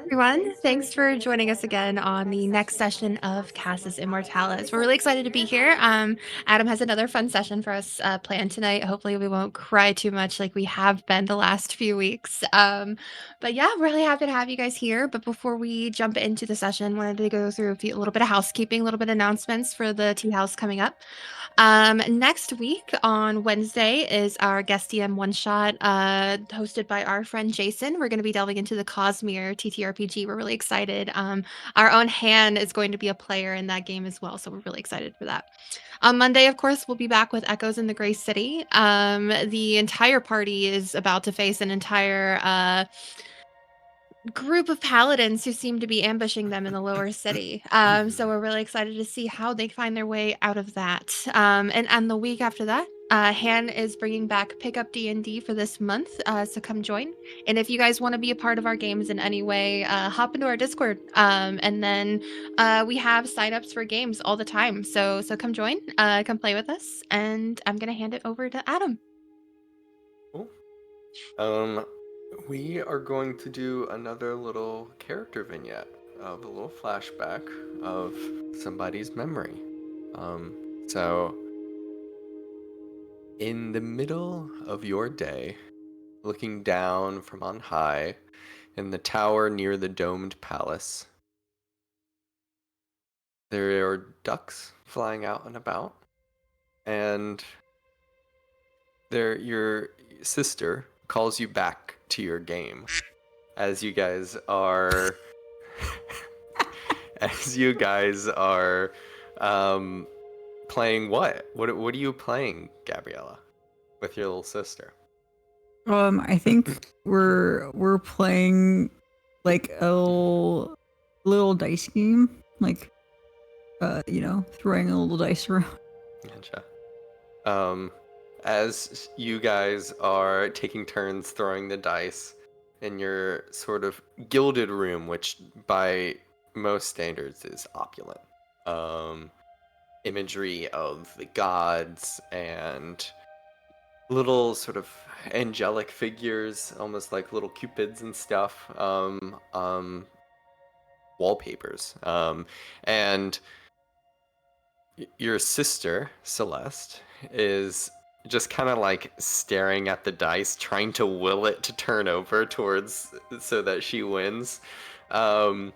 everyone. Thanks for joining us again on the next session of Casus Immortalis. We're really excited to be here. Adam has another fun session for us planned tonight. Hopefully, we won't cry too much like we have been the last few weeks. But yeah, really happy to have you guys here. But before we jump into the session, wanted to go through a little bit of housekeeping, a little bit of announcements for the tea house coming up. Next week on Wednesday is our guest DM one shot, hosted by our friend Jason. We're going to be delving into the Cosmere TTRPG. We're really excited. Our own Han is going to be a player in that game as well, so we're really excited for that. On Monday, of course, we'll be back with Echoes in the Gray City. The entire party is about to face an entire group of paladins who seem to be ambushing them in the lower city. So we're really excited to see how they find their way out of that. And the week after that, Han is bringing back Pickup D&D for this month, so come join. And if you guys want to be a part of our games in any way, hop into our Discord. And then we have signups for games all the time. So come join, come play with us. And I'm gonna hand it over to Adam. Cool. We are going to do another little character vignette of a little flashback of somebody's memory. So in the middle of your day, looking down from on high in the tower near the domed palace, there are ducks flying out and about, and your sister calls you back to your game as you guys are playing what? What are you playing, Gabriella, with your little sister? I think we're playing like a little dice game, like throwing a little dice around. Gotcha. As you guys are taking turns throwing the dice in your sort of gilded room, which by most standards is opulent. Imagery of the gods and little sort of angelic figures, almost like little cupids and stuff. Wallpapers. And your sister, Celeste, is just kind of like staring at the dice, trying to will it to turn over towards so that she wins. And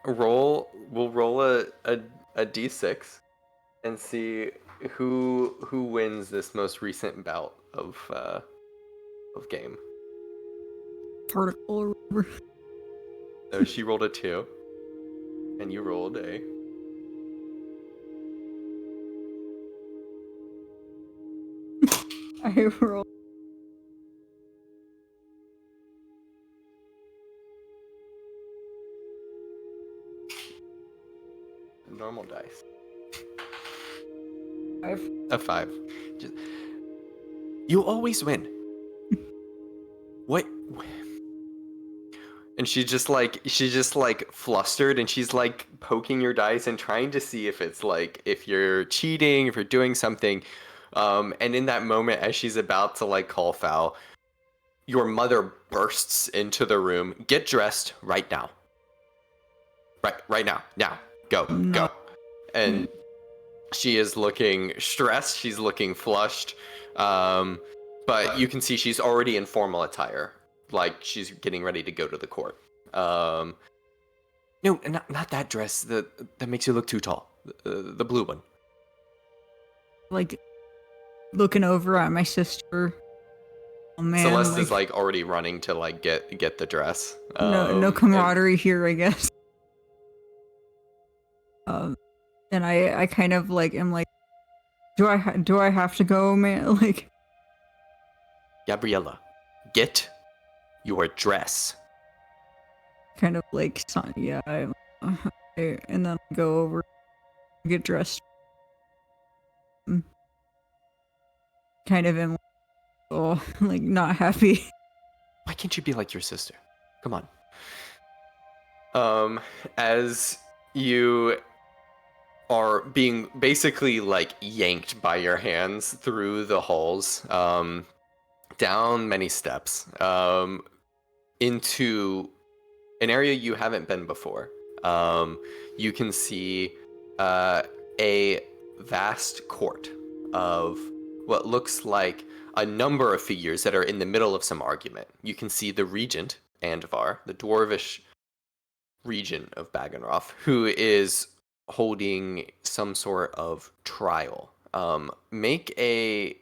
we'll roll a d6 and see who wins this most recent bout of game. Particle or whatever. So she rolled a 2, and you rolled a... I rolled. normal dice. 5. A 5. You always win. What? And she's just like flustered, and she's like poking your dice and trying to see if it's like, if you're cheating, if you're doing something. And in that moment, as she's about to like call foul, your mother bursts into the room. Get dressed right now. Right now. Now. Go. And she is looking stressed. She's looking flushed. But you can see she's already in formal attire. Like she's getting ready to go to the court. No, not that dress. That makes you look too tall. The blue one. Like looking over at my sister. Oh man, Celeste is like already running to like get the dress. No camaraderie here, I guess. And I kind of like am like, do I have to go, man? Like, Gabriella, get your dress. Kind of like, yeah, and then I go over, get dressed. Kind of am, like not happy. Why can't you be like your sister? Come on. As you are being basically like yanked by your hands through the halls, down many steps, into an area you haven't been before. You can see a vast court of what looks like a number of figures that are in the middle of some argument. You can see the regent, Andvar, the dwarvish regent of Bagenroth, who is holding some sort of trial. Make a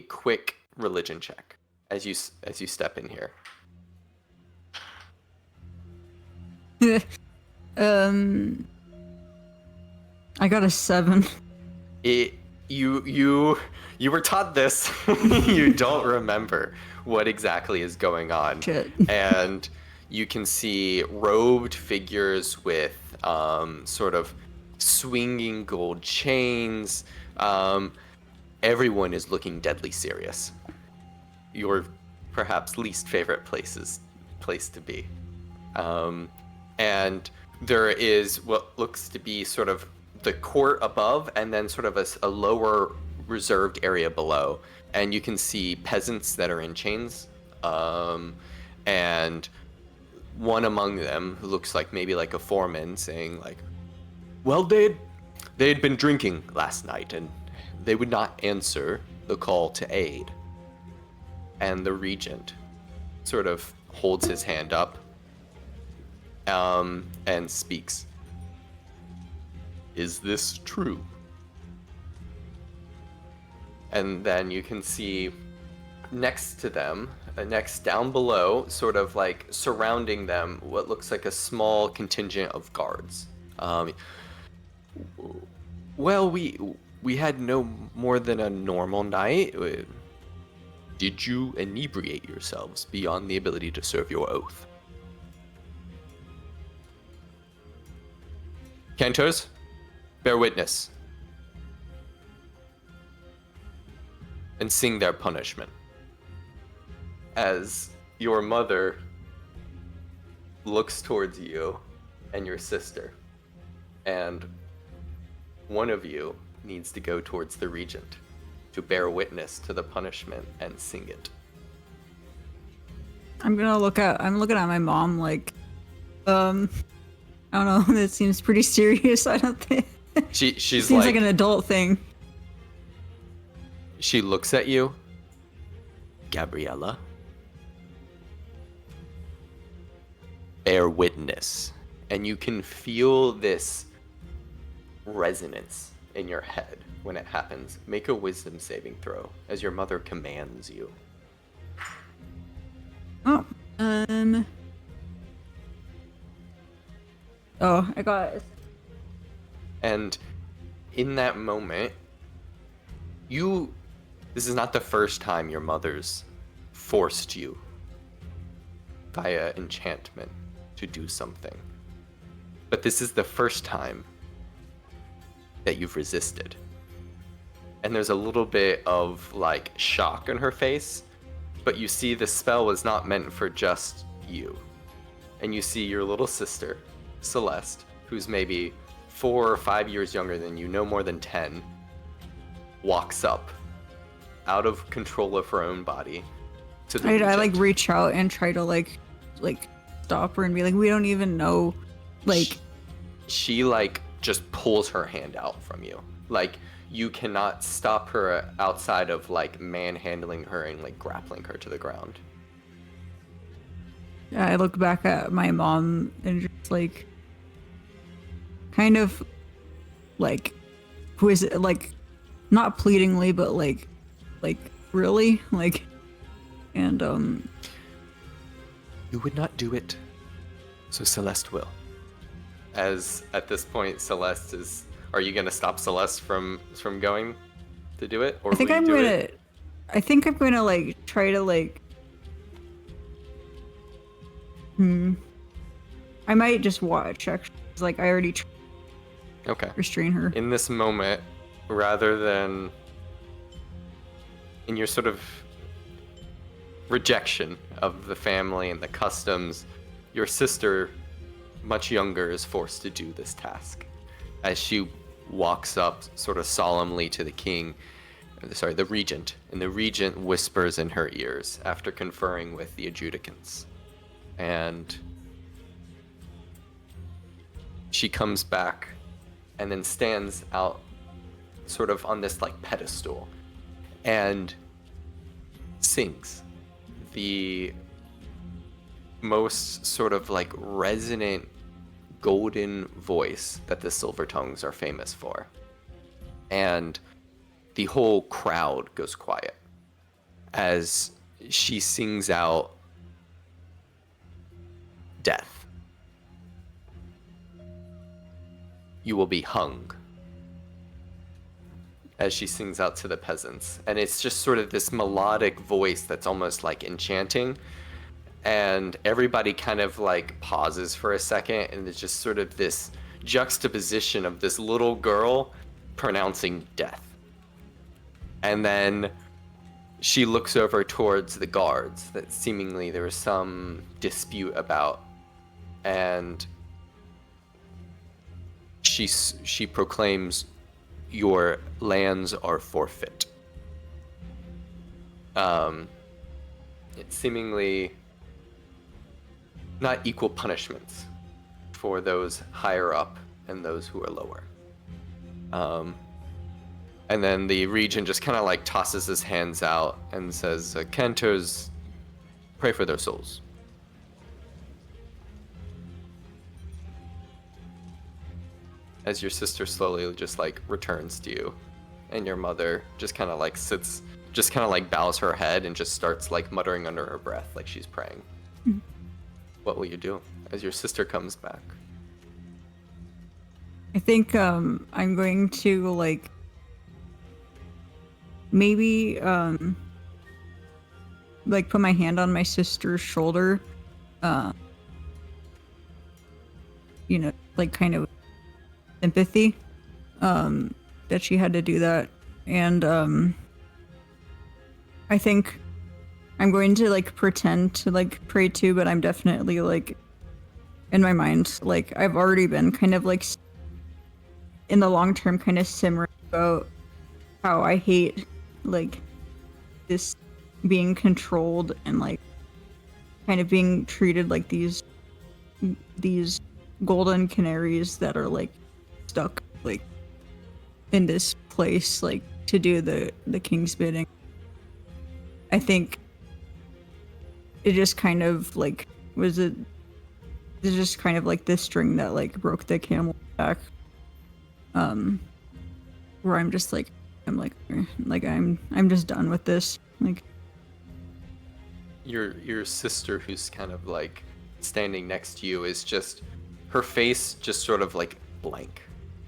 quick religion check as you step in here. I got a 7. You were taught this. You don't remember what exactly is going on. Shit. And you can see robed figures with sort of swinging gold chains. Everyone is looking deadly serious. Your perhaps least favorite place to be. And there is what looks to be sort of the court above, and then sort of a lower reserved area below. And you can see peasants that are in chains, and one among them who looks like maybe like a foreman saying like, well, they had been drinking last night and they would not answer the call to aid. And the regent sort of holds his hand up and speaks. Is this true? And then you can see next to them, next down below, sort of like surrounding them, what looks like a small contingent of guards. Well, we had no more than a normal night. Did you inebriate yourselves beyond the ability to serve your oath? Cantors, bear witness and sing their punishment. As your mother looks towards you and your sister, and one of you needs to go towards the regent to bear witness to the punishment and sing it. I'm looking at my mom like, I don't know, that seems pretty serious. I don't think She's seems like an adult thing. She looks at you. Gabriella. Bear witness. And you can feel this resonance in your head when it happens. Make a wisdom saving throw as your mother commands you. Oh, I got it. And in that moment, this is not the first time your mother's forced you via enchantment to do something. But this is the first time that you've resisted. And there's a little bit of like shock in her face, but you see the spell was not meant for just you. And you see your little sister, Celeste, who's maybe 4 or 5 years younger than you, no more than 10, walks up out of control of her own body to the I like reach out and try to like stop her and be like, we don't even know, like. She like just pulls her hand out from you. Like you cannot stop her outside of like manhandling her and like grappling her to the ground. Yeah, I look back at my mom and just like, kind of like, who is it, like, not pleadingly, but like really, like, and You would not do it, so Celeste will. As at this point, Celeste is. Are you gonna stop Celeste from going to do it, or I think I'm gonna like try to like. I might just watch. Actually, like I already. Okay. Restrain her. In this moment, rather than in your sort of rejection of the family and the customs, your sister, much younger, is forced to do this task. As she walks up sort of solemnly to the regent, and the regent whispers in her ears after conferring with the adjudicants. and she comes back and then stands out sort of on this like pedestal and sings the most sort of like resonant golden voice that the Silver Tongues are famous for. And the whole crowd goes quiet as she sings out death. You will be hung. As she sings out to the peasants. And it's just sort of this melodic voice that's almost like enchanting. And everybody kind of like pauses for a second, and it's just sort of this juxtaposition of this little girl pronouncing death. And then she looks over towards the guards that seemingly there was some dispute about, and she proclaims, "Your lands are forfeit." It's seemingly not equal punishments for those higher up and those who are lower. And then the regent just kind of like tosses his hands out and says, "Cantors, pray for their souls." As your sister slowly just like returns to you, and your mother just kind of like sits, just kind of like bows her head and just starts like muttering under her breath like she's praying. Mm. What will you do as your sister comes back? I think I'm going to like maybe like put my hand on my sister's shoulder, you know, like kind of sympathy that she had to do that. And I think I'm going to like pretend to like pray too, but I'm definitely like in my mind, like I've already been kind of like in the long term kind of simmering about how I hate like this being controlled and like kind of being treated like these golden canaries that are like stuck like in this place like to do the king's bidding. I think it just kind of like it's just kind of like this string that like broke the camel's back, where I'm just like I'm just done with this. Like your sister, who's kind of like standing next to you, is just, her face just sort of like blank,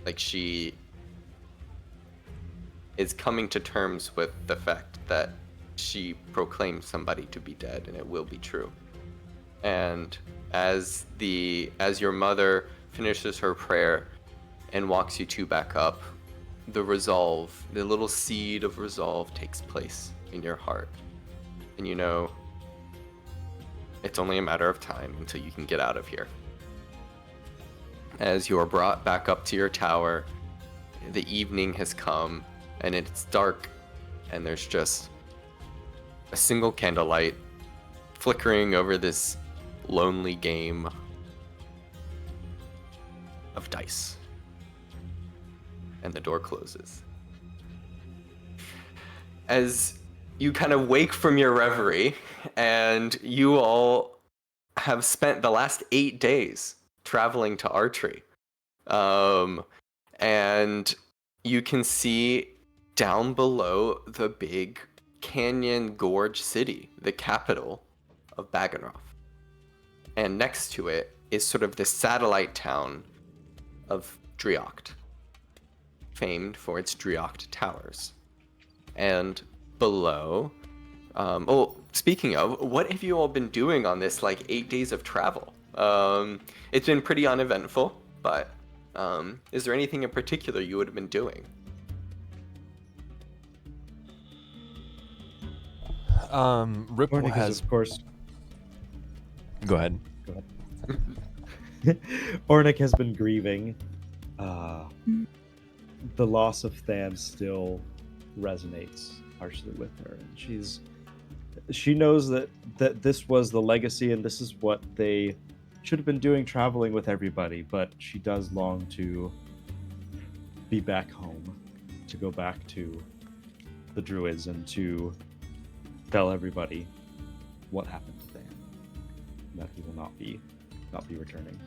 like she is coming to terms with the fact that she proclaimed somebody to be dead, and it will be true. And as your mother finishes her prayer and walks you two back up, the little seed of resolve takes place in your heart. And you know, it's only a matter of time until you can get out of here. As you are brought back up to your tower, the evening has come, and it's dark, and there's just a single candlelight flickering over this lonely game of dice. And the door closes. As you kind of wake from your reverie, and you all have spent the last 8 days traveling to Archery. And you can see down below the big Canyon Gorge city, the capital of Baganroth. And next to it is sort of the satellite town of Driocht, famed for its Driocht towers. And below, speaking of, what have you all been doing on this like 8 days of travel? It's been pretty uneventful, but is there anything in particular you would have been doing? Ripple Morning has, is, of course. Go ahead. Ornick has been grieving. The loss of Thab still resonates harshly with her, and she knows that this was the legacy and this is what they should have been doing, traveling with everybody. But she does long to be back home, to go back to the druids and to tell everybody what happened to Dan. That he will not be returning.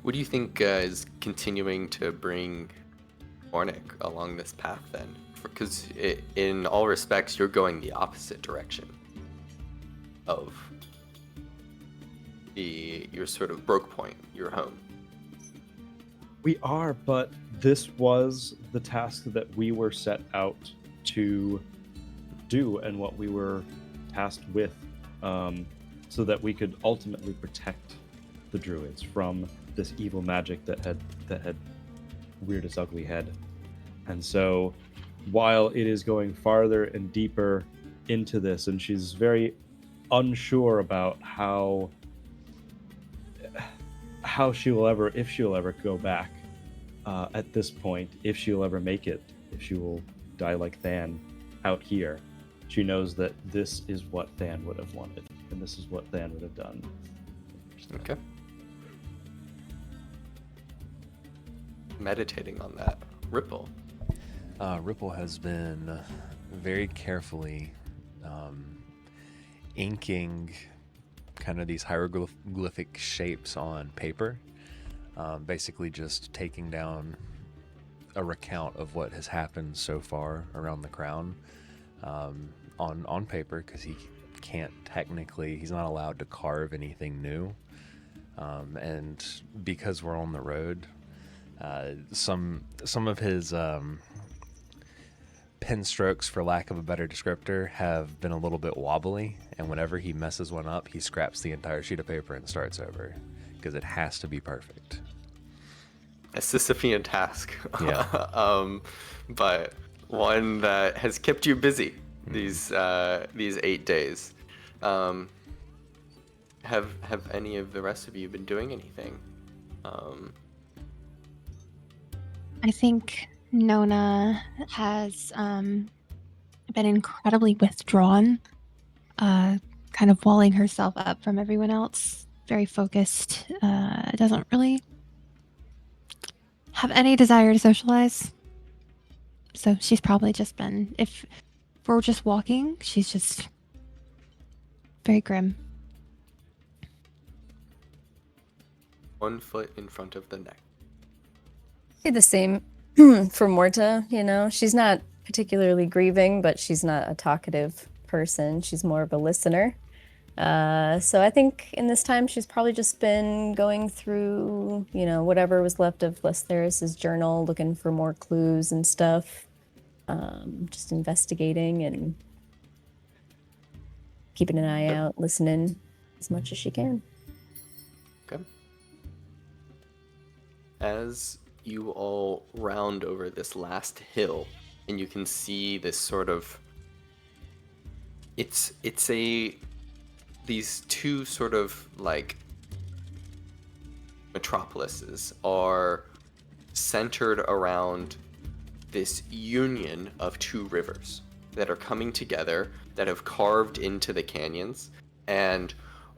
What do you think is continuing to bring Ornick along this path then? Because in all respects, you're going the opposite direction of your sort of broke point, your home. We are, but this was the task that we were set out to do and what we were tasked with, so that we could ultimately protect the druids from this evil magic that had reared its ugly head. And so while it is going farther and deeper into this, and she's very unsure about how she will ever, if she'll ever go back at this point, if she'll ever make it, if she will die like Than out here, she knows that this is what Than would have wanted, and this is what Than would have done. Okay. Meditating on that. Ripple. Ripple has been very carefully inking kind of these hieroglyphic shapes on paper, basically just taking down a recount of what has happened so far around the crown on paper, because he's not allowed to carve anything new, and because we're on the road, some of his pen strokes, for lack of a better descriptor, have been a little bit wobbly, and whenever he messes one up, he scraps the entire sheet of paper and starts over, because it has to be perfect. A Sisyphean task. Yeah. But one that has kept you busy these 8 days. Have any of the rest of you been doing anything? I think Nona has been incredibly withdrawn, kind of walling herself up from everyone else, very focused, doesn't really have any desire to socialize. So she's probably just been, if we're just walking, she's just very grim. One foot in front of the neck. The same for Morta, you know. She's not particularly grieving, but she's not a talkative person. She's more of a listener. So I think in this time she's probably just been going through, you know, whatever was left of Lestheris's journal, looking for more clues and stuff. Just investigating and keeping an eye out, listening as much as she can. Okay. As you all round over this last hill, and you can see this sort of, these two sort of like metropolises are centered around this union of two rivers that are coming together, that have carved into the canyons, and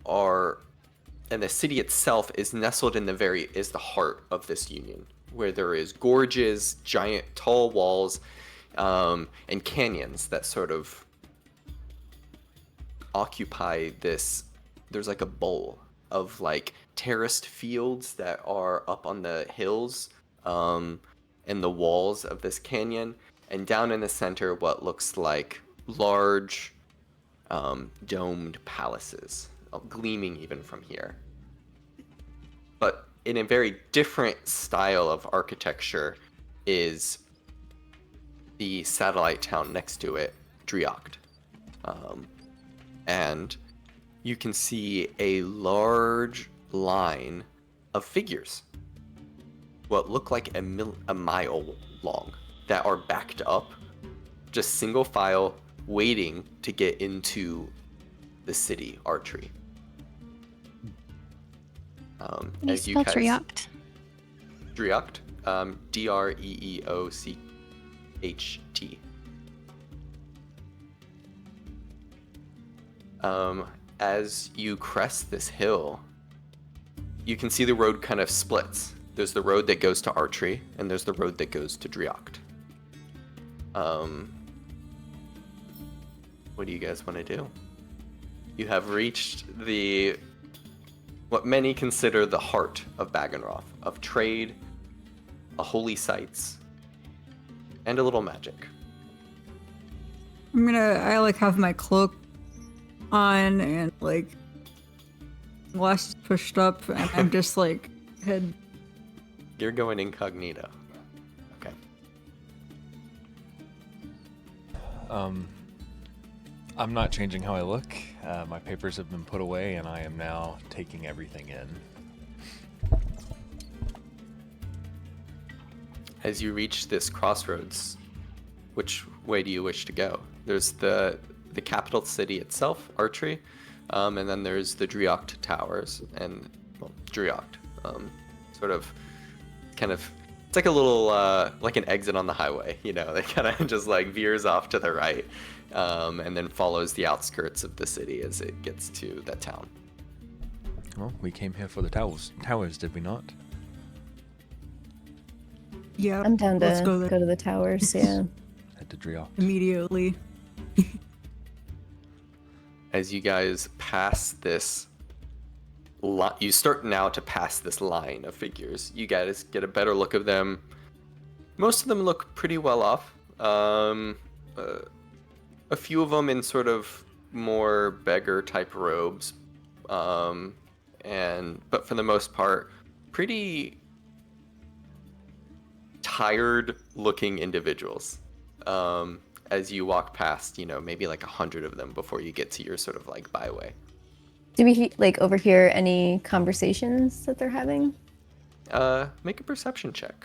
the city itself is nestled in is the heart of this union, where there is gorges, giant tall walls, and canyons that sort of occupy this. There's like a bowl of like terraced fields that are up on the hills, and the walls of this canyon, and down in the center what looks like large domed palaces, gleaming even from here. But in a very different style of architecture is the satellite town next to it, Driocht. And you can see a large line of figures, what look like a mile long, that are backed up, just single file, waiting to get into the city archery. Can you As you spell guys, Driocht? Driocht, Dreeocht. As you crest this hill, you can see the road kind of splits. There's the road that goes to Archery, and there's the road that goes to Driocht. What do you guys want to do? You have reached what many consider the heart of Bagenroth, of trade, a holy sites, and a little magic. I like have my cloak on and like glasses pushed up, and I'm just like head. You're going incognito. Okay. I'm not changing how I look. My papers have been put away, and I am now taking everything in. As you reach this crossroads, which way do you wish to go? There's the capital city itself, Archery, and then there's the Driocht Towers, and, well, Driocht. Sort of, kind of, it's like a little, like an exit on the highway, you know, that kind of just like veers off to the right, and then follows the outskirts of the city as it gets to that town. Well, we came here for the towers, did we not? Yeah, I'm down to let's go there to the towers. Yeah. Head to Driocht. immediately. As you guys pass this, you start now to pass this line of figures. You guys get a better look of them. Most of them look pretty well off. A few of them in sort of more beggar type robes, but for the most part, pretty tired looking individuals. As you walk past, you know, maybe like 100 of them before you get to your sort of like byway. Do we like overhear any conversations that they're having? Make a perception check.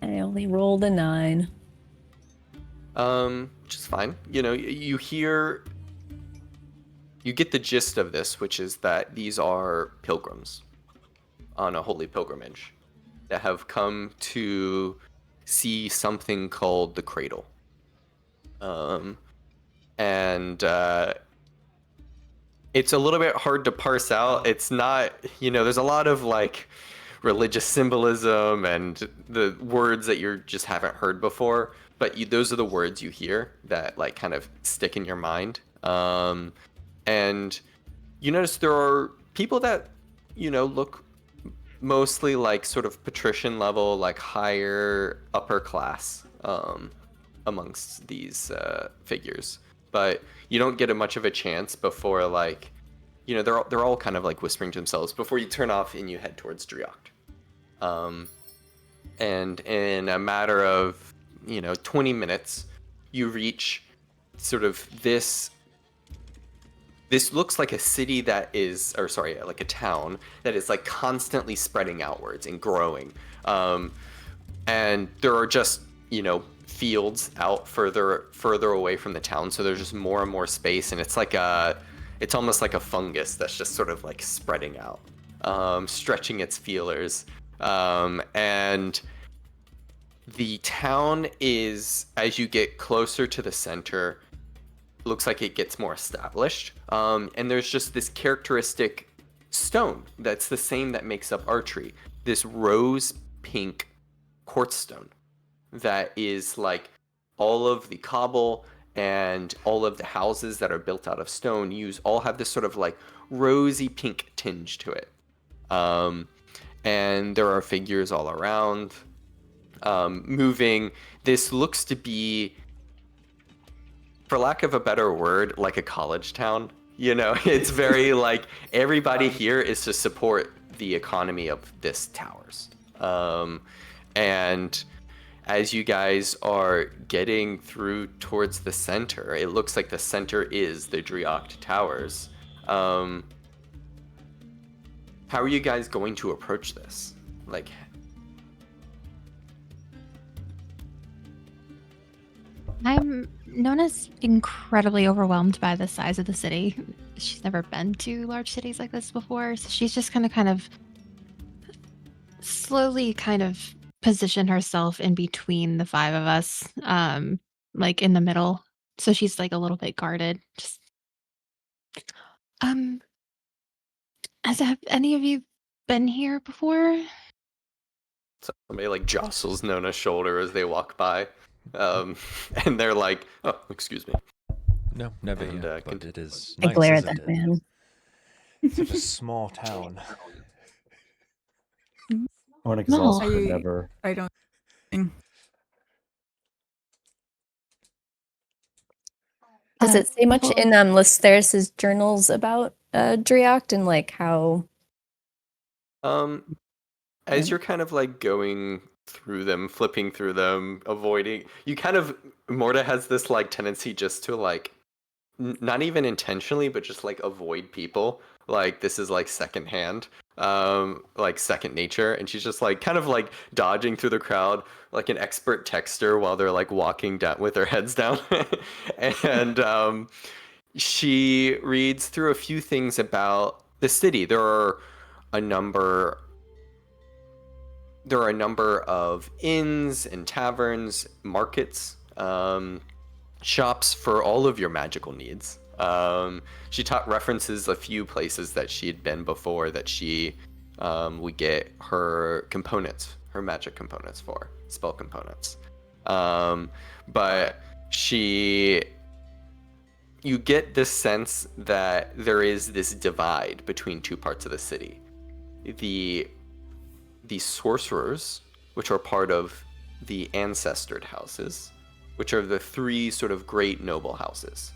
I only rolled a 9. Which is fine. You know, you get the gist of this, which is that these are pilgrims on a holy pilgrimage that have come to see something called the Cradle. It's a little bit hard to parse out. It's not, you know, there's a lot of like religious symbolism and the words that you just haven't heard before, but those are the words you hear that like kind of stick in your mind. And you notice there are people that, you know, look mostly like sort of patrician level, like higher upper class amongst these figures. But you don't get much of a chance before, like, you know, they're all kind of like whispering to themselves before you turn off and you head towards Driocht. And in a matter of, you know, 20 minutes, you reach sort of this looks like a city that is, or sorry, like a town that is like constantly spreading outwards and growing. And there are just, you know, fields out further away from the town. So there's just more and more space, and it's like it's almost like a fungus that's just sort of like spreading out, stretching its feelers. And the town is, as you get closer to the center, looks like it gets more established. And there's just this characteristic stone that's the same that makes up Archery. This rose pink quartz stone that is like all of the cobble and all of the houses that are built out of stone all have this sort of like rosy pink tinge to it. And there are figures all around moving. This looks to be, for lack of a better word, like a college town. You know, it's very like everybody here is to support the economy of this towers. And as you guys are getting through towards the center, it looks like the center is the Driocht Towers. How are you guys going to approach this? Like, Nona's incredibly overwhelmed by the size of the city. She's never been to large cities like this before, so she's just kind of slowly kind of position herself in between the five of us, like in the middle. So she's like a little bit guarded. Just um have any of you been here before? Somebody like jostles Nona's shoulder as they walk by, and they're like, "Oh, excuse me." No, never And, here, but continue. it is I nice, glare at isn't that it? man. Such a small town. Ornick is No. also never. I don't think. Does it say much Well, in Listeris's journals about Driocht and like how? As you're kind of like going through them, flipping through them, avoiding, you kind of Morta has this like tendency just to like not even intentionally, but just like avoid people. Like this is like secondhand, like second nature, and she's just like kind of like dodging through the crowd like an expert texter while they're like walking down with their heads down. And she reads through a few things about the city. A number there are a number of inns and taverns, markets, shops for all of your magical needs. She references a few places that she had been before that she would get her components, her magic components for, spell components. But you get this sense that there is this divide between two parts of the city. The sorcerers, which are part of the ancestored houses, which are the three sort of great noble houses,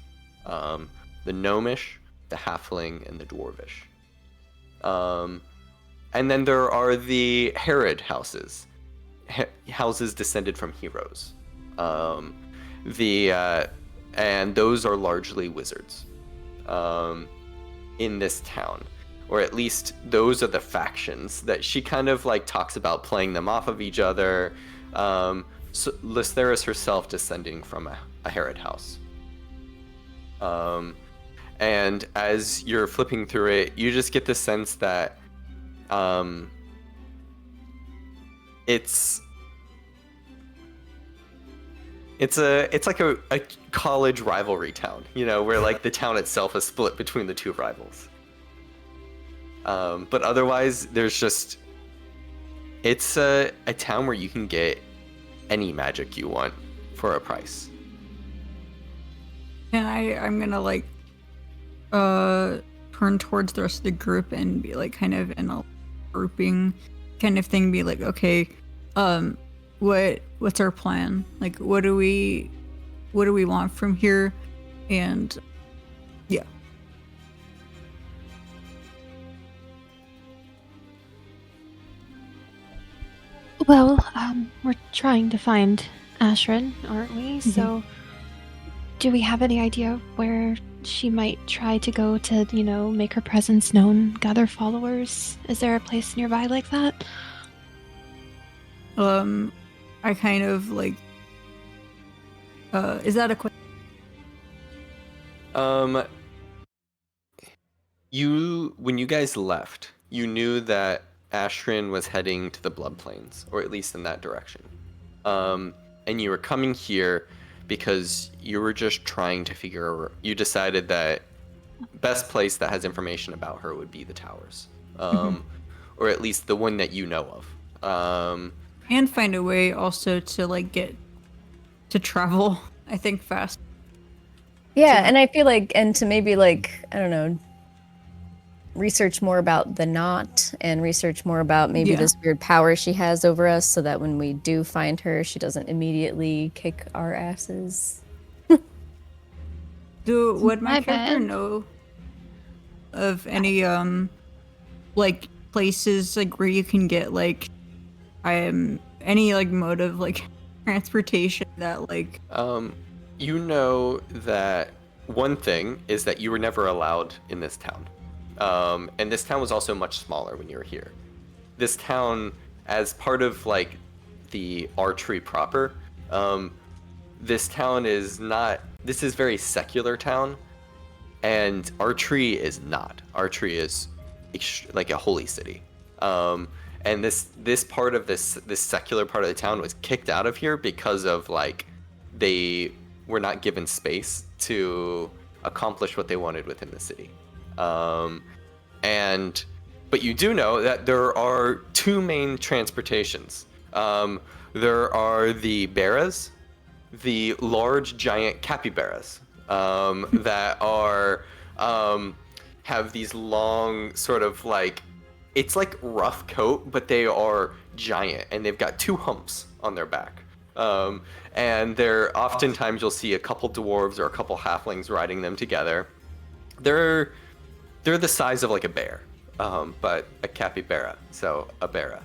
the gnomish, the halfling, and the dwarvish. And then there are the Herod houses, houses descended from heroes. And those are largely wizards in this town. Or at least those are the factions that she kind of like talks about playing them off of each other. So Lysteris herself descending from a Herod house. And as you're flipping through it, you just get the sense that it's like a college rivalry town, you know, where like the town itself is split between the two rivals. But otherwise, it's a town where you can get any magic you want for a price. And I'm gonna like turn towards the rest of the group and be like kind of in a grouping kind of thing, be like, okay, what's our plan? Like what do we want from here? And yeah. well, we're trying to find Ashrin, aren't we? So, do we have any idea where she might try to go to, you know, make her presence known, gather followers? Is there a place nearby like that? I kind of like is that a question? When you guys left, you knew that Ashrin was heading to the Blood Plains, or at least in that direction. And you were coming here because you were just trying to you decided that best place that has information about her would be the towers. Or at least the one that you know of. And find a way also to like get to travel, I think, fast. Yeah, and I feel like, and to maybe like, I don't know, research more about the knot and research more about maybe this weird power she has over us so that when we do find her, she doesn't immediately kick our asses. Would my My character bad. know of any like places like where you can get like any like mode of like transportation that like You know that one thing is that you were never allowed in this town. And this town was also much smaller when you were here. This town, as part of like the archery proper, this town is not, this is very secular town, and archery is not. Archery is like a holy city. and this part of this secular part of the town was kicked out of here because of like they were not given space to accomplish what they wanted within the city. But you do know that there are two main transportations. There are the beras, the large giant capybaras that are have these long sort of like, it's like rough coat, but they are giant and they've got two humps on their back. And they're oftentimes you'll see a couple dwarves or a couple halflings riding them together. They're the size of like a bear, but a capybara, so a bera.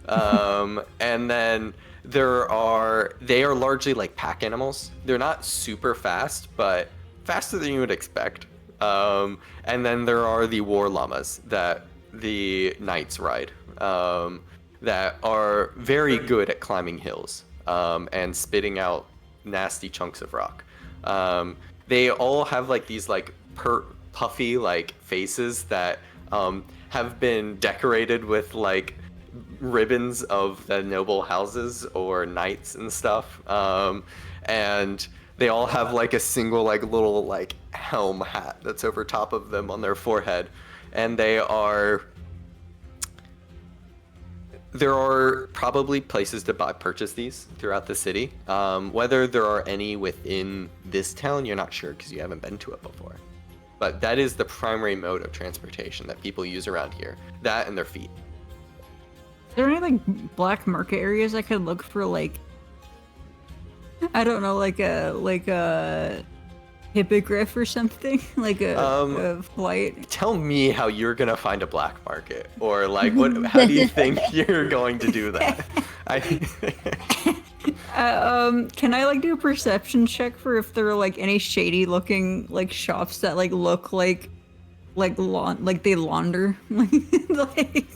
And then they are largely like pack animals. They're not super fast, but faster than you would expect. And then there are the war llamas that the knights ride, that are very good at climbing hills, and spitting out nasty chunks of rock. They all have like these like puffy like faces that have been decorated with like ribbons of the noble houses or knights and stuff, and they all have like a single like little like helm hat that's over top of them on their forehead, and there are probably places to purchase these throughout the city. Whether there are any within this town, you're not sure because you haven't been to it before. But that is the primary mode of transportation that people use around here. That and their feet. Is there any like black market areas I could look for, like, I don't know, like a hippogriff or something, like a flight? Tell me how you're gonna find a black market, or like what? How do you think you're going to do that? Can I like do a perception check for if there are like any shady looking like shops that like look like they launder? Like...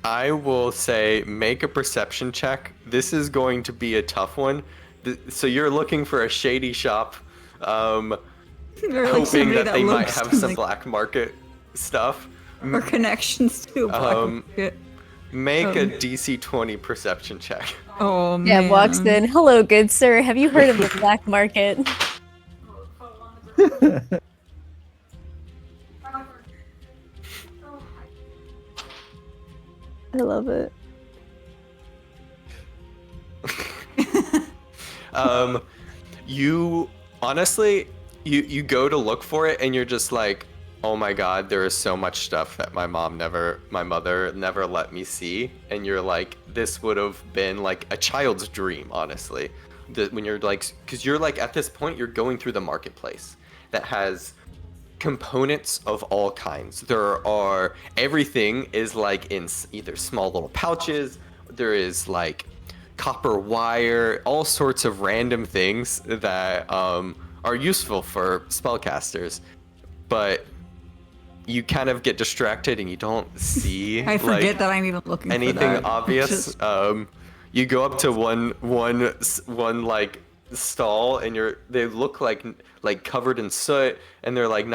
I will say make a perception check. This is going to be a tough one. So you're looking for a shady shop, like hoping that they might have some like... black market stuff. Or connections to a black market. Make a DC 20 perception check. Oh man. Yeah, walks in. Hello, good sir. Have you heard of the black market? I love it. You honestly, you go to look for it and you're just like, oh my god, there is so much stuff that my mother never let me see. And you're like, this would have been like a child's dream, honestly. When you're like, because you're like, at this point, you're going through the marketplace that has components of all kinds. Everything is like in either small little pouches, there is like copper wire, all sorts of random things that are useful for spellcasters, but you kind of get distracted and you don't see I forget that I'm even looking anything for that. obvious. You go up to one like stall and they look like covered in soot, and they're like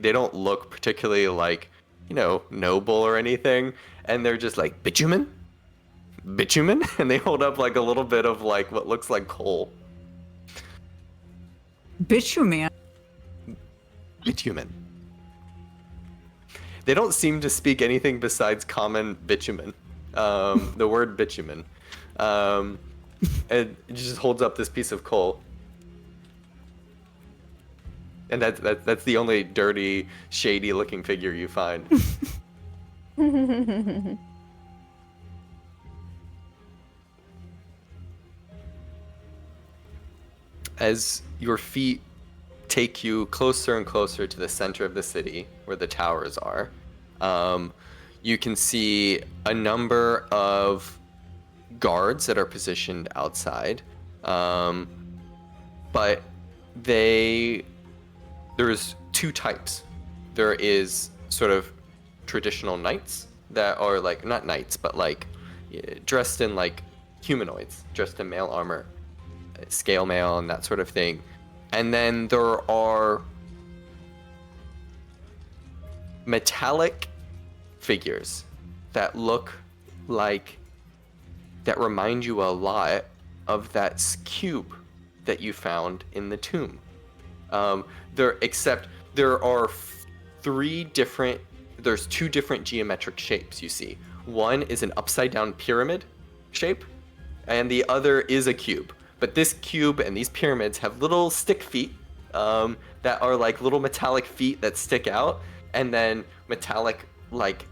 they don't look particularly like, noble or anything, and they're just like bitumen, and they hold up like a little bit of like what looks like coal. Bitumen. They don't seem to speak anything besides common bitumen. The word bitumen. And it just holds up this piece of coal. And that's the only dirty, shady looking figure you find. As your feet take you closer and closer to the center of the city where the towers are, you can see a number of guards that are positioned outside, but there's two types. There is sort of traditional knights that are like, not knights, but like dressed in like humanoids, dressed in mail armor, scale mail and that sort of thing. And then there are metallic figures that look like that remind you a lot of that cube that you found in the tomb. Except there are there's two different geometric shapes you see. One is an upside down pyramid shape, and the other is a cube. But this cube and these pyramids have little stick feet that are like little metallic feet that stick out, and then metallic, like,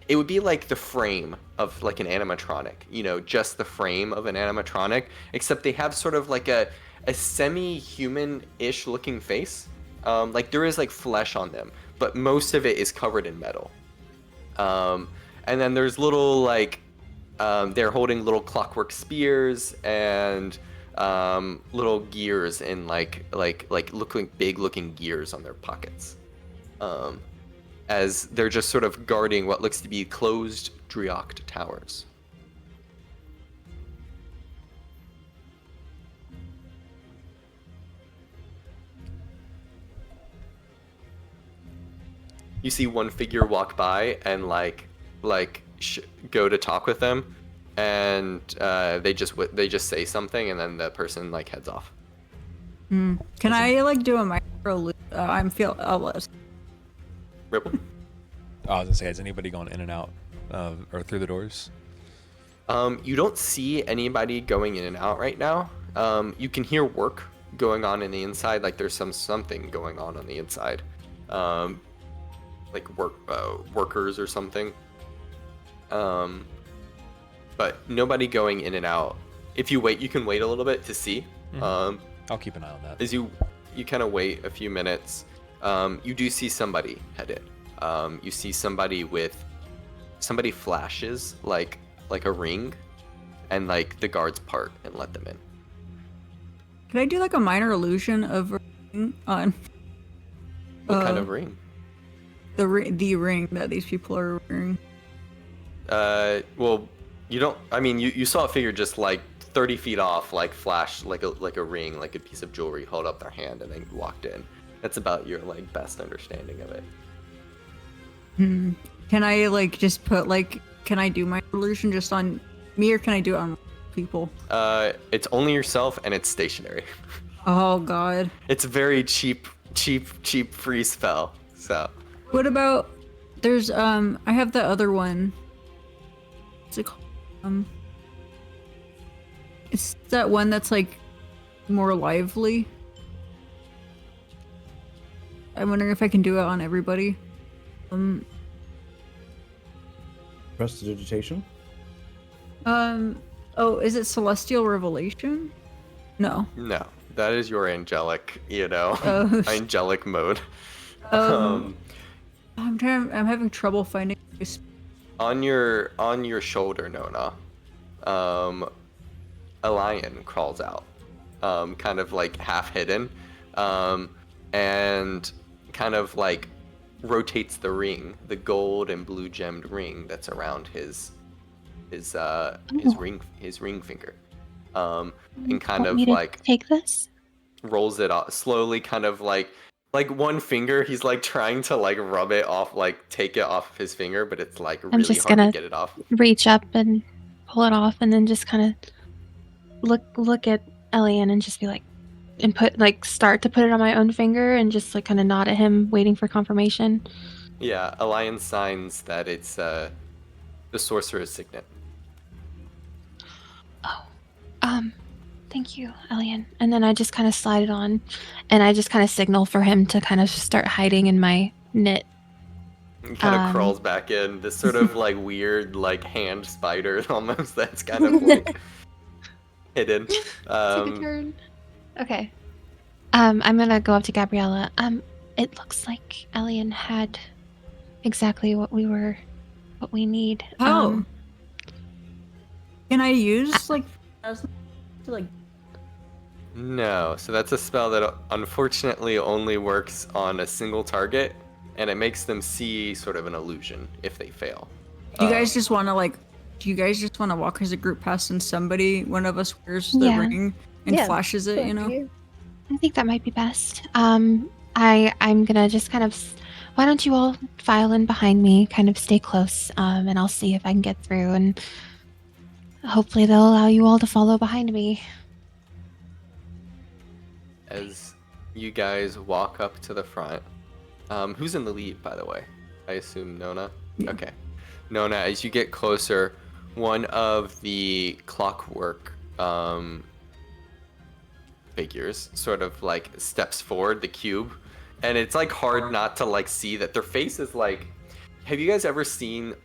it would be like the frame of like an animatronic, you know, just the frame of an animatronic, except they have sort of like a semi-human-ish looking face. Like there is like flesh on them, but most of it is covered in metal. And then there's little like, they're holding little clockwork spears and little gears and like big looking gears on their pockets. As they're just sort of guarding what looks to be closed Driocht towers. You see one figure walk by and go to talk with them, and they just say something, and then the person like heads off. Can I like do a micro loop? Ripple. I was gonna say, has anybody gone in and out or through the doors? You don't see anybody going in and out right now. You can hear work going on in the inside, like there's something going on the inside, like workers or something. But nobody going in and out. If you wait, you can wait a little bit to see. I'll keep an eye on that. As you kind of wait a few minutes, you do see somebody head in. You see somebody flashes like a ring, and like the guards part and let them in. Can I do like a minor illusion of a ring on? What kind of ring? The ring that these people are wearing. Well, you don't. I mean, you saw a figure just like 30 feet off, like flash like a ring, like a piece of jewelry, hold up their hand, and then walked in. That's about your like best understanding of it. Can I like just put like? Can I do my illusion just on me, or can I do it on people? It's only yourself, and it's stationary. Oh God. It's a very cheap free spell. So. What about? There's I have the other one. What's it called? It's that one that's like more lively. I'm wondering if I can do it on everybody. Prestidigitation? Oh, is it Celestial Revelation? No. No, that is your angelic, angelic mode. I'm having trouble finding this. On your shoulder, Nona, a lion crawls out, kind of like half hidden, and kind of like rotates the ring, the gold and blue gemmed ring that's around his ring finger, and kind of like take this, rolls it off slowly, kind of like one finger. He's like trying to like rub it off, like take it off of his finger, but it's like really hard to get it off. Reach up and pull it off, and then just kind of look at Elian and just be like, and start to put it on my own finger and just like kind of nod at him, waiting for confirmation. Yeah, a lion signs that it's the sorcerer's signet. Oh, thank you, Elian. And then I just kind of slide it on, and I just kind of signal for him to kind of start hiding in my knit. He kind of crawls back in, this sort of like weird like hand spider almost that's kind of like hidden. Take a turn. Okay. I'm gonna go up to Gabriella. It looks like Elian had exactly what we need. Oh. Can I use like No, so that's a spell that unfortunately only works on a single target, and it makes them see sort of an illusion if they fail. Do you guys just want to walk as a group past, and one of us wears the ring and flashes it, you know? I think that might be best. I'm gonna just kind of why don't you all file in behind me, kind of stay close, and I'll see if I can get through, and hopefully they'll allow you all to follow behind me. As you guys walk up to the front, who's in the lead, by the way? I assume Nona? Yeah. Okay. Nona, as you get closer, one of the clockwork figures sort of like steps forward, the cube, and it's like hard not to like see that their face is like, have you guys ever seen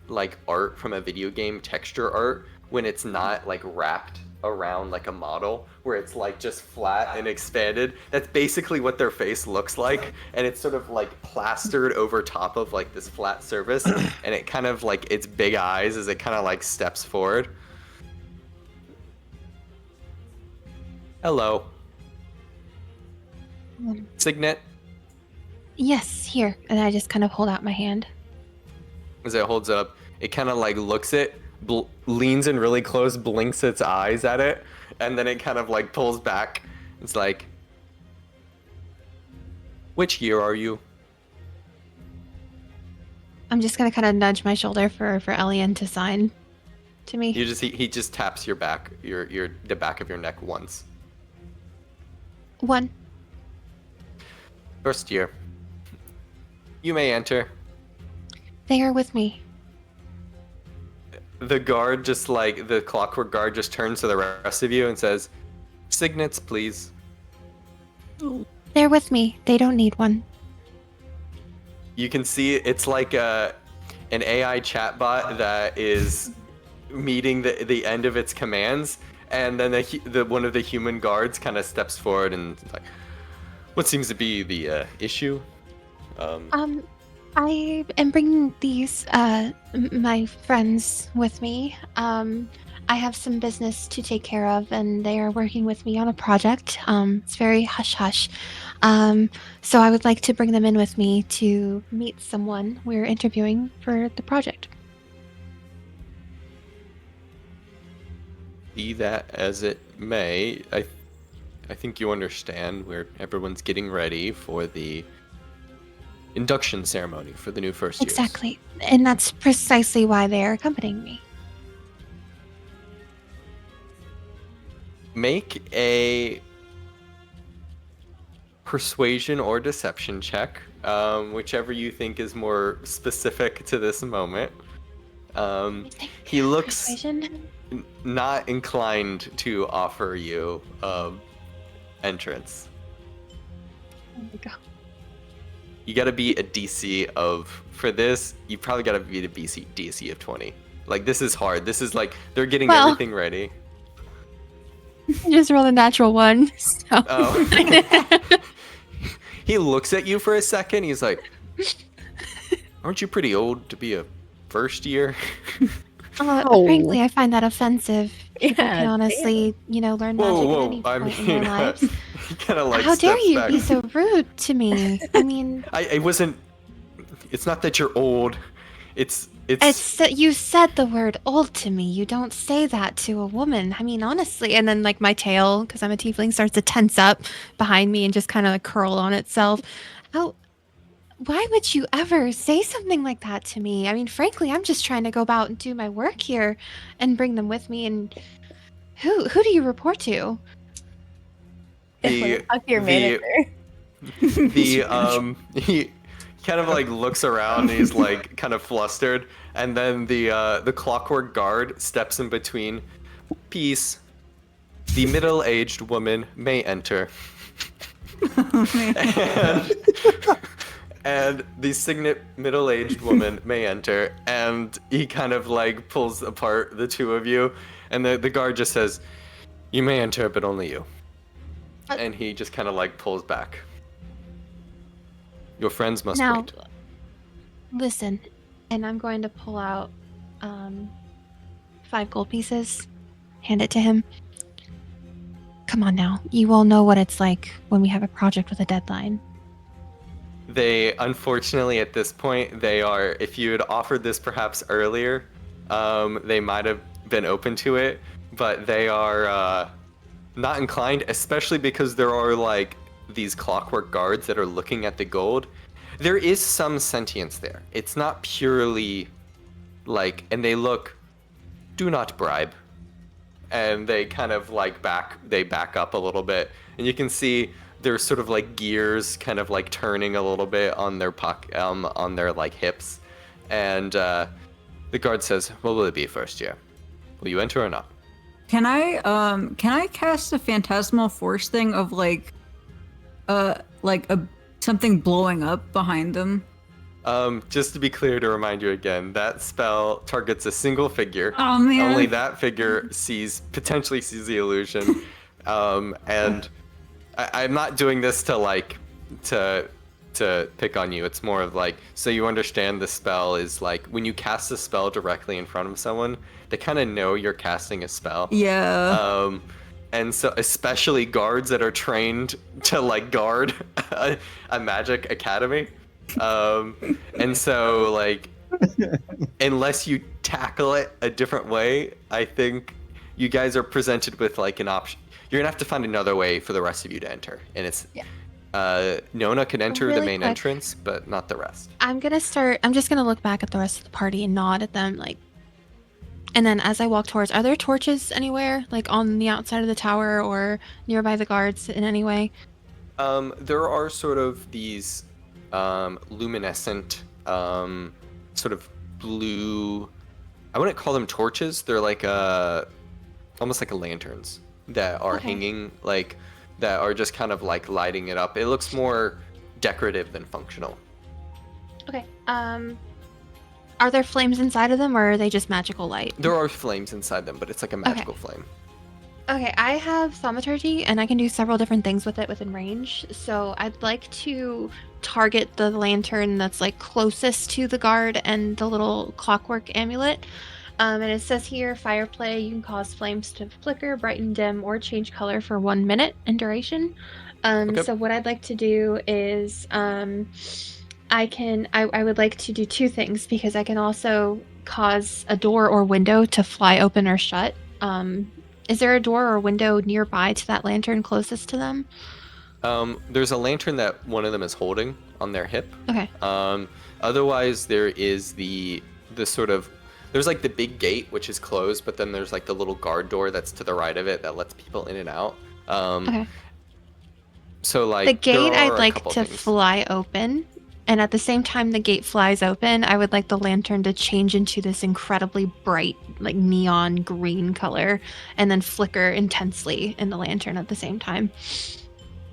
like art from a video game, texture art, when it's not like wrapped around like a model, where it's like just flat and expanded? That's basically what their face looks like, and it's sort of like plastered over top of like this flat surface, and it kind of like its big eyes as it kind of like steps forward. Hello. Signet. Yes, here. And I just kind of hold out my hand. As it holds it up, it kind of like looks it, leans in really close, blinks its eyes at it, and then it kind of like pulls back. It's like, which year are you? I'm just gonna kind of nudge my shoulder for Elian to sign to me. You just he just taps your back, the back of your neck once. 1. First year. You may enter. They are with me. The guard just like, the clockwork guard just turns to the rest of you and says, signets, please. They're with me. They don't need one. You can see it's like an AI chatbot that is meeting the end of its commands, and then the one of the human guards kind of steps forward and is like, what seems to be the issue? I am bringing these my friends with me. I have some business to take care of, and they are working with me on a project. It's very hush hush. So I would like to bring them in with me to meet someone we're interviewing for the project. Be that as it may, I think you understand where everyone's getting ready for the induction ceremony for the new first years. Exactly. And that's precisely why they are accompanying me. Make a persuasion or deception check, whichever you think is more specific to this moment. He looks Persuasion? not inclined to offer you entrance. There we go. You gotta be a DC of, for this, you probably gotta be the DC of 20. Like, this is hard. This is like, they're getting everything ready. Just roll a natural 1. So. Oh. He looks at you for a second. He's like, aren't you pretty old to be a first year? Frankly, I find that offensive. People Yeah, can honestly, learn magic at any point in their lives. He kind of like How dare steps you back. be so rude to me? I mean, I wasn't. It's not that you're old. It's you said the word old to me. You don't say that to a woman. I mean, honestly. And then like my tail, because I'm a tiefling, starts to tense up behind me and just kind of like curl on itself. Why would you ever say something like that to me? I mean, frankly, I'm just trying to go about and do my work here and bring them with me. And who do you report to? Talk to your manager. He kind of like looks around and he's like kind of flustered, and then the clockwork guard steps in between. Peace. The middle-aged woman may enter. And the signet middle-aged woman may enter, and he kind of like pulls apart the two of you, and the guard just says, you may enter, but only you. And he just kind of like pulls back. Your friends must Now, wait. listen, and I'm going to pull out 5 gold pieces, hand it to him. Come on now, you all know what it's like when we have a project with a deadline. They, unfortunately, at this point, they are, if you had offered this perhaps earlier, they might have been open to it, but they are not inclined, especially because there are like these clockwork guards that are looking at the gold, There is some sentience there. It's not purely like, and they look, do not bribe. And they kind of like back up a little bit. And you can see there's sort of like gears kind of like turning a little bit on their on their like hips. And the guard says, what will it be first year? Will you enter or not? Can I cast a phantasmal force thing of like something blowing up behind them? Just to be clear, to remind you again, that spell targets a single figure. Oh man! Only that figure potentially sees the illusion. And I'm not doing this to pick on you. It's more of like, so you understand the spell is like when you cast a spell directly in front of someone, they kind of know you're casting a spell. Yeah. And so especially guards that are trained to like guard a magic academy. And so like, unless you tackle it a different way, I think you guys are presented with like an option. You're gonna have to find another way for the rest of you to enter. And it's, Nona can enter the Really main quick. entrance, but not the rest. I'm just gonna look back at the rest of the party and nod at them, like, and then as I walk towards, are there torches anywhere, like on the outside of the tower or nearby the guards in any way? There are sort of these luminescent, sort of blue. I wouldn't call them torches. They're like almost like lanterns that are hanging, like that are just kind of like lighting it up. It looks more decorative than functional. Okay. Are there flames inside of them, or are they just magical light? There are flames inside them, but it's like a magical flame. Okay, I have thaumaturgy, and I can do several different things with it within range. So I'd like to target the lantern that's like closest to the guard and the little clockwork amulet. And it says here, fire play, you can cause flames to flicker, brighten, dim, or change color for 1 minute in duration. So what I'd like to do is, I would like to do two things, because I can also cause a door or window to fly open or shut. Is there a door or window nearby to that lantern closest to them? There's a lantern that one of them is holding on their hip. Okay. Otherwise, there is the sort of, there's like the big gate, which is closed, but then there's like the little guard door that's to the right of it that lets people in and out. Okay. So like The gate there are I'd a like couple to things. fly open, and at the same time the gate flies open, I would like the lantern to change into this incredibly bright, like neon green color, and then flicker intensely in the lantern at the same time.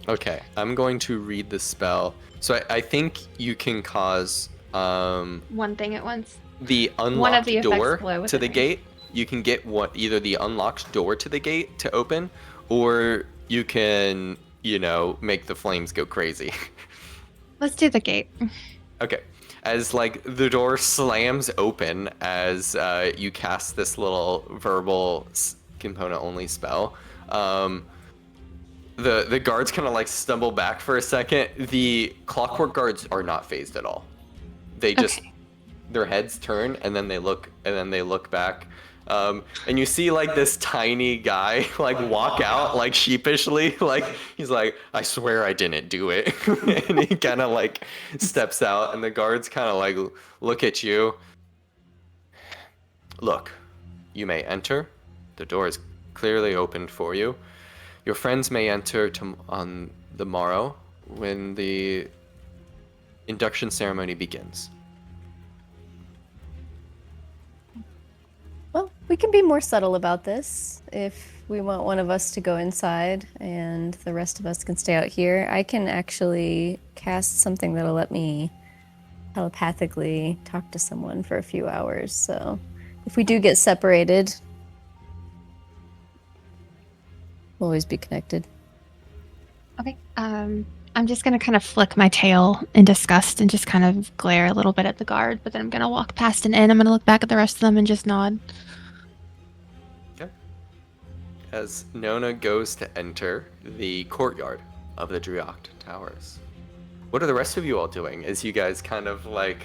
Okay, I'm going to read the spell. So I think you can cause One thing at once. the One of unlocked the effects door glow to within the range. gate. You can get either the unlocked door to the gate to open, or you can, make the flames go crazy. Let's do the gate. Okay. As like the door slams open as you cast this little verbal component only spell, the guards kind of like stumble back for a second. The clockwork guards are not phased at all. They just their heads turn and then they look back. And you see like this tiny guy like walk out like sheepishly, like he's like, I swear I didn't do it. And he kind of like steps out, and the guards kind of like look at you. Look, you may enter. The door is clearly opened for you. Your friends may enter on the morrow when the induction ceremony begins. Well, we can be more subtle about this. If we want one of us to go inside and the rest of us can stay out here, I can actually cast something that'll let me telepathically talk to someone for a few hours. So if we do get separated, we'll always be connected. Okay. I'm just gonna kind of flick my tail in disgust and just kind of glare a little bit at the guard, but then I'm gonna walk past and in. I'm gonna look back at the rest of them and just nod. Okay. As Nona goes to enter the courtyard of the Driocht Towers, what are the rest of you all doing as you guys kind of like,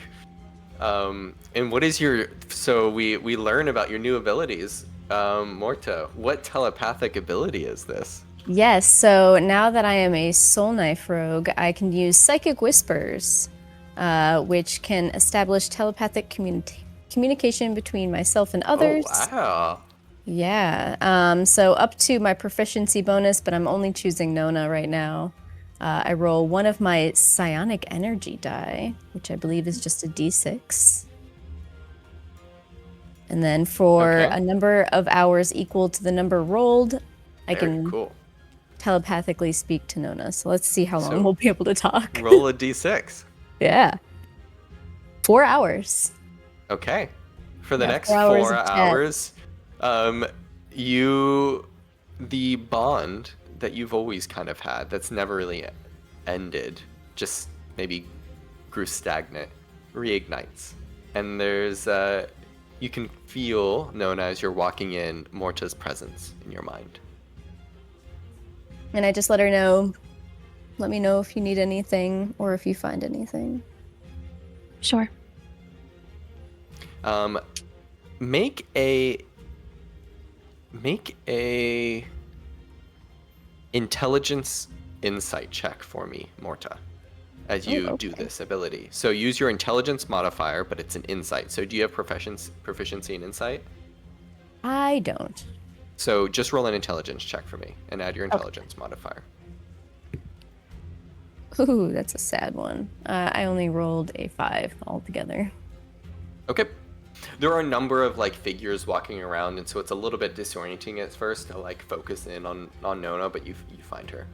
and what is your, so we learn about your new abilities. Morta, what telepathic ability is this? Yes, so now that I am a Soul Knife rogue, I can use Psychic Whispers. which can establish telepathic communication between myself and others. Oh, wow. Yeah. So up to my proficiency bonus, but I'm only choosing Nona right now. I roll one of my psionic energy die, which I believe is just a d6. And then for Okay. a number of hours equal to the number rolled, I Very can cool. telepathically speak to Nona. So let's see how long So- we'll be able to talk. Roll a d6. Yeah. 4 hours. Okay. For the Yeah, next 4 hours 4 of chat. hours, the bond that you've always kind of had, that's never really ended, just maybe grew stagnant, reignites. And there's, you can feel, Nona, as you're walking in, Morta's presence in your mind. And I just let her know, let me know if you need anything or if you find anything. Sure. Make a intelligence insight check for me, Morta, as you do okay. this ability. So use your intelligence modifier, but it's an insight. So do you have proficiency in insight? I don't. So just roll an intelligence check for me and add your intelligence modifier. Ooh, that's a sad one. I only rolled a 5 altogether. Okay. There are a number of like figures walking around, and so it's a little bit disorienting at first to like focus in on Nona, but you find her.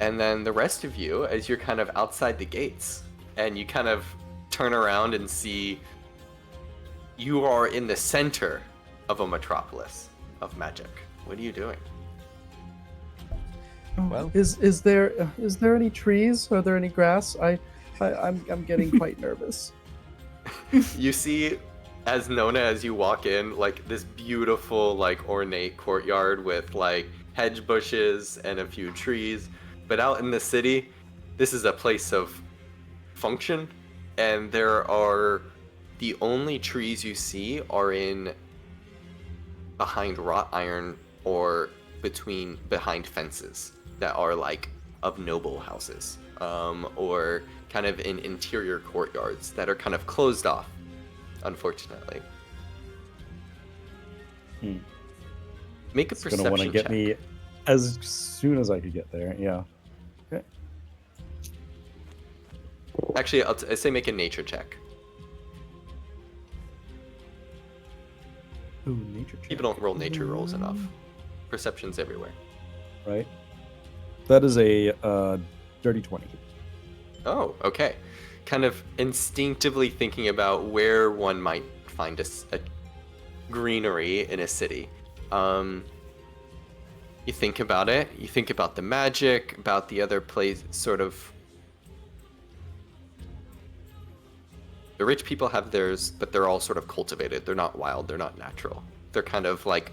And then the rest of you, as you're kind of outside the gates, and you kind of turn around and see you are in the center of a metropolis of magic. What are you doing? Well- is there any trees? Are there any grass? I'm getting quite nervous. You see, as Nona, as you walk in, like this beautiful, like ornate courtyard with like hedge bushes and a few trees. But out in the city, this is a place of function, and there are the only trees you see are in behind wrought iron or behind fences that are like of noble houses, or kind of in interior courtyards that are kind of closed off, unfortunately. Make a It's perception gonna want to get check. me as soon as I could get there. Yeah. Okay. Actually, I say make a nature check. Ooh, nature check. People don't roll nature rolls enough. Perception's everywhere. Right. That is a dirty 20. Oh, okay. Kind of instinctively thinking about where one might find a greenery in a city. You think about it. You think about the magic, about the other place, sort of. The rich people have theirs, but they're all sort of cultivated. They're not wild. They're not natural. They're kind of like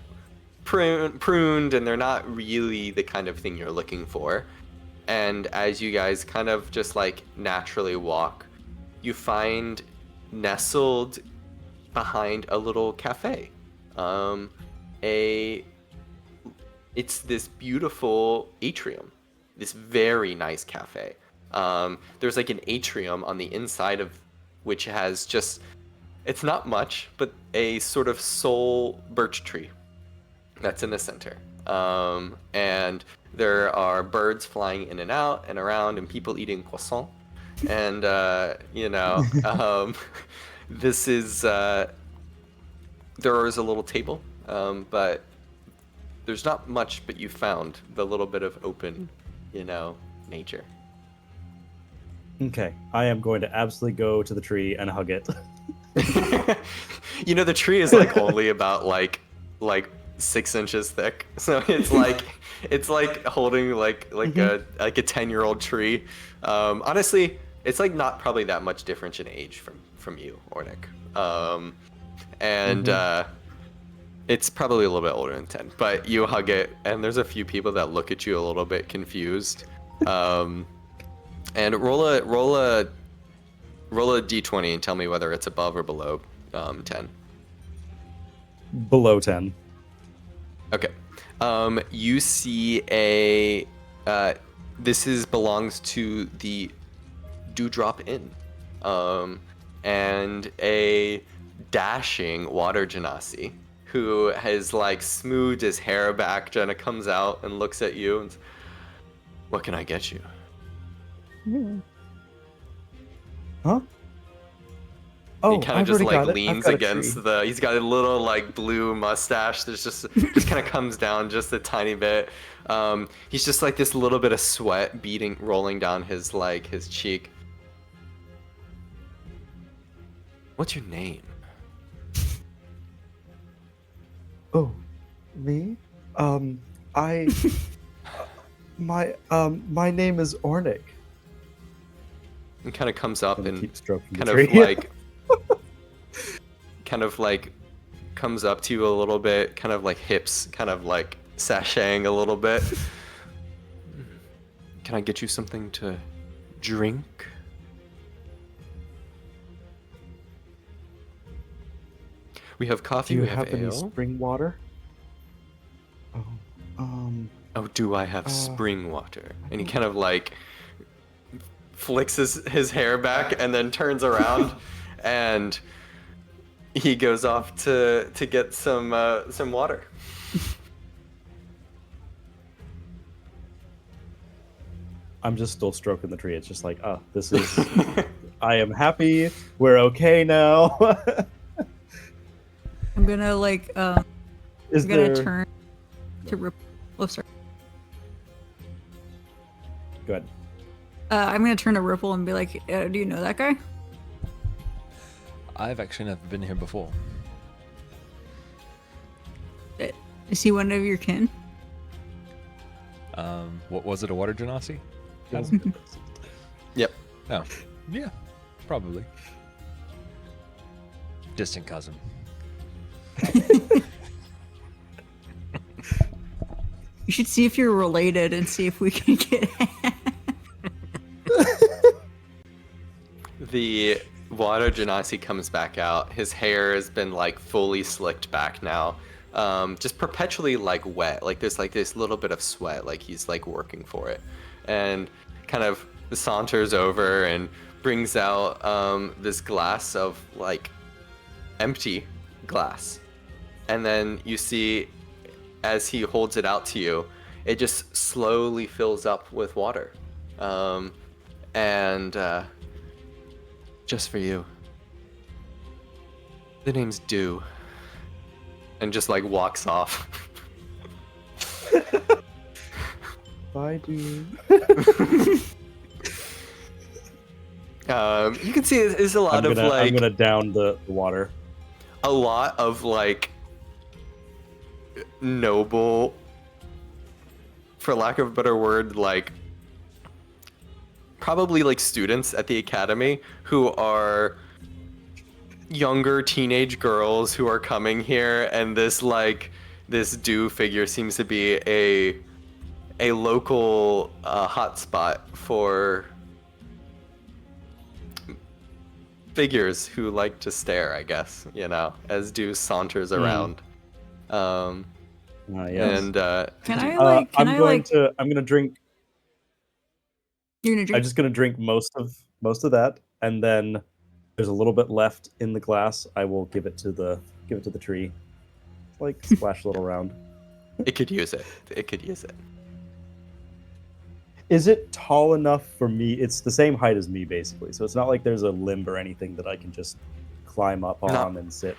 pruned, and they're not really the kind of thing you're looking for. And as you guys kind of just like naturally walk, you find nestled behind a little cafe. It's this beautiful atrium, this very nice cafe. There's like an atrium on the inside of which has just, it's not much, but a sort of sole birch tree that's in the center. And there are birds flying in and out and around, and people eating croissant. And, this is, there is a little table, but there's not much, but you found the little bit of open, nature. Okay, I am going to absolutely go to the tree and hug it. The tree is like only about like 6 inches thick, so it's like holding like a 10-year-old tree. Honestly, it's like not probably that much difference in age from you, Ornick. It's probably a little bit older than 10, but you hug it, and there's a few people that look at you a little bit confused. And roll a d20 and tell me whether it's above or below 10. Below 10. Okay. You see belongs to the do drop in. And a dashing water genasi who has like smoothed his hair back, kind of comes out and looks at you and says, "What can I get you?" Huh? Oh, He kind of I've just already like got it. I've leans got a against tree. the. He's got a little like blue mustache. There's just kind of comes down just a tiny bit. He's just like this little bit of sweat rolling down his cheek. What's your name? Oh, me? I my name is Ornick. And kind of comes up and Keep stroking the kind tree. of like kind of like comes up to you a little bit, kind of like hips kind of like sashaying a little bit. Can I get you something to drink? We have Do coffee, you we have have any ale. spring water? Oh, Oh, do I have spring water? And he kind of like flicks his hair back and then turns around and he goes off to get some water. I'm just still stroking the tree. It's just like, oh, this is. I am happy. We're okay now. I'm gonna like Is I'm gonna there? turn to rip. Oh, sorry. Go ahead. I'm gonna turn to Ripple and be like, do you know that guy? I've actually never been here before. Is he one of your kin? What was it? A water genasi? Yep. Oh, yeah, probably. Distant cousin. You should see if you're related and see if we can get. The water genasi comes back out. His hair has been like fully slicked back now. Just perpetually like wet. Like there's like this little bit of sweat, like he's like working for it. And kind of saunters over and brings out this glass of like empty glass. And then you see as he holds it out to you, it just slowly fills up with water. And just for you. The name's Dew. And just like walks off. Bye, dude. You can see there's a lot of like I'm gonna down the water. a lot of like noble, for lack of a better word, like probably like students at the academy who are younger teenage girls who are coming here, and this Dew figure seems to be a local hotspot for figures who like to stare, I guess, you know, as Dew saunters around. Yes. And Can I like? Can I like? I'm gonna drink. You're gonna I'm drink. just gonna drink most of that, and then there's a little bit left in the glass. I will give it to the tree. Like splash a little around. it could use it. It could use it. Is it tall enough for me? It's the same height as me, basically. So it's not like there's a limb or anything that I can just climb up on and sit.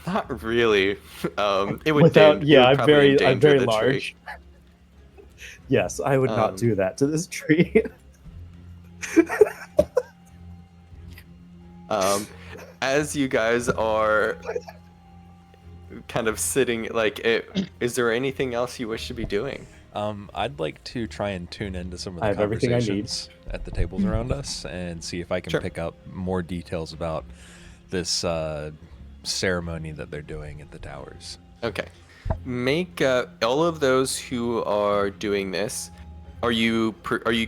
Not really. It would. Without, it would I'm probably very endanger the large. tree. Yes, I would not do that to this tree. As you guys are kind of sitting, like, is there anything else you wish to be doing? I'd like to try and tune into some of I the have everything I need. conversations at the tables around us and see if I can Sure. pick up more details about this ceremony that they're doing at the towers. Okay. Make all of those who are doing this. Are you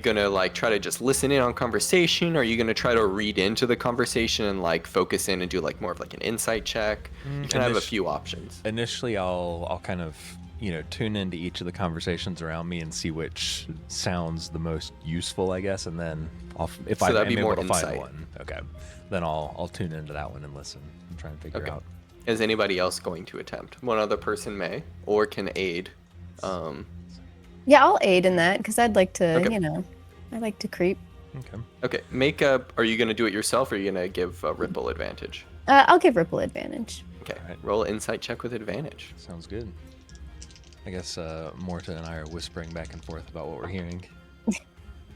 gonna like try to just listen in on conversation? Are you gonna try to read into the conversation and like focus in and do like more of like an insight check? You can have a few options. Initially, I'll kind of tune into each of the conversations around me and see which sounds the most useful, I guess, and then if So I that'd am be more able to find insight. one, okay, then I'll tune into that one and listen and try and figure Okay. out. Is anybody else going to attempt? One other person may or can aid. Yeah, I'll aid in that because I'd like to, Okay. I like to creep. Okay. Okay, are you going to do it yourself or are you going to give Ripple advantage? I'll give Ripple advantage. Okay, Alright. roll an insight check with advantage. Sounds good. I guess Morta and I are whispering back and forth about what we're hearing.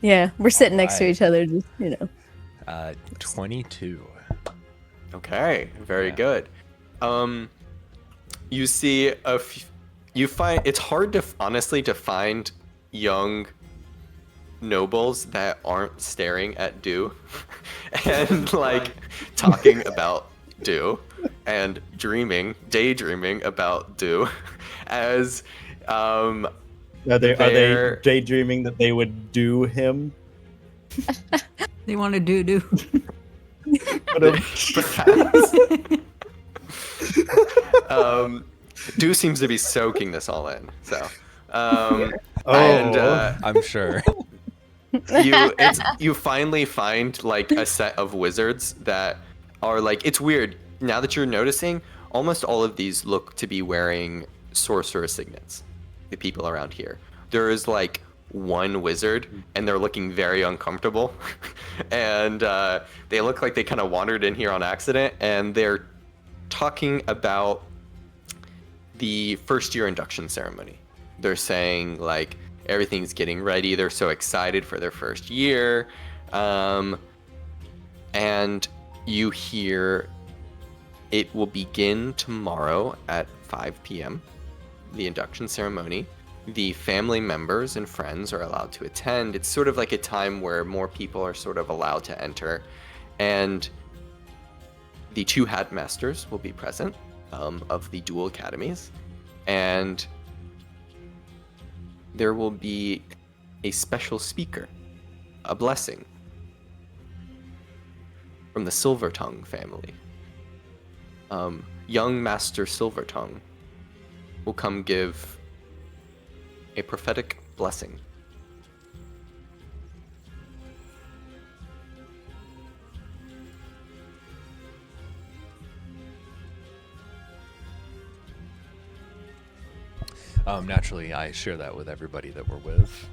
Yeah, we're sitting next to Alright. each other, just 22. Okay, very Yeah. good. You see you find it's hard to honestly to find young nobles that aren't staring at Dew and like talking about Dew and daydreaming about Dew as Are they they're- daydreaming that they would do him? They want to do. perhaps Dew seems to be soaking this all in. So and I'm sure. you finally find like a set of wizards that are like, it's weird now that you're noticing almost all of these look to be wearing sorcerer signets, the people around here. There is like one wizard and they're looking very uncomfortable and they look like they kind of wandered in here on accident, and they're talking about the first year induction ceremony. They're saying like everything's getting ready, they're so excited for their first year, and you hear it will begin tomorrow at 5 p.m. the induction ceremony. The family members and friends are allowed to attend. It's sort of like a time where more people are sort of allowed to enter, and the 2 headmasters will be present of the dual academies, and there will be a special speaker, a blessing from the Silvertongue family. Young Master Silvertongue will come give a prophetic blessing. Naturally, I share that with everybody that we're with.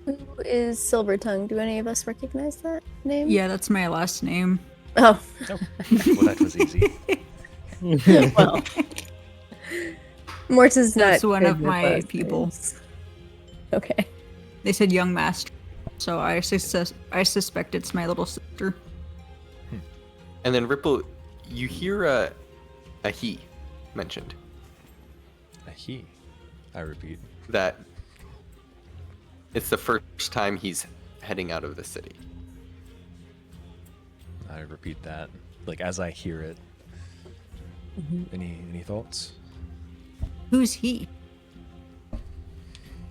Who is Silvertongue? Do any of us recognize that name? Yeah, that's my last name. Oh, Well, that was easy. well. Morta's not. That's one good of with my last people. names. Okay. They said young master, so I suspect it's my little sister. And then Ripple, you hear a he mentioned. A he, I repeat. That it's the first time he's heading out of the city. I repeat that, like as I hear it. Any thoughts? Who's he?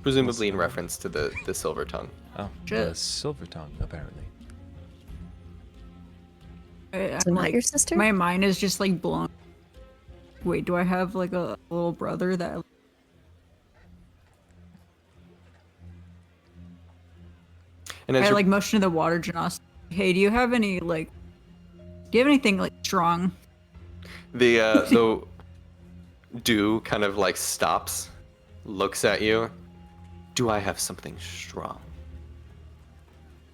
Presumably in reference to the silver tongue. Oh, Shit. the silver tongue, apparently. So not your sister? My mind is just like blown. Wait, do I have like a little brother that? And as I you're- like motion to the water genasi. Hey, do you have any like? Do you have anything like strong? the Dew kind of like stops, looks at you. Do I have something strong?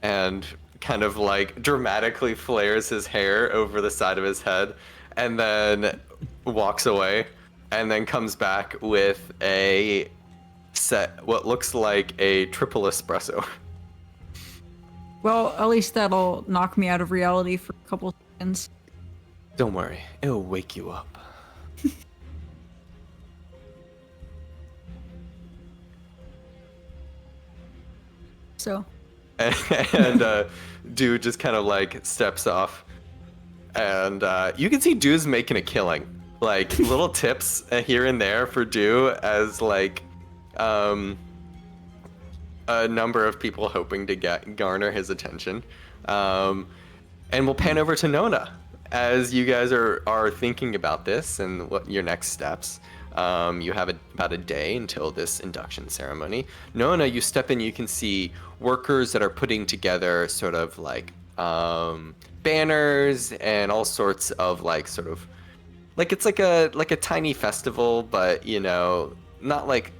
And kind of like dramatically flares his hair over the side of his head, and then walks away, and then comes back with a set, what looks like a triple espresso. Well, at least that'll knock me out of reality for a couple seconds. Don't worry, it'll wake you up. So And Dew just kind of like steps off, and you can see Dew's making a killing. Like little tips here and there for Dew as like a number of people hoping to garner his attention. And we'll pan over to Nona as you guys are thinking about this and what your next steps, you have about a day until this induction ceremony. Nona, you step in, you can see workers that are putting together sort of like banners and all sorts of like sort of like it's like a tiny festival, but you know, not like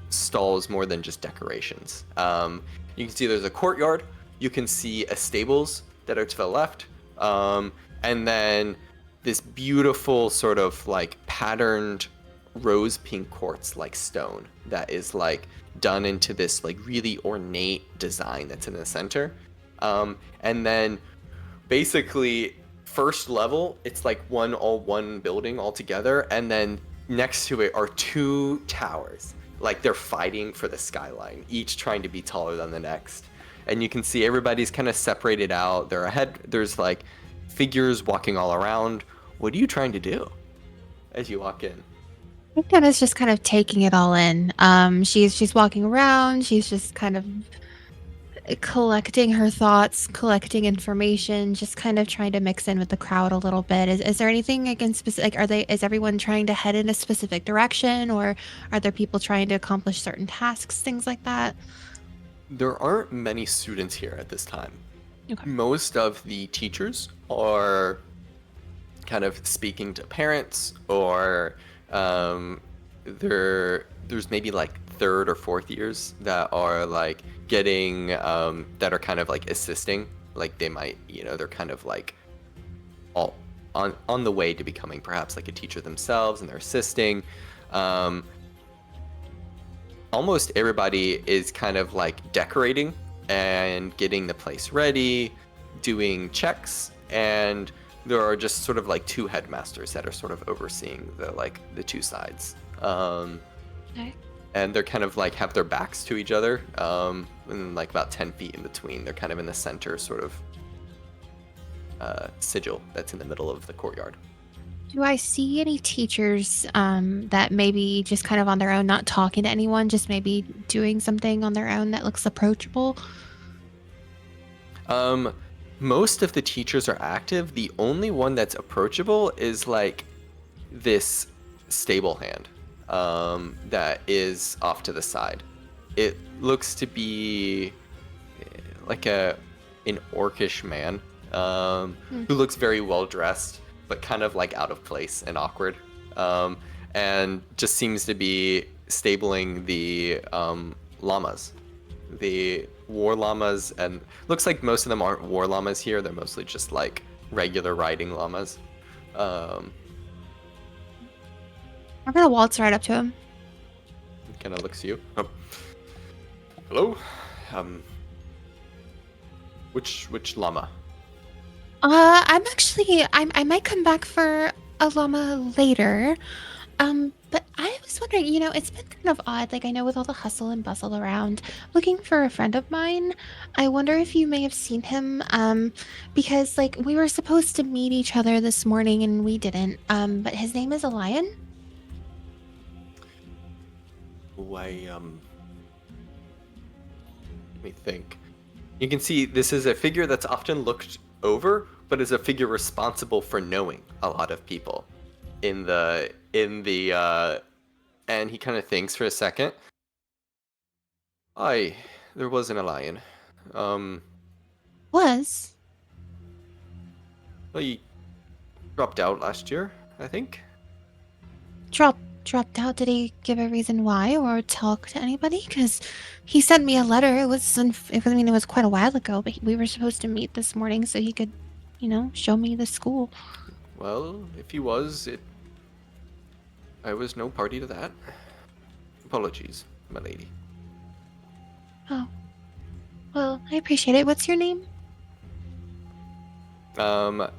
stalls more than just decorations. You can see there's a courtyard. You can see a stables that are to the left, and then this beautiful sort of like patterned rose pink quartz like stone that is like done into this like really ornate design that's in the center. And then basically first level, it's like one building all together, and then next to it are two towers. Like they're fighting for the skyline, each trying to be taller than the next. And you can see everybody's kind of separated out. They're ahead. There's like figures walking all around. What are you trying to do as you walk in? I think Nana's just kind of taking it all in. She's walking around. She's just kind of collecting her thoughts, collecting information, just kind of trying to mix in with the crowd a little bit. Is there anything against specific? Like, is everyone trying to head in a specific direction, or are there people trying to accomplish certain tasks, things like that? There aren't many students here at this time. Okay. Most of the teachers are kind of speaking to parents, or there's maybe like third or fourth years that are like getting that are kind of like assisting. Like they might, you know, they're kind of like all on the way to becoming perhaps like a teacher themselves, and they're assisting. Almost everybody is kind of like decorating and getting the place ready, doing checks, and there are just sort of like two headmasters that are sort of overseeing the two sides. Okay. And they're kind of like have their backs to each other, and like about 10 feet in between. They're kind of in the center sort of sigil that's in the middle of the courtyard. Do I see any teachers that maybe just kind of on their own, not talking to anyone, just maybe doing something on their own that looks approachable? Most of the teachers are active. The only one that's approachable is like this stable hand that is off to the side. It looks to be like an orcish man who looks very well dressed, but kind of like out of place and awkward, and just seems to be stabling the llamas, the war llamas, and looks like most of them aren't war llamas here. They're mostly just like regular riding llamas. I'm gonna waltz right up to him. Kind of looks at you. Hello. Which llama? I might come back for a llama later. But I was wondering, you know, it's been kind of odd. Like, I know with all the hustle and bustle around, looking for a friend of mine. I wonder if you may have seen him. Because like we were supposed to meet each other this morning and we didn't. But his name is Lion. Why, let me think. You can see this is a figure that's often looked over, but is a figure responsible for knowing a lot of people in the and he kind of thinks for a second. There wasn't a lion. Was? Well, he dropped out last year, I think. Dropped out. Did he give a reason why or talk to anybody? Because he sent me a letter. It was quite a while ago, but we were supposed to meet this morning so he could, you know, show me the school. Well, if he was, I was no party to that. Apologies, my lady. Oh. Well, I appreciate it. What's your name? He kind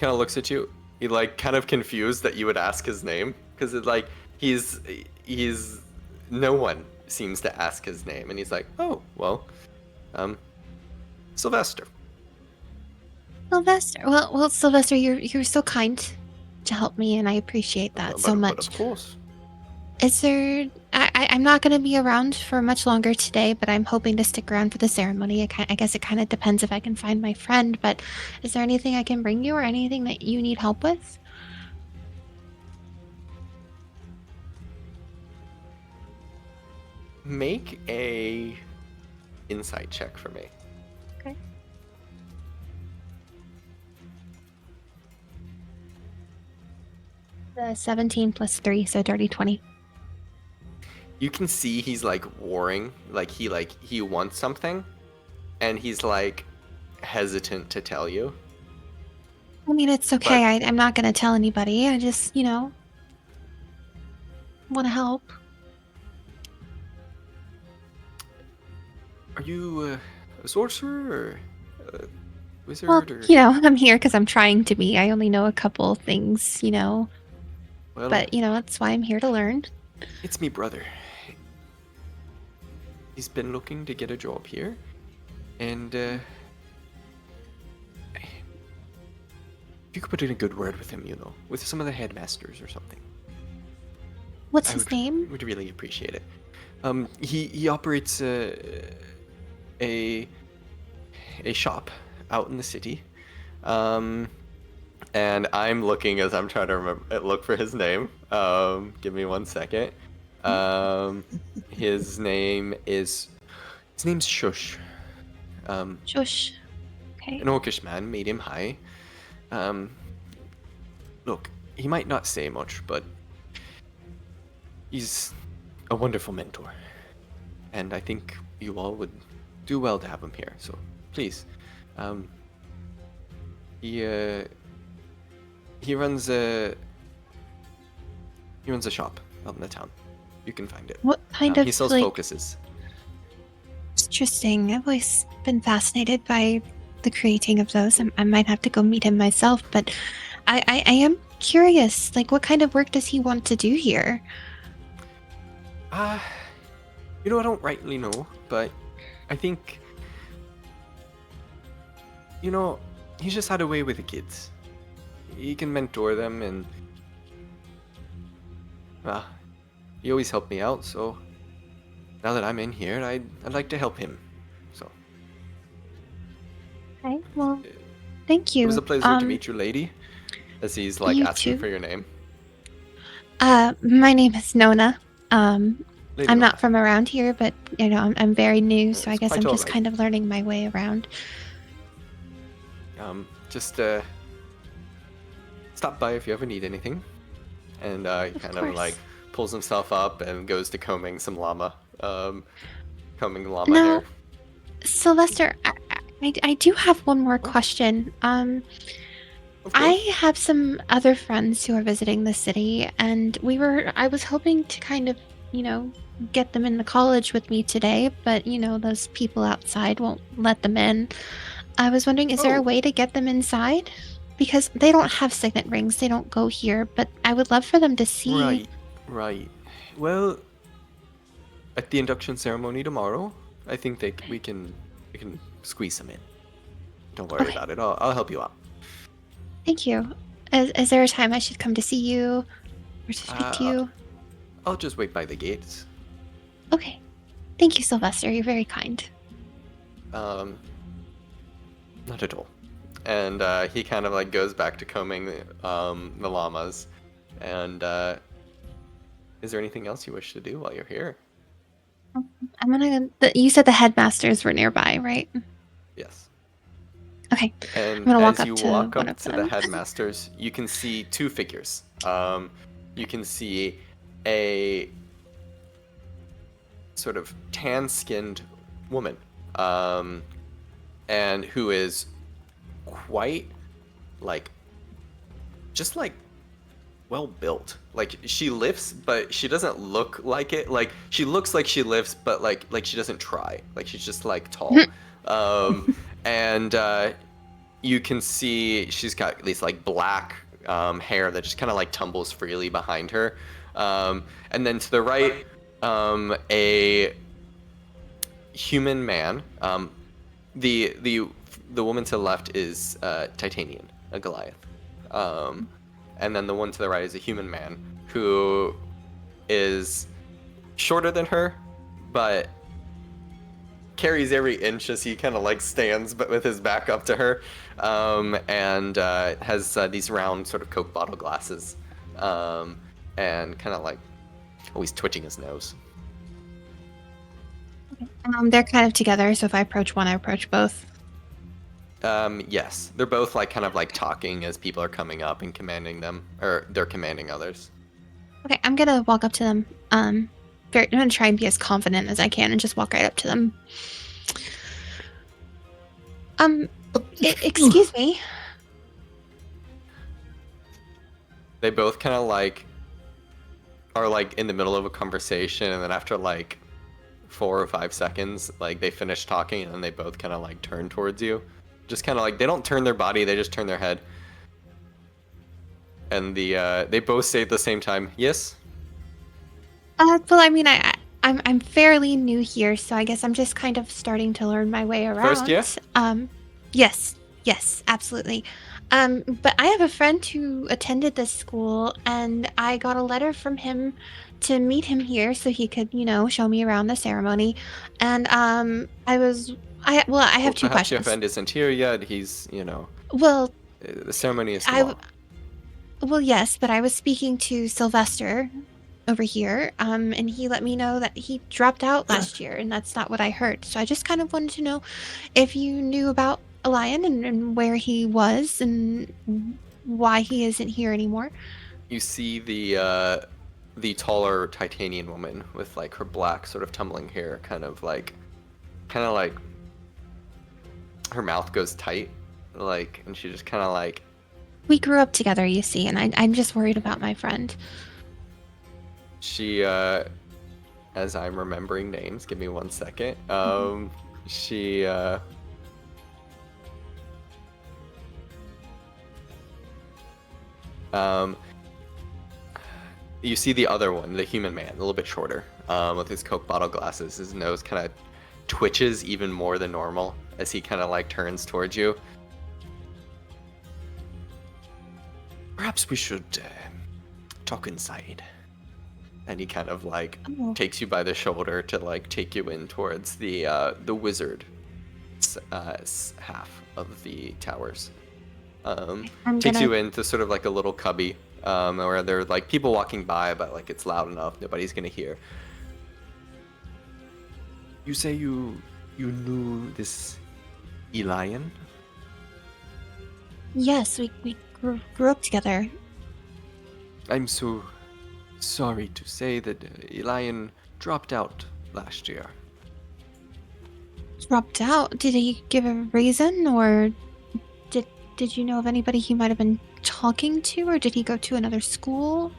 of looks at you. He like kind of confused that you would ask his name, because it like he's no one seems to ask his name, and he's like, oh well, Sylvester. Sylvester. Well, Sylvester, you're so kind to help me, and I appreciate that so much. But of course. Is there? I I'm not going to be around for much longer today, but I'm hoping to stick around for the ceremony. I guess it kind of depends if I can find my friend, but is there anything I can bring you or anything that you need help with? Make a insight check for me. Okay. The 17 plus 3, so dirty 20. You can see he's like warring, like he wants something, and he's like hesitant to tell you. I mean, it's okay. I'm not going to tell anybody. I just, want to help. Are you a sorcerer or a wizard? Well, or... I'm here because I'm trying to be. I only know a couple things, Well, but, that's why I'm here to learn. it's me brother. He's been looking to get a job here, and if you could put in a good word with him, with some of the headmasters or something. What's his name? Would really appreciate it. He operates a shop out in the city, and I'm looking as I'm trying to look for his name. Give me 1 second. His name's Shush. Shush. Okay. An orcish man, medium high. Look, he might not say much, but he's a wonderful mentor, and I think you all would do well to have him here. So please, he runs a shop out in the town. You can find it. What kind of, he sells focuses. Interesting. I've always been fascinated by the creating of those. I might have to go meet him myself, but I am curious. Like, what kind of work does he want to do here? I don't rightly know, but I think, he's just had a way with the kids. He can mentor them, and he always helped me out, so now that I'm in here, I'd like to help him. So. Okay, well, thank you. It was a pleasure to meet you, lady. As he's like asking too. for your name. My name is Nona. Lady I'm Nona. not from around here, but I'm very new, so I It's guess quite I'm just alright. kind of learning my way around. Just stop by if you ever need anything. And he kind of course. like pulls himself up and goes to combing some llama. Combing llama Now, hair. Sylvester, I do have one more question. Of I course. have some other friends who are visiting the city, and I was hoping to kind of, get them in the college with me today, but, those people outside won't let them in. I was wondering, is there a Oh. way to get them inside? Because they don't have signet rings, they don't go here, but I would love for them to see. Right. Well, at the induction ceremony tomorrow, I think we can squeeze them in. Don't worry Okay. about it. I'll help you out. Thank you. Is there a time I should come to see you or to speak to you? I'll just wait by the gates. Okay. Thank you, Sylvester. You're very kind. Not at all. And he kind of like goes back to combing the llamas. And is there anything else you wish to do while you're here? You said the headmasters were nearby, right? Yes. Okay. And gonna walk as up you to walk one up of to the them. headmasters, you can see two figures. You can see a sort of tan-skinned woman, and who is quite just well built. Like she lifts, but she doesn't look like it. Like she looks like she lifts, but like she doesn't try. Like she's just like tall. And you can see she's got these like black hair that just kind of like tumbles freely behind her. And then to the right, a human man. The woman to the left is Titanian, a Goliath. And then the one to the right is a human man who is shorter than her, but carries every inch as he kind of like stands, but with his back up to her, and has these round sort of Coke bottle glasses, and kind of like always twitching his nose. They're kind of together, so if I approach one, I approach both. Yes, they're both like kind of like talking as people are coming up and commanding them, or they're commanding others. Okay, I'm gonna walk up to them. I'm gonna try and be as confident as I can and just walk right up to them. Excuse me. They both kind of like are like in the middle of a conversation, and then after like 4 or 5 seconds, like they finish talking, and then they both kind of like turn towards you. Just kind of like, they don't turn their body, they just turn their head. And they both say at the same time, yes? Well, I mean, I'm fairly new here, so I guess I'm just kind of starting to learn my way around. First year? Yes, absolutely. But I have a friend who attended this school, and I got a letter from him to meet him here so he could, show me around the ceremony. And I have two Perhaps your questions. friend isn't here yet, he's, Well, the ceremony is tomorrow. well, yes, but I was speaking to Sylvester over here, and he let me know that he dropped out last year, and that's not what I heard. So I just kind of wanted to know if you knew about Elian and where he was and why he isn't here anymore. You see the taller Titanian woman with like her black sort of tumbling hair, kind of like her mouth goes tight, like, and she just kind of like, We grew up together, you see, and I'm just worried about my friend. she as I'm remembering names, give me 1 second. She you see the other one, the human man, a little bit shorter, with his Coke bottle glasses. His nose kind of twitches even more than normal as he kind of like turns towards you. Perhaps we should talk inside. And he kind of like takes you by the shoulder to like take you in towards the wizard half of the towers. Takes you into sort of like a little cubby, where there are like people walking by, but like it's loud enough, nobody's gonna hear. You say you knew this Elian? Yes, we grew up together. I'm so sorry to say that Elian dropped out last year. Dropped out? Did he give a reason, or did you know of anybody he might have been talking to, or did he go to another school?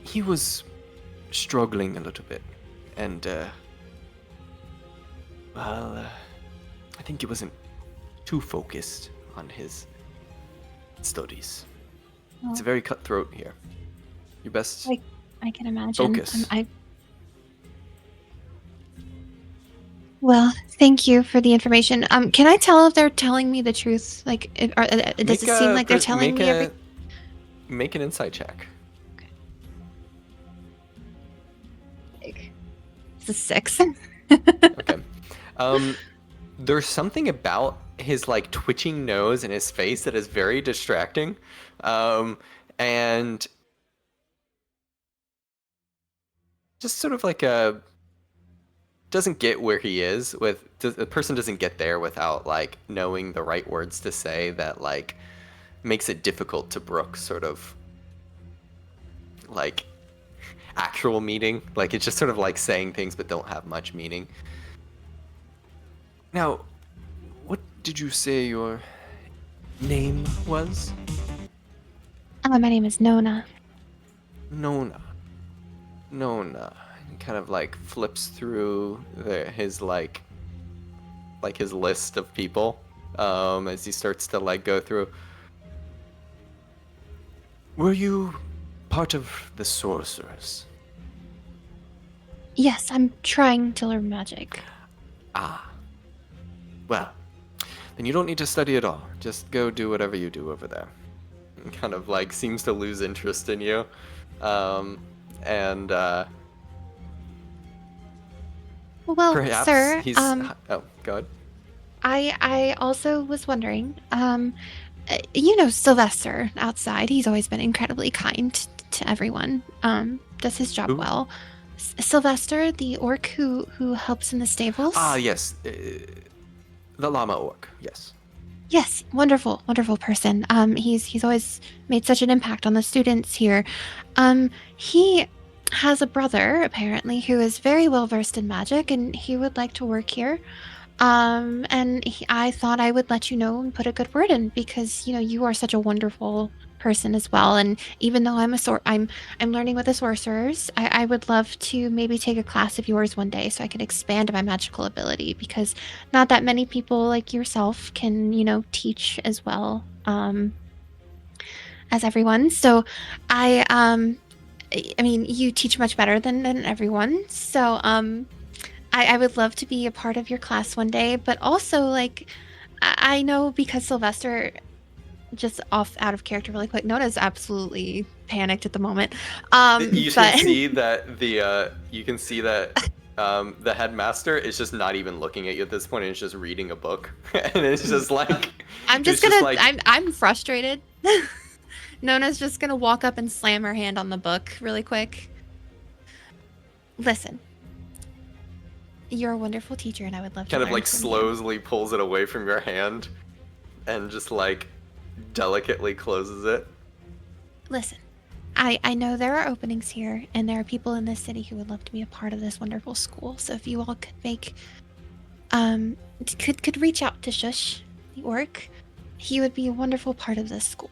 He was struggling a little bit, and I think he wasn't too focused on his studies. It's very cutthroat here. Your best I can imagine. focus. Well, thank you for the information. Can I tell if they're telling me the truth? Like, does it seem like they're telling me Make an insight check. It's a 6. Okay. There's something about his like twitching nose and his face that is very distracting, and just sort of like doesn't get where he is the person doesn't get there without like knowing the right words to say that like makes it difficult to brook sort of like actual meaning. Like it's just sort of like saying things but don't have much meaning. Now, what did you say your name was? My name is Nona. Nona. He kind of like flips through his like his list of people as he starts to like go through. Were you part of the sorcerers? Yes, I'm trying to learn magic. Ah. Well, then you don't need to study at all. Just go do whatever you do over there. kind of like seems to lose interest in you. And Well, perhaps sir, he's. Oh, go ahead. I also was wondering, you know, Sylvester outside, he's always been incredibly kind to everyone. Does his job Who? well. Sylvester, the orc who helps in the stables. Ah, yes. The llama orc, yes. Yes, wonderful, wonderful person. He's always made such an impact on the students here. He has a brother apparently who is very well versed in magic, and he would like to work here. I thought I would let you know and put a good word in because you know you are such a wonderful person as well. And even though I'm learning with the sorcerers, I would love to maybe take a class of yours one day so I can expand my magical ability because not that many people like yourself can you know teach as well as everyone. So I mean you teach much better than everyone. So I would love to be a part of your class one day, but also like I know because Sylvester just off out of character really quick. Nona's absolutely panicked at the moment. You But can see that the headmaster is just not even looking at you at this point, and is just reading a book, and it's just like I'm just it's gonna like, I'm frustrated. Nona's just gonna walk up and slam her hand on the book really quick. Listen. You're a wonderful teacher and I would love to kind of learn like from you. slowly pulls it away from your hand, and just like delicately closes it. Listen, I know there are openings here, and there are people in this city who would love to be a part of this wonderful school. So if you all could make, could reach out to Shush, the orc, he would be a wonderful part of this school.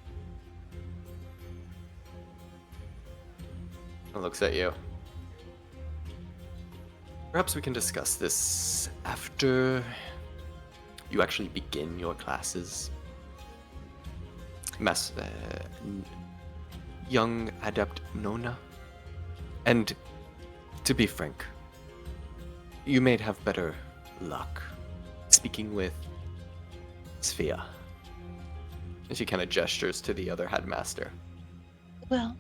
And looks at you. Perhaps we can discuss this after you actually begin your classes. Young adept Nona. And to be frank, you may have better luck speaking with Sphere. And she kind of gestures to the other headmaster. Well,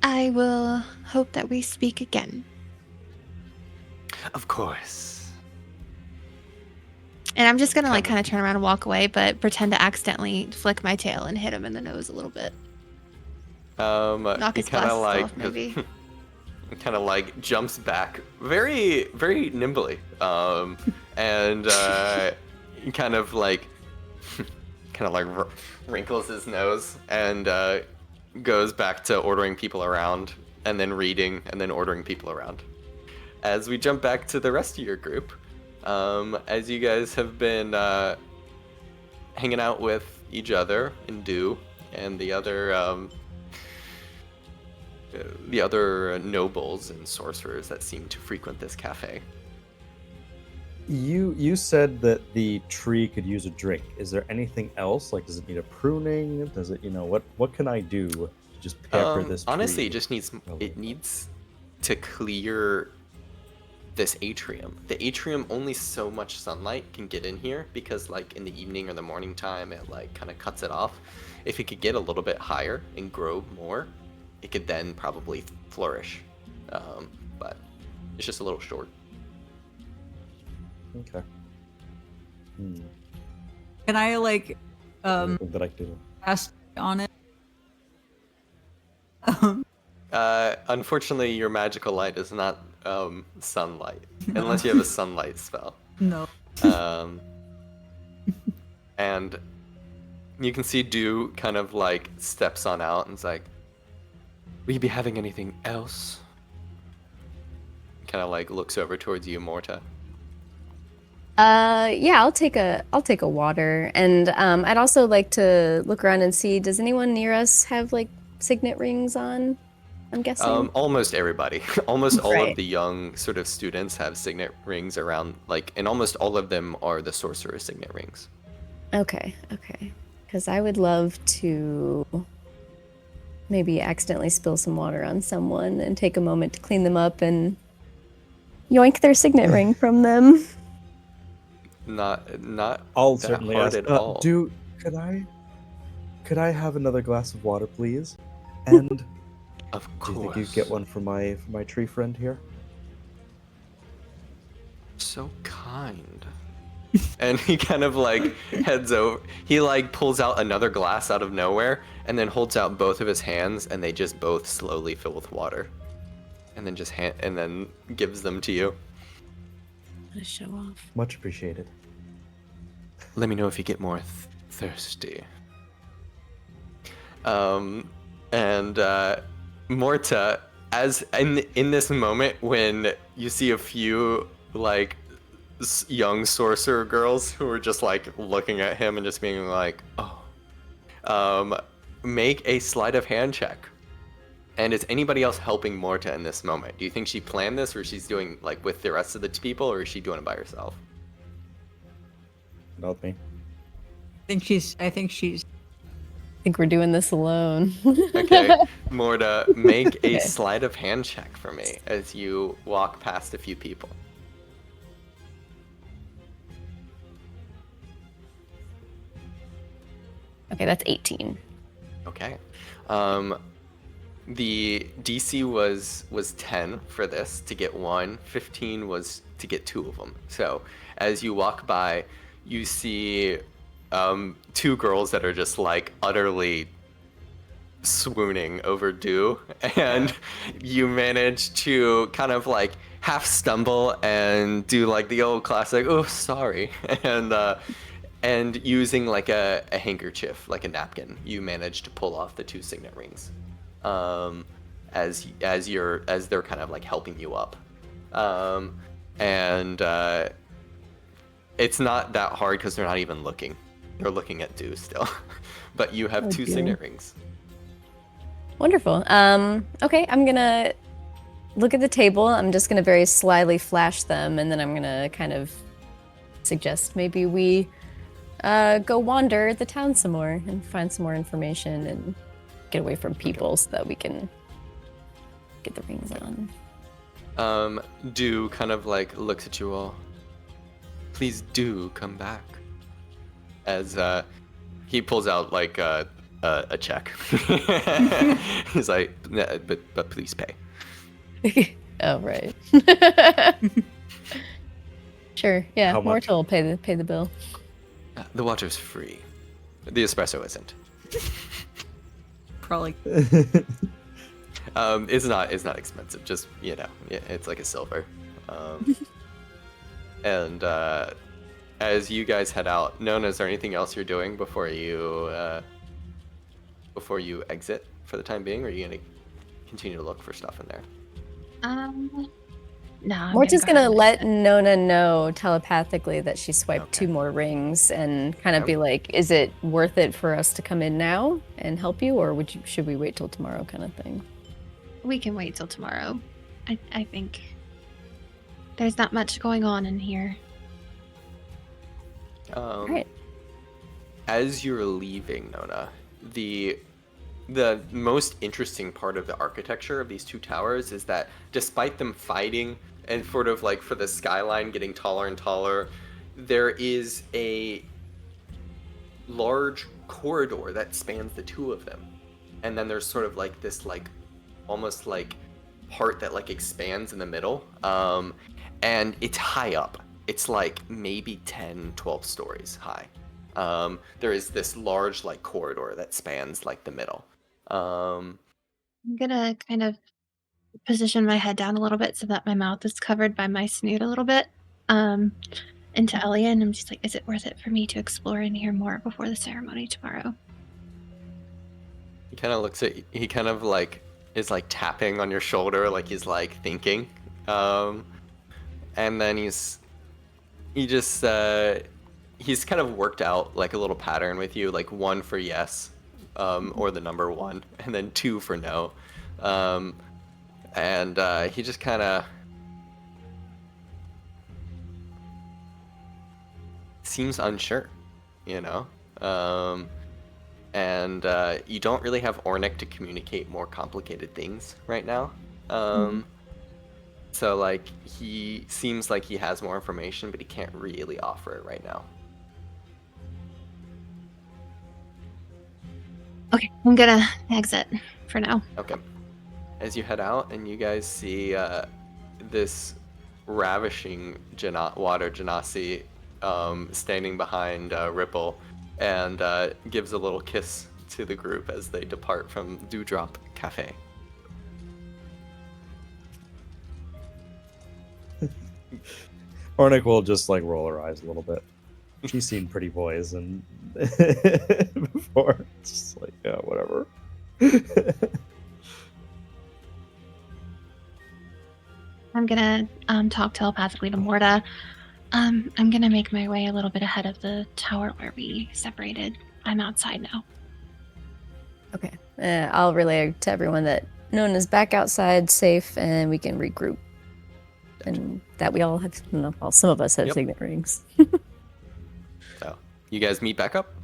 I will hope that we speak again. Of course. And I'm just gonna like kind of turn around and walk away, but pretend to accidentally flick my tail and hit him in the nose a little bit. Knock his kind of glasses like off, maybe. kind of like jumps back very, very nimbly, and kind of like wrinkles his nose and goes back to ordering people around, and then reading, and then ordering people around. As we jump back to the rest of your group, as you guys have been hanging out with each other and Do and the other nobles and sorcerers that seem to frequent this cafe. You said that the tree could use a drink. Is there anything else? Like, does it need a pruning? Does it, what can I do to just pamper this tree? Honestly, it needs to clear this atrium. The atrium, only so much sunlight can get in here because like in the evening or the morning time it like kind of cuts it off. If it could get a little bit higher and grow more, it could then probably flourish. But it's just a little short. Okay. Can I like Anything that I can do? cast on it? Unfortunately, your magical light is not sunlight, unless you have a sunlight spell. No. And you can see Dew kind of like steps on out and is like, "Will you be having anything else?" Kind of like looks over towards you, Morta. Yeah, I'll take a water, and I'd also like to look around and see, does anyone near us have like signet rings on? I'm guessing. Almost everybody, almost all Right. of the young sort of students have signet rings around, like, and almost all of them are the sorcerer's signet rings. Okay. Because I would love to maybe accidentally spill some water on someone and take a moment to clean them up and yoink their signet ring from them. Not I'll that certainly hard ask. at all. Could I could I have another glass of water, please? And Of do you think course. you'd get one for my tree friend here? So kind. And he kind of like heads over. He like pulls out another glass out of nowhere and then holds out both of his hands, and they just both slowly fill with water. And then and then gives them to you. Gonna show off. Much appreciated. Let me know if you get more thirsty. And Morta, as in this moment when you see a few like young sorcerer girls who are just like looking at him and just being like, oh, make a sleight of hand check. And is anybody else helping Morta in this moment? Do you think she planned this, or she's doing like with the rest of the people, or is she doing it by herself? Not me. I think she's I think we're doing this alone. Okay, Morta, make a Okay. sleight of hand check for me as you walk past a few people. Okay, that's 18. Okay. The DC was 10 for this to get one. 15 was to get two of them. So as you walk by, you see two girls that are just like utterly swooning over dew, and you manage to kind of like half stumble and do like the old classic, oh sorry, and using like a handkerchief, like a napkin, you manage to pull off the two signet rings, as they're kind of like helping you up, and it's not that hard because they're not even looking. They're looking at dew still, but you have Oh, two dear. signet rings. Wonderful. Okay, I'm gonna look at the table. I'm just gonna very slyly flash them, and then I'm gonna kind of suggest maybe we go wander the town some more and find some more information and get away from people so that we can get the rings on. Dew kind of like looks at you all. Please do come back. As he pulls out like a check. He's like, "Nah, but please pay." Oh right. Sure. Yeah. How much? Morta will pay the bill. The water's free. The espresso isn't. probably. It's not expensive. Just it's like a silver. And as you guys head out, Nona, is there anything else you're doing before you exit for the time being, or are you gonna continue to look for stuff in there? No. I'm Morta's go gonna ahead and let exit. Nona know telepathically that she swiped Okay. 2 more rings and kind of Okay. be like, "Is it worth it for us to come in now and help you, or should we wait till tomorrow?" kind of thing. We can wait till tomorrow. I think there's not much going on in here. All right. As you're leaving, Nona, the most interesting part of the architecture of these two towers is that despite them fighting and sort of like for the skyline getting taller and taller, there is a large corridor that spans the two of them. And then there's sort of like this like almost like part that like expands in the middle. And it's high up. It's like maybe 10, 12 stories high. There is this large like corridor that spans like the middle. I'm gonna kind of position my head down a little bit so that my mouth is covered by my snoot a little bit. Into Elia, and I'm just like, is it worth it for me to explore and hear more before the ceremony tomorrow? He kind of looks at you, he kind of like is like tapping on your shoulder like he's like thinking. And then he's kind of worked out like a little pattern with you, like 1 for yes, or the number 1, and then 2 for no. And he just kind of seems unsure, you know? And you don't really have Ornick to communicate more complicated things right now. So like he seems like he has more information, but he can't really offer it right now. Okay, I'm gonna exit for now. Okay. As you head out and you guys see this ravishing water genasi standing behind Ripple and gives a little kiss to the group as they depart from Dewdrop Cafe. Ornick will just like roll her eyes a little bit. She's seen pretty boys and before. It's just like, yeah, whatever. I'm gonna talk telepathically to Morta. I'm gonna make my way a little bit ahead of the tower where we separated. I'm outside now. Okay. I'll relay to everyone that Nona's back outside, safe, and we can regroup. And that we all have, well, some of us have Yep. signet rings. So you guys meet back up.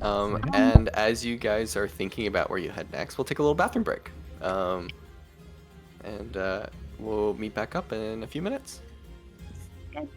And as you guys are thinking about where you head next, we'll take a little bathroom break. And we'll meet back up in a few minutes. Good.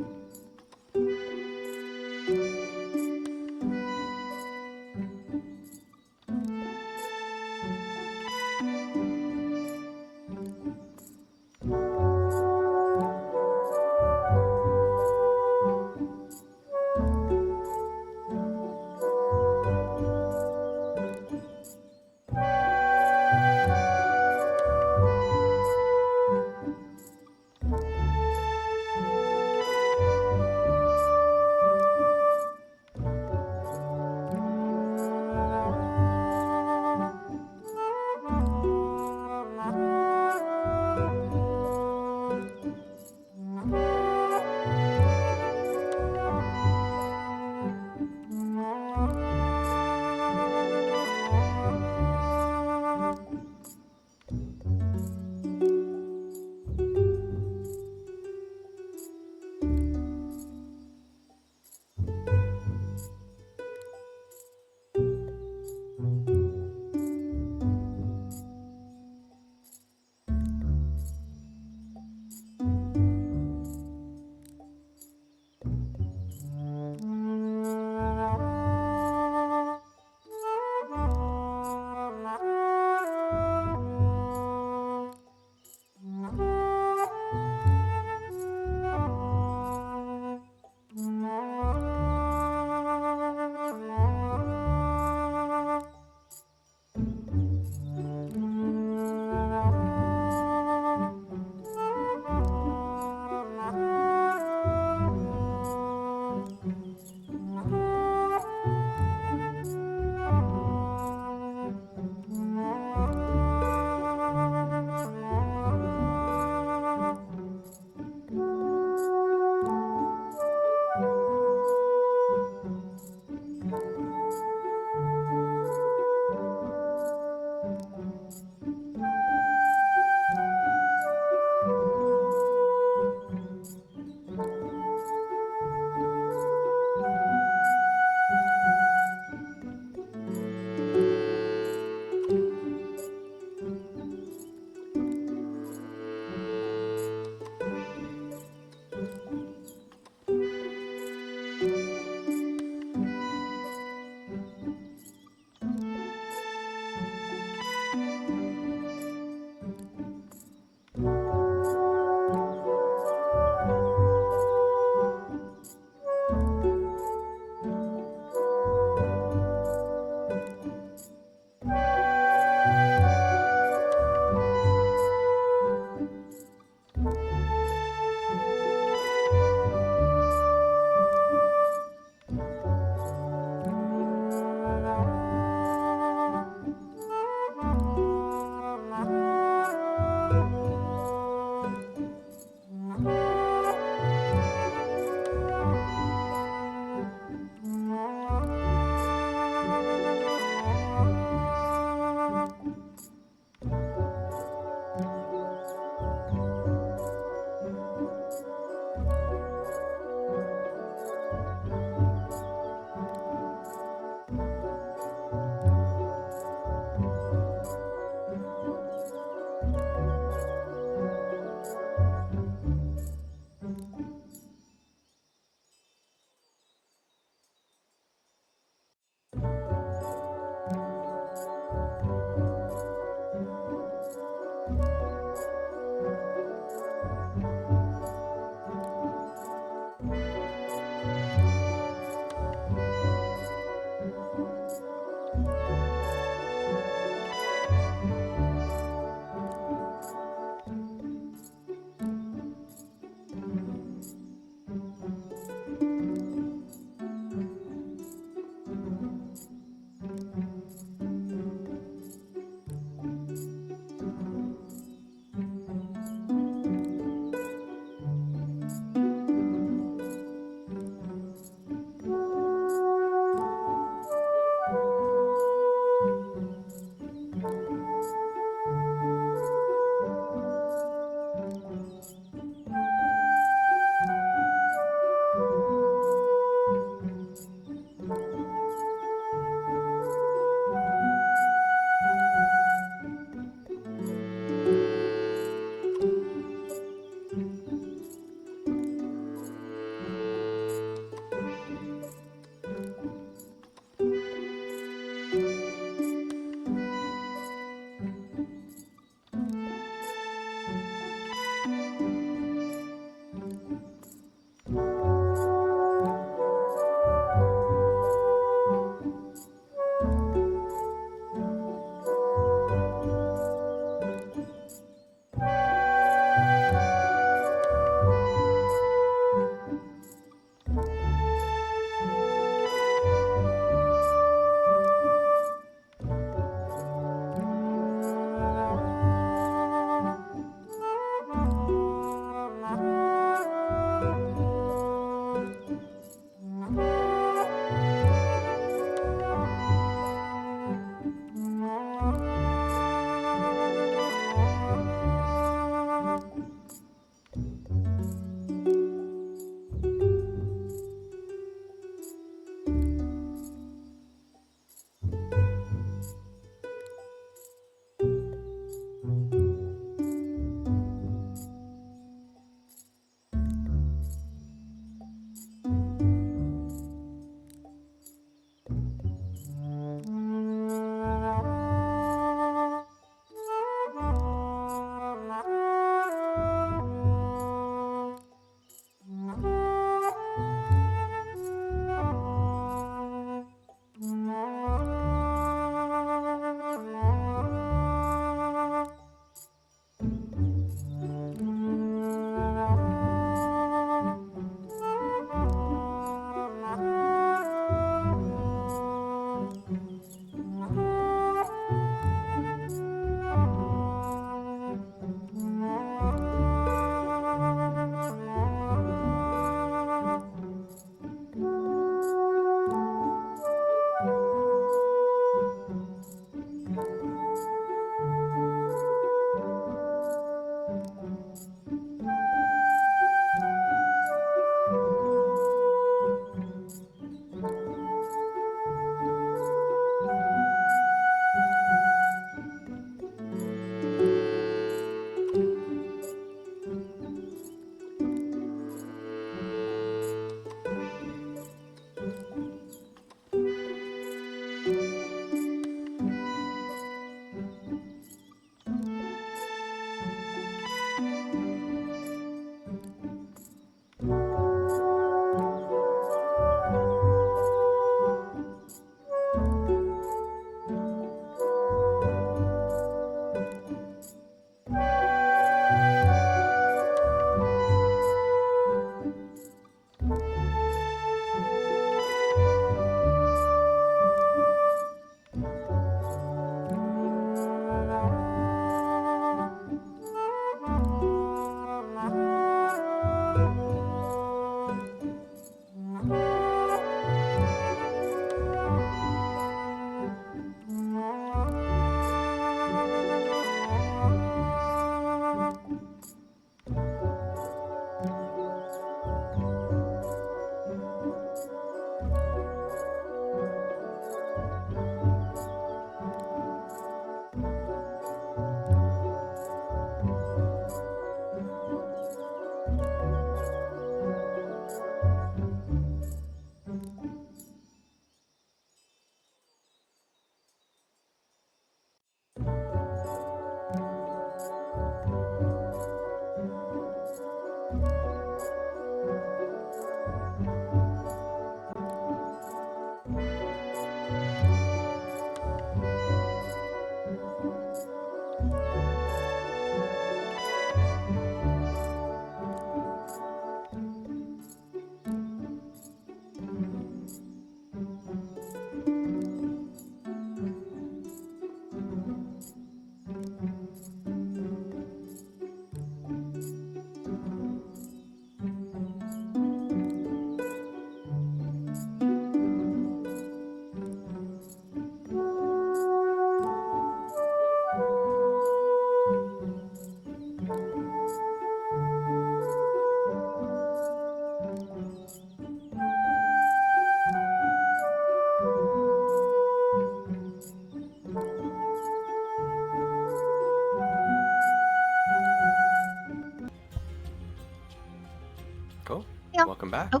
welcome back. Oh,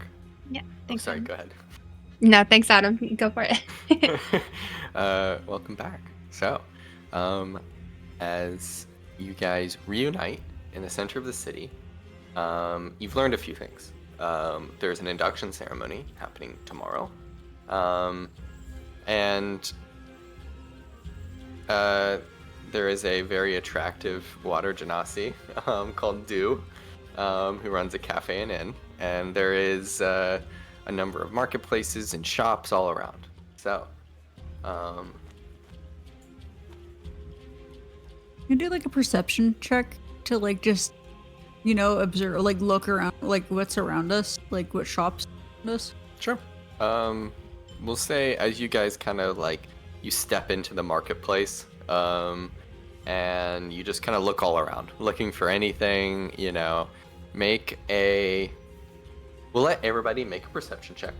yeah. Thanks. Sorry, Adam. go ahead. No, thanks, Adam. Go for it. Welcome back. So, as you guys reunite in the center of the city, you've learned a few things. There's an induction ceremony happening tomorrow, and there is a very attractive water genasi called Dew, who runs a cafe and inn, and there is a number of marketplaces and shops all around. So, You do like a perception check to like just, you know, observe, like look around, like what's around us, like what shops around us. sure. We'll say as you guys kind of like you step into the marketplace, and you just kind of look all around, looking for anything. You know, we'll let everybody make a perception check.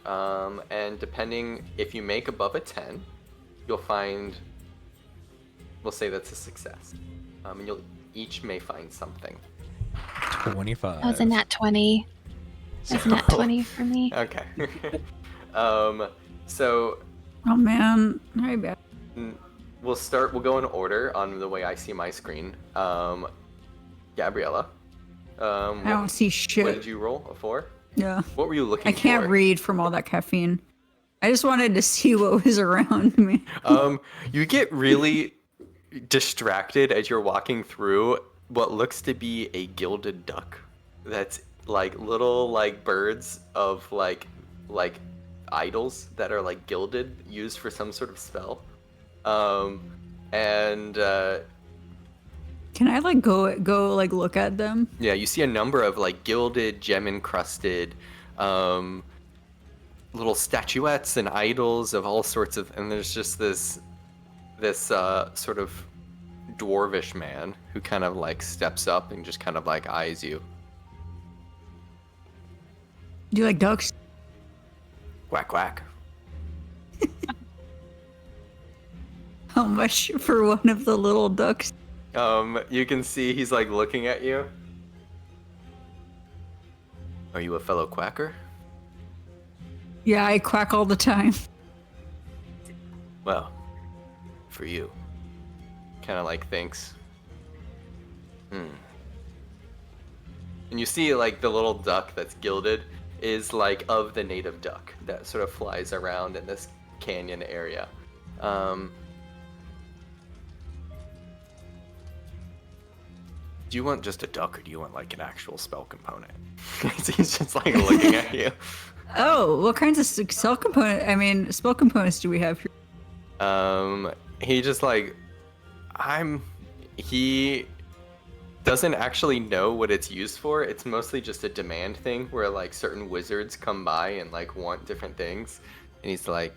And depending if you make above a 10, you'll find. We'll say that's a success. And you'll each may find something. 25. That was a nat 20. That's a nat 20 for me. Okay. So Oh man, hi bad. we'll go in order on the way I see my screen. Gabriella. I don't see shit. What did you roll? A 4? Yeah, What were you looking I can't for? read from all that caffeine. I just wanted to see what was around me. You get really distracted as you're walking through what looks to be a gilded duck. That's like little like birds of like idols that are like gilded, used for some sort of spell. And Can I like go like look at them? yeah, you see a number of like gilded, gem encrusted, little statuettes and idols of all sorts of, and there's just this sort of dwarvish man who kind of like steps up and just kind of like eyes you. Do you like ducks? Quack quack. How much for one of the little ducks? You can see he's like looking at you. Are you a fellow quacker? Yeah, I quack all the time. Well, for you. Kind of like thinks. And you see like the little duck that's gilded is like of the native duck that sort of flies around in this canyon area. Do you want just a duck, or do you want like an actual spell component? He's just like looking at you. Oh, what kinds of spell components do we have here? He just like, he doesn't actually know what it's used for. It's mostly just a demand thing where like certain wizards come by and like want different things. And he's like,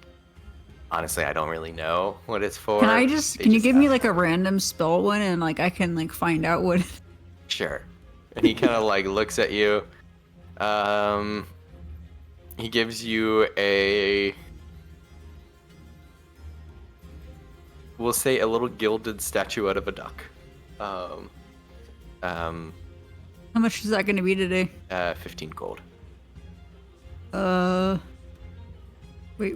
honestly, I don't really know what it's for. Can you give me like a random spell one and like I can like find out what? Sure. And he kind of like looks at you. He gives you we'll say a little gilded statuette of a duck. How much is that going to be today? 15 gold. Wait.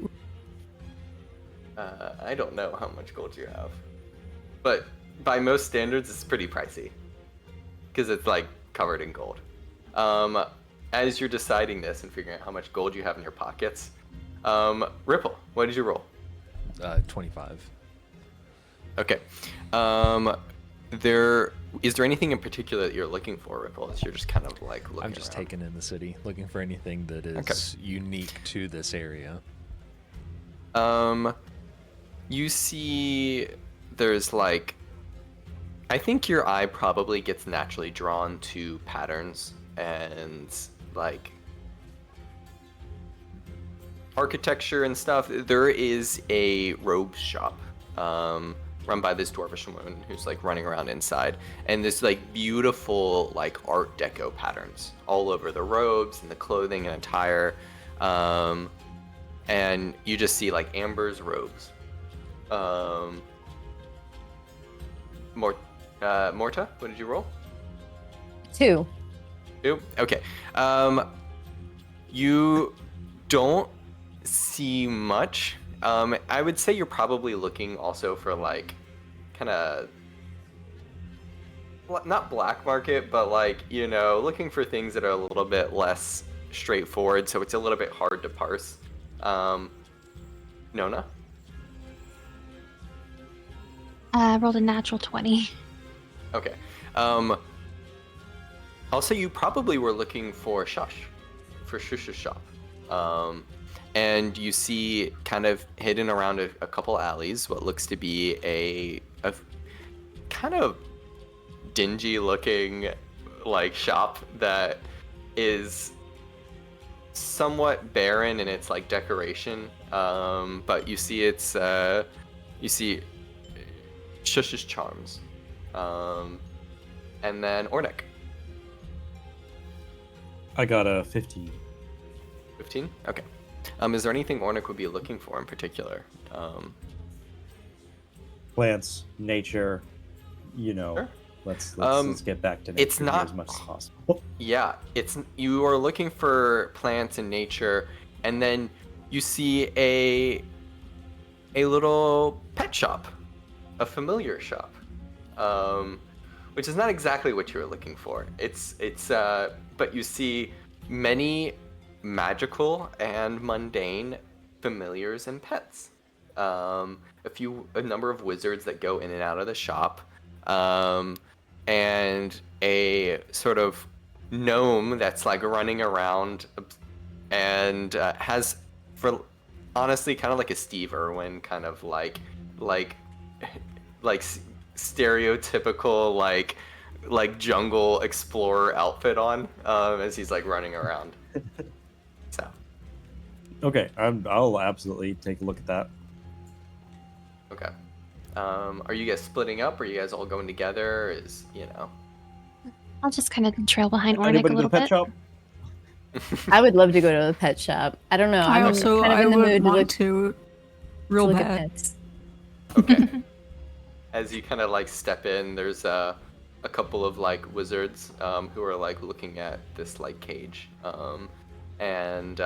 I don't know how much gold you have, but by most standards, it's pretty pricey because it's like covered in gold. As you're deciding this and figuring out how much gold you have in your pockets, Ripple, what did you roll? 25. Okay. Is there anything in particular that you're looking for, Ripple? As you're just kind of like looking I'm just around? taking in the city, looking for anything that is unique to this area. You see there's like, I think your eye probably gets naturally drawn to patterns and like architecture and stuff. There is a robe shop run by this dwarvish woman who's like running around inside, and there's like beautiful like art deco patterns all over the robes and the clothing and attire. And you just see like Amber's robes. Morta, what did you roll? 2. 2? Okay. You don't see much. I would say you're probably looking also for like kind of not black market, but like, you know, looking for things that are a little bit less straightforward, so it's a little bit hard to parse. Nona? Rolled a natural 20. Okay. Also, you probably were looking for Shush's shop. And you see kind of hidden around a couple alleys what looks to be a kind of dingy looking like shop that is somewhat barren in its like decoration. But you see Shush's charms. And then Ornick. I got a 15. 15? Okay. Is there anything Ornick would be looking for in particular? Plants, nature, you know. Sure. Let's get back to nature it's not as much as possible. Yeah, you are looking for plants and nature, and then you see a little pet shop, a familiar shop, which is not exactly what you were looking for. But you see many magical and mundane familiars and pets. A number of wizards that go in and out of the shop. And a sort of gnome that's like running around and has, for honestly, kind of like a Steve Irwin kind of like stereotypical like jungle explorer outfit on as he's like running around. So. Okay, I'll absolutely take a look at that. Okay. Are you guys splitting up? Or are you guys all going together? I'll just kind of trail behind Ornick a Anybody to the little pet bit. shop? I would love to go to the pet shop. I don't know. I I'm also kind of I in the would mood want to to real look at bad. pets. Okay. As you kind of like step in, there's a couple of like wizards who are like looking at this like cage, and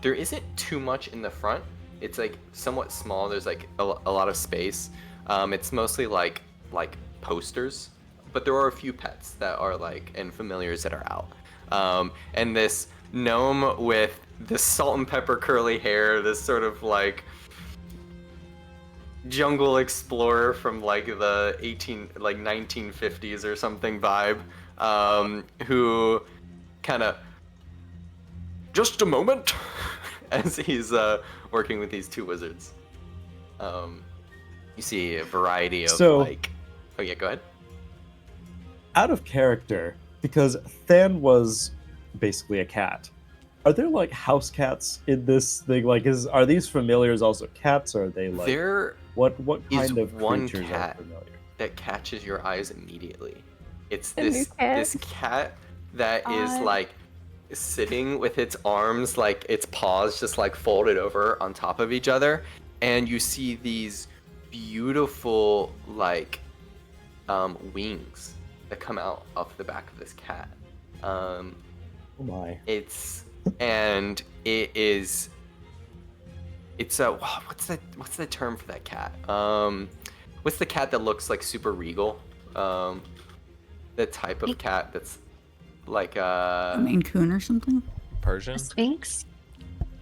there isn't too much in the front. It's like somewhat small. There's like a lot of space. It's mostly like posters, but there are a few pets that are like and familiars that are out. And this gnome with this salt and pepper curly hair, this sort of like jungle explorer from like the 1950s or something vibe, who kind of just a moment as he's working with these two wizards. You see a variety of oh yeah, go ahead. Out of character, because Than was basically a cat. Are there like house cats in this thing? Like, are these familiars also cats, or are they like what kind of one creatures cat are familiar? that catches your eyes immediately. It's A new this cat. cat that is like sitting with its arms, like its paws just like folded over on top of each other, and you see these beautiful like wings that come out off the back of this cat. Oh my! It's what's the term for that cat? What's the cat that looks like super regal? The type of cat that's like A Maine Coon or something? Persian? A Sphinx?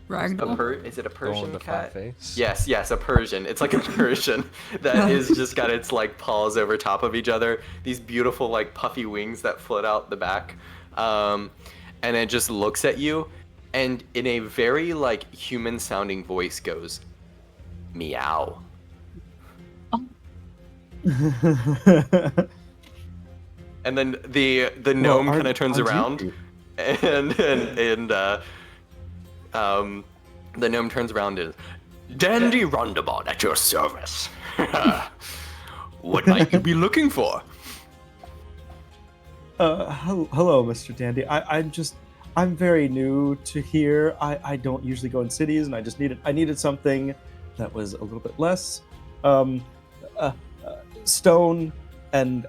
Ragdoll? Is it a The one Persian with the flat cat? face? Yes, a Persian. It's like a Persian that is just got its like paws over top of each other. These beautiful like puffy wings that float out the back, and it just looks at you, and in a very like human-sounding voice goes, "Meow." And then the gnome kind of turns around, and the gnome turns around and Dandy Roundabout at your service. What might you be looking for? Hello, Mr. Dandy. I'm very new to here. I don't usually go in cities, and I needed something that was a little bit less stone and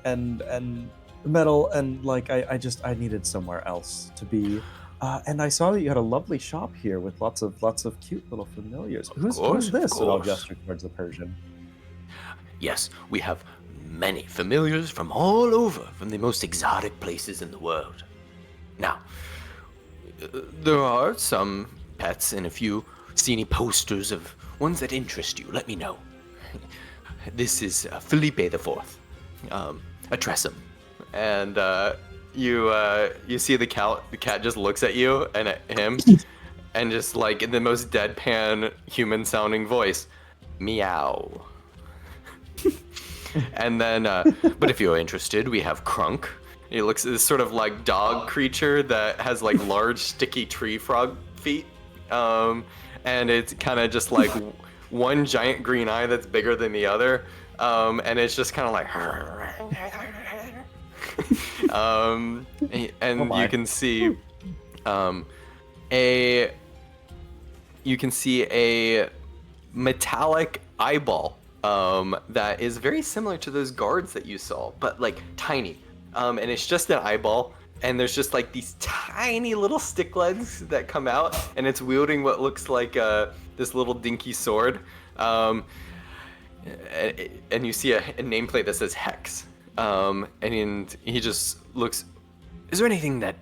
metal, and like I needed somewhere else to be. And I saw that you had a lovely shop here with lots of cute little familiars. Who's course, of this? And I'll course. gesture towards the Persian. Yes, we have many familiars from all over, from the most exotic places in the world. Now, there are some pets, and if you see any posters of ones that interest you, let me know. This is Felipe the Fourth. Address him. And you see the cat. The cat just looks at you and at him, and just like in the most deadpan human-sounding voice, meow. And then, but if you're interested, we have Crunk. He looks this sort of like dog creature that has like large sticky tree frog feet, and it's kind of just like one giant green eye that's bigger than the other, and it's just kind of like. And Oh my. you can see a metallic eyeball that is very similar to those guards that you saw, but like tiny. And it's just an eyeball, and there's just like these tiny little stick legs that come out, and it's wielding what looks like this little dinky sword. And you see a nameplate that says Hex. And he just looks. Is there anything that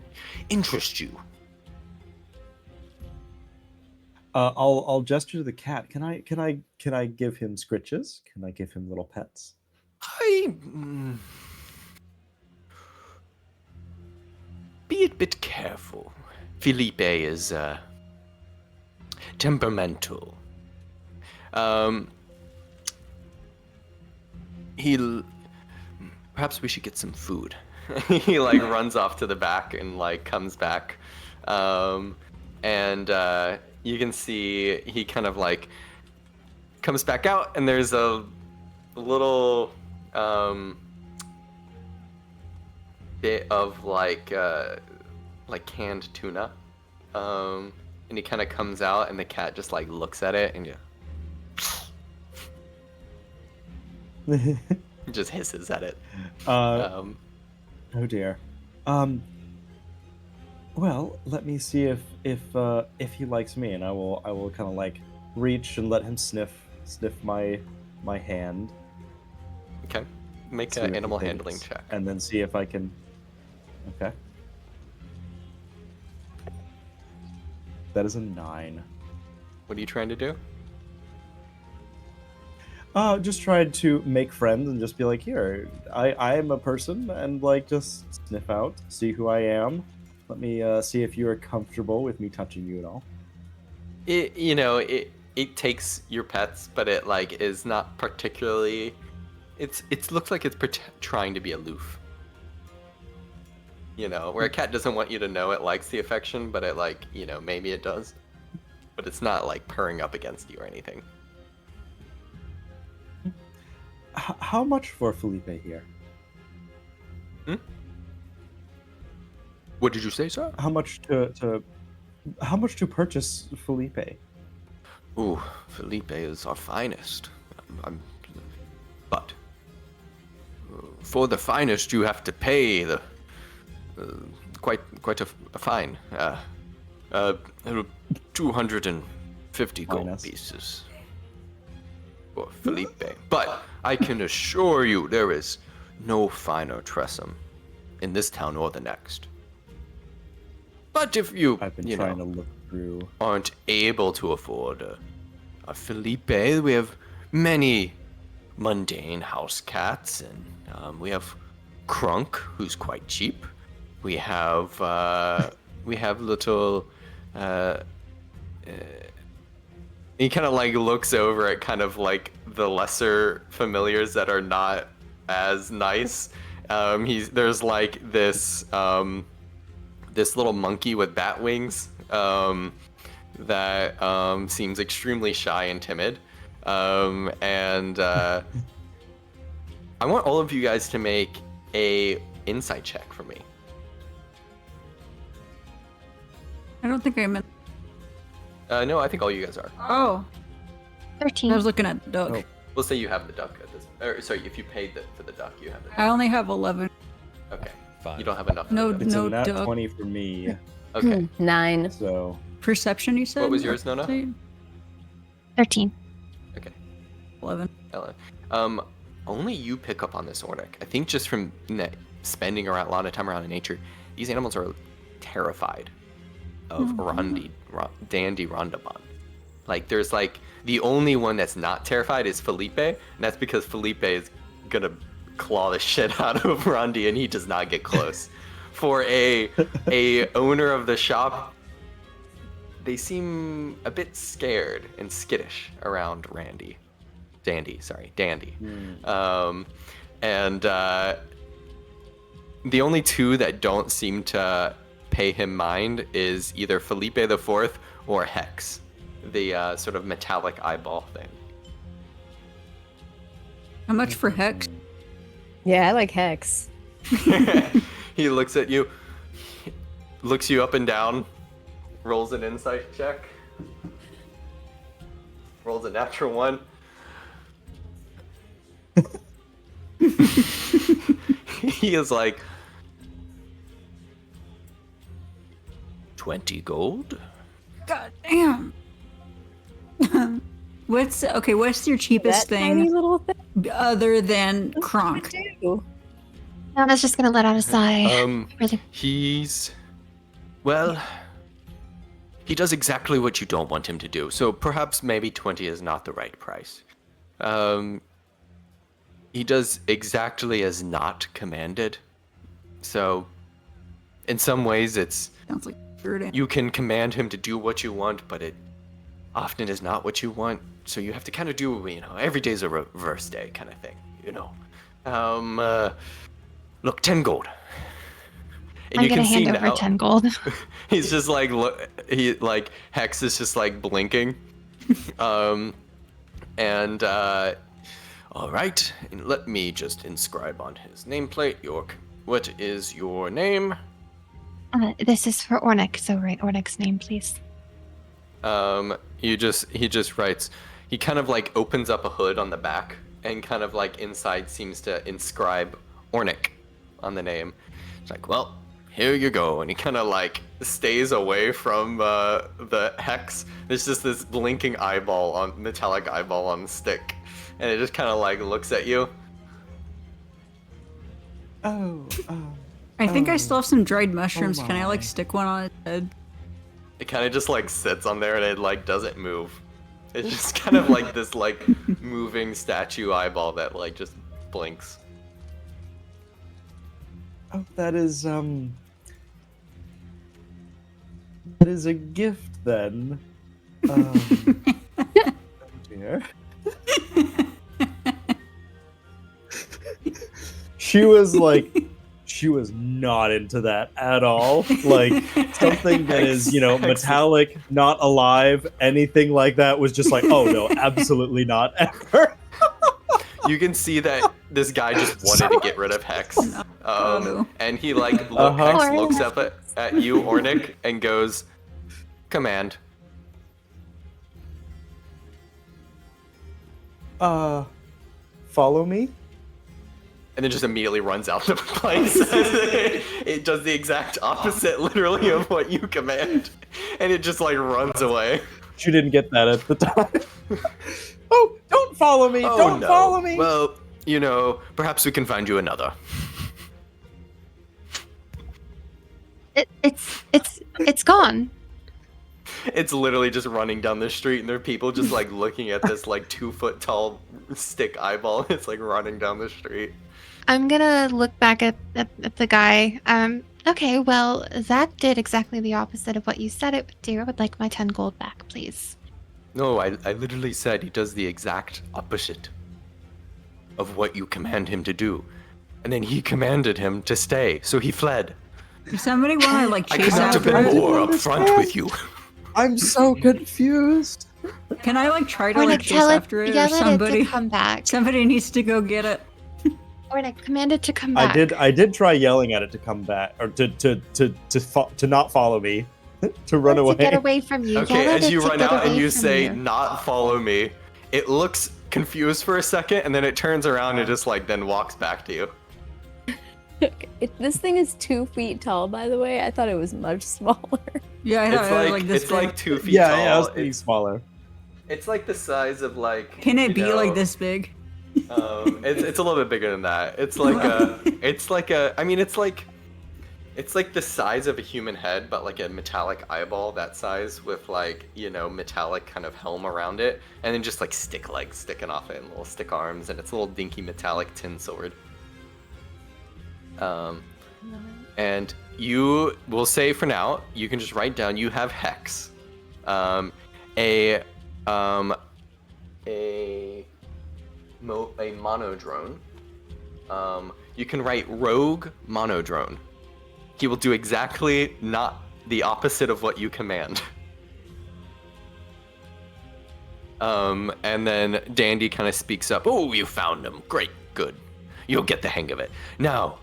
interests you? I'll gesture to the cat. Can I give him scritches? Can I give him little pets? Be a bit careful. Felipe is temperamental. Perhaps we should get some food. He like runs off to the back and like comes back, and you can see he kind of like comes back out, and there's a little bit of like canned tuna, and he kind of comes out, and the cat just like looks at it and just hisses at it. Oh dear. Well, let me see if he likes me, and I will kind of like reach and let him sniff my hand. Okay, make See an what he animal thinks, handling check. and then see if I can. Okay. That is a 9. What are you trying to do? Just tried to make friends and just be like, here, I am a person, and like just sniff out, see who I am. Let me see if you are comfortable with me touching you at all. It takes your pets, but it like is not particularly. It looks like it's trying to be aloof. Where a cat doesn't want you to know it likes the affection, but it like maybe it does, but it's not like purring up against you or anything. How much for Felipe here? What did you say, sir? How much to purchase Felipe? Ooh, Felipe is our finest. But for the finest, you have to pay the quite a fine. 250 gold Minus. pieces for Felipe. But I can assure you, there is no finer Tressum in this town or the next. But if you, I've been trying to look through. aren't able to afford a Felipe, we have many mundane house cats, and we have Crunk, who's quite cheap. We have little. He kind of like looks over at kind of like the lesser familiars that are not as nice. There's like this little monkey with bat wings that seems extremely shy and timid. And I want all of you guys to make a insight check for me. I don't think I'm in. No, I think all you guys are. Oh, 13. I was looking at the duck. Oh. We'll say you have the duck at this. Or sorry, if you paid for the duck, you have the duck. I only have 11. Okay. Fine. You don't have enough. No, for the duck. It's no a nat duck. 20 for me. Okay. 9. So Perception, you said? What was yours, Nona? 13. Okay. 11. Ellen. Only you pick up on this, Ornick. I think just from spending a lot of time around in nature, these animals are terrified of Dandy Rondabon. Like, there's like, the only one that's not terrified is Felipe, and that's because Felipe is gonna claw the shit out of Rondi, and he does not get close. For a owner of the shop, they seem a bit scared and skittish around Dandy. And the only two that don't seem to pay him mind is either Felipe the Fourth or Hex, the sort of metallic eyeball thing. How much for Hex? Yeah, I like Hex. He looks at you, looks you up and down, rolls an insight check, rolls a natural 1. He is like, 20 gold? God damn. What's your cheapest That tiny thing little thing. other than Kronk? Do. Nona's just gonna let out a sigh. Really. He does exactly what you don't want him to do, so perhaps maybe 20 is not the right price. He does exactly as not commanded, so in some ways it's, Sounds like burden. you can command him to do what you want, but it often is not what you want, so you have to kind of do, every day's a reverse day kind of thing, Look, 10 gold. And I'm you gonna can see hand over now, 10 gold. he's just like, Hex is just like blinking. All right, and let me just inscribe on his nameplate, what is your name? This is for Ornick, so write Ornick's name, please. He just writes, he kind of like opens up a hood on the back and kind of like inside seems to inscribe Ornick on the name. It's like, well, here you go. And he kind of like stays away from the Hex. There's just this blinking metallic eyeball on the stick. And it just kind of like looks at you. I think I still have some dried mushrooms. Can I like stick one on his head? It kind of just like sits on there and it like doesn't move. It's just kind of like this like moving statue eyeball that like just blinks. Oh, that is a gift then. Oh dear. She was not into that at all. Like something that is, metallic, not alive, anything like that was just like, oh no, absolutely not ever. You can see that this guy just wanted to get rid of Hex. And he like Hex looks up at you, Ornick, and goes, command. Follow me? And then just immediately runs out the place. It does the exact opposite, literally, of what you command. And it just like runs away. You didn't get that at the time. Oh, don't follow me! Oh, Don't no. follow me! Well, perhaps we can find you another. It's gone. It's literally just running down the street, and there are people just like looking at this like 2-foot tall stick eyeball. It's like running down the street. I'm gonna look back at the guy. Okay, well, that did exactly the opposite of what you said it would do. I would like my 10 gold back, please. No, I literally said he does the exact opposite of what you command him to do. And then he commanded him to stay, so he fled. Does somebody want to like I chase could have after been him? more upfront with you. I'm so confused. Can I like try to Ornick, like chase after it, or yell at it somebody? to come back. Somebody needs to go get it. Ornick, command it to come back. I did try yelling at it to come back, or to not follow me, to run To away. get away from you. Okay, Yell at as it you to run get out and away you from say, you. not follow me, it looks confused for a second, and then it turns around and just like then walks back to you. Okay. This thing is 2 feet tall, by the way. I thought it was much smaller. Yeah, I know. It's like this it's big. like 2 feet Yeah, tall. yeah, I was thinking smaller. It's like the size of like. Can it you be know, like this big? It's a little bit bigger than that. It's like I mean it's like the size of a human head, but like a metallic eyeball that size with like, metallic kind of helm around it, and then just like stick legs sticking off it and little stick arms, and it's a little dinky metallic tin sword. And you will say for now, you can just write down you have Hex. A monodrone. You can write Rogue Monodrone. He will do exactly not the opposite of what you command. And then Dandy kind of speaks up. Oh, you found him. Great, good. You'll get the hang of it. Now,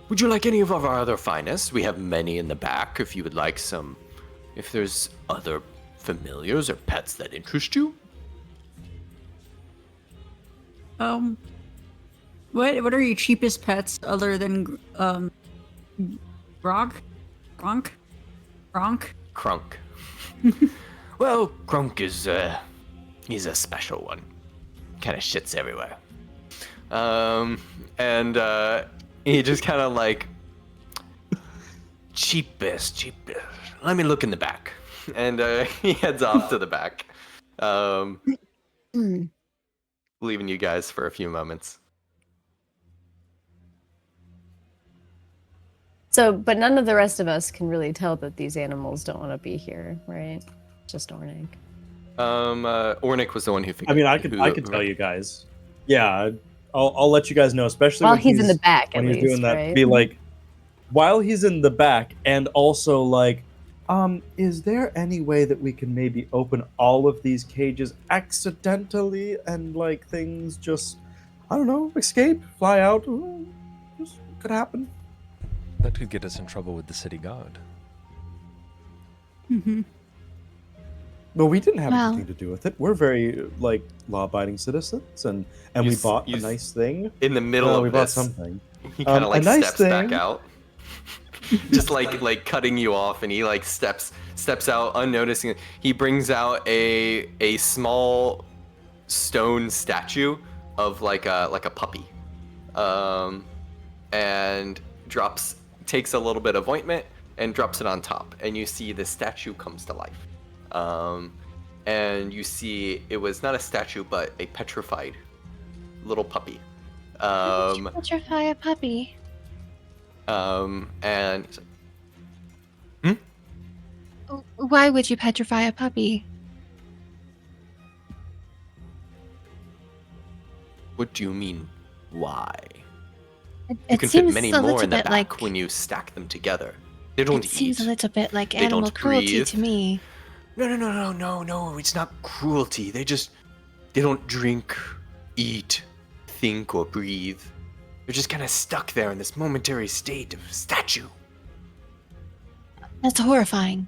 would you like any of our other finest? We have many in the back if you would like some. If there's other familiars or pets that interest you. What are your cheapest pets other than Gronk? Well, Grunk is he's a special one. Kind of shits everywhere. And he just kind of like cheapest. Let me look in the back. And he heads off to the back. Leaving you guys for a few moments. So, but none of the rest of us can really tell that these animals don't want to be here, right? Just Ornick. Ornick was the one who figured. I mean, I could tell you guys. Yeah, I'll let you guys know, especially While when he's in the back, when at he's least, doing that. right? Be like, while he's in the back, and also like, is there any way that we can maybe open all of these cages accidentally and like things just, I don't know, escape, fly out? Just could happen. That could get us in trouble with the city guard. Mm-hmm. Well, we didn't have Well- anything to do with it. We're very like law-abiding citizens, and we bought a nice thing. In the middle Well, of we bought this, something. he kind A of like nice steps back thing. out, just like cutting you off, and he like steps out unnoticing. He brings out a small stone statue of like a puppy, and takes a little bit of ointment and drops it on top, and you see the statue comes to life. And you see it was not a statue but a petrified little puppy. Why would you petrify a puppy? And he's like, Why would you petrify a puppy? what do you mean, why? It You can fit seems many a more little in the bit back like when you stack them together. They don't it seems eat. a little bit like They animal don't cruelty breathe. to me. No, it's not cruelty. They don't drink, eat, think, or breathe. They're just kind of stuck there in this momentary state of statue. That's horrifying.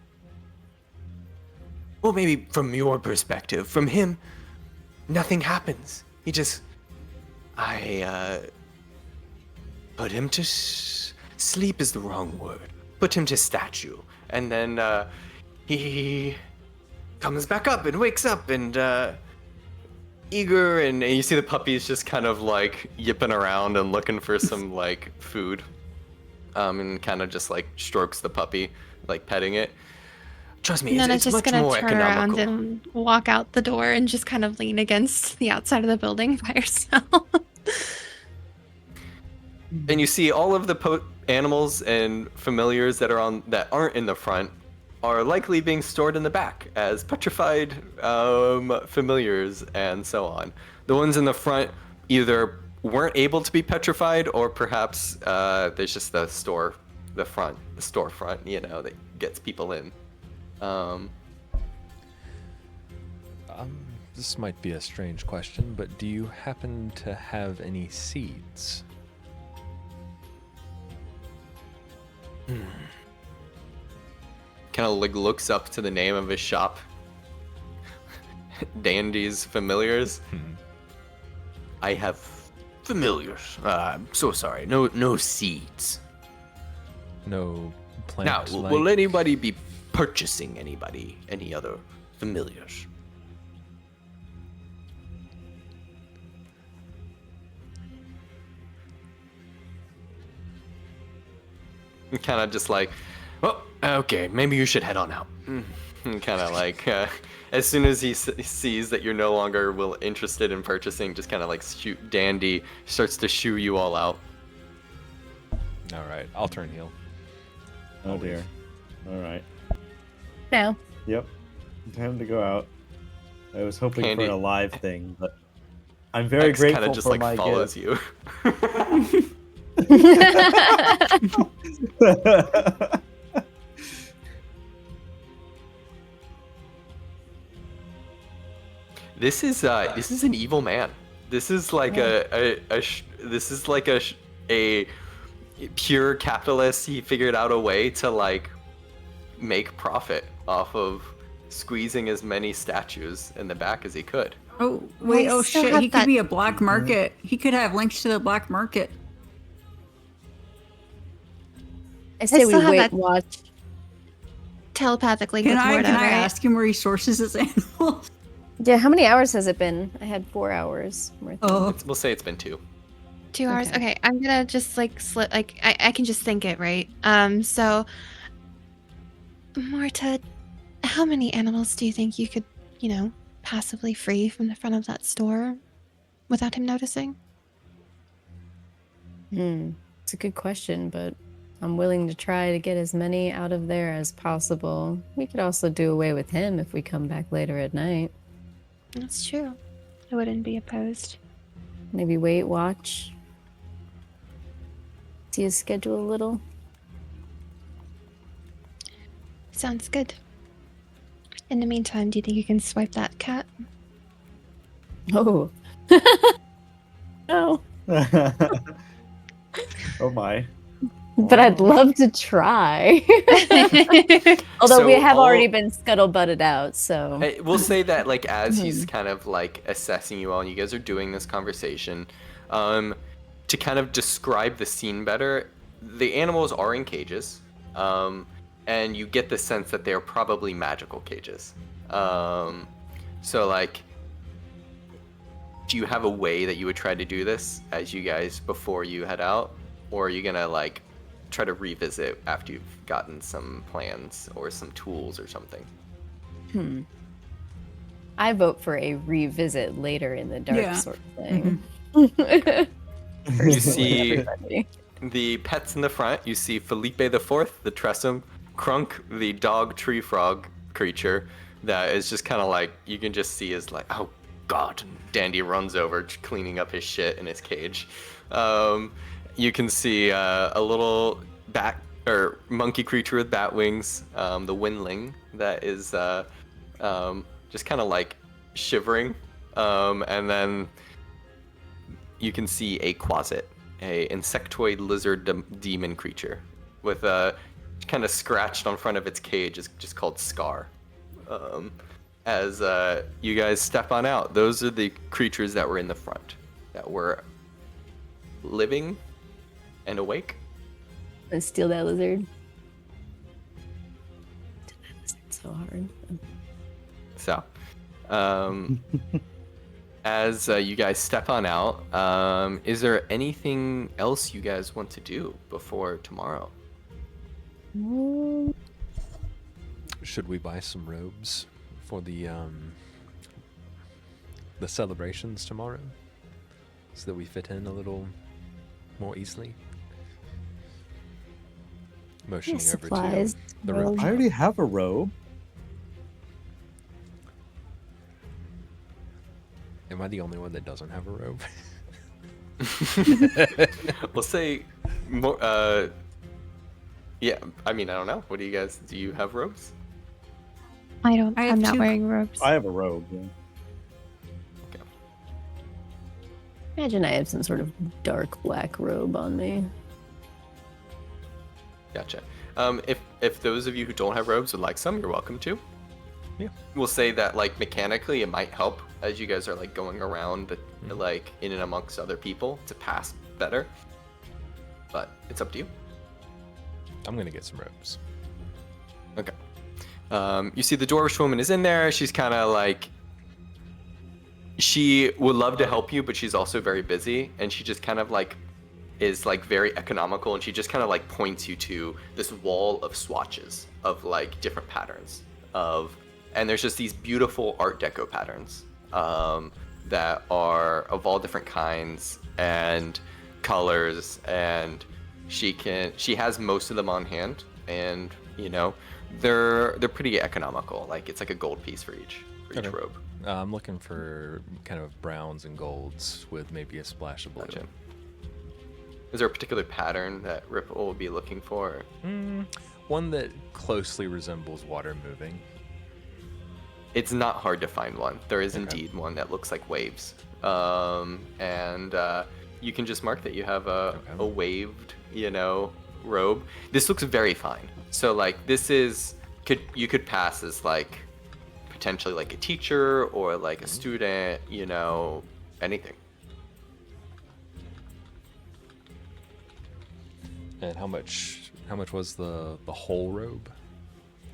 Well, maybe from your perspective. From him, nothing happens. He just... put him to sleep is the wrong word. Put him to statue. And then, he comes back up and wakes up and, eager, and you see the puppies just kind of like yipping around and looking for some like food. And kind of just like strokes the puppy, like petting it. Trust me, Nona's it's just much gonna more turn around economical. and walk out the door and just kind of lean against the outside of the building by herself. And you see all of the animals and familiars that aren't in the front are likely being stored in the back as petrified familiars and so on. The ones in the front either weren't able to be petrified, or perhaps there's just the storefront, that gets people in. This might be a strange question, but do you happen to have any seeds? Kind of like looks up to the name of his shop. Dandy's Familiars. I have familiars. I'm so sorry. No seeds. No Now, plants. will anybody be purchasing any other familiars? Kind of just like, well, okay, maybe you should head on out. Kind of like, as soon as he sees that you're no longer interested in purchasing, just kind of like Dandy starts to shoo you all out. All right, I'll turn heel. Oh dear. All right. No. Yep. Time to go out. I was hoping Candy. for a live thing, but I'm very X grateful kind of just for like my follows gift. you. This is an evil man. This is like a pure capitalist. He figured out a way to like make profit off of squeezing as many statues in the back as he could. Oh, wait, I oh still shit, have he that- could be a black market. He could have links to the black market. I say we still have wait that- and watch. Telepathically Can with I Morta, can I right? ask him where he sources his animals? Yeah, how many hours has it been? I had 4 hours worth. Oh, We'll say it's been 2. 2 hours. Okay. Okay, I'm gonna just like slip. Like I can just think it, right? So, Morta, how many animals do you think you could, passively free from the front of that store without him noticing? It's a good question, but I'm willing to try to get as many out of there as possible. We could also do away with him if we come back later at night. That's true. I wouldn't be opposed. Maybe wait, watch. See his schedule a little. Sounds good. In the meantime, do you think you can swipe that cat? Oh. No. Oh my. But I'd love to try. Although we So have all- already been scuttle-butted out, so... Hey, we'll say that like as he's kind of like assessing you all and you guys are doing this conversation, to kind of describe the scene better, the animals are in cages, and you get the sense that they're probably magical cages. So like, do you have a way that you would try to do this as you guys before you head out, or are you gonna like try to revisit after you've gotten some plans or some tools or something? I vote for a revisit later in the dark Yeah. sort of thing. You see Everybody. the pets in the front. You see Felipe the Fourth, the Tressum, Crunk, the dog tree frog creature that is just kind of like, you can just see is like, oh god, and Dandy runs over cleaning up his shit in his cage. You can see a little bat or monkey creature with bat wings, the Windling that is just kind of like shivering, and then you can see a Quasit, a insectoid lizard demon creature with a kind of scratched on front of its cage is just called Scar. As you guys step on out, those are the creatures that were in the front that were living and awake. And steal that lizard. That lizard's so hard. So, as you guys step on out, is there anything else you guys want to do before tomorrow? Should we buy some robes for the celebrations tomorrow, so that we fit in a little more easily? Motioning over supplies, to the robes. robe I shop. already have a robe. Am I the only one that doesn't have a robe? We'll say more. Yeah, I mean, I don't know. What do you guys? Do you have robes? I don't. I I'm have not two- wearing robes. I have a robe. Yeah. Imagine I have some sort of dark black robe on me. Gotcha. If those of you who don't have robes would like some, you're welcome to. Yeah. We'll say that like mechanically it might help as you guys are like going around, like in and amongst other people to pass better. But it's up to you. I'm gonna get some ropes. Okay. You see the dwarvish woman is in there. She's kind of like, she would love to help you, but she's also very busy, and she just kind of like is like very economical, and she just kind of like points you to this wall of swatches of like different patterns and there's just these beautiful Art Deco patterns that are of all different kinds and colors, and she has most of them on hand, and you know they're pretty economical. Like it's like a gold piece for each robe. I'm looking for kind of browns and golds with maybe a splash of blue. Gotcha. Is there a particular pattern that Ripple will be looking for? One that closely resembles water moving. It's not hard to find one. There is indeed one that looks like waves. And you can just mark that you have a waved, robe. This looks very fine. So like you could pass as like potentially like a teacher or like a student, anything. And how much was the whole robe?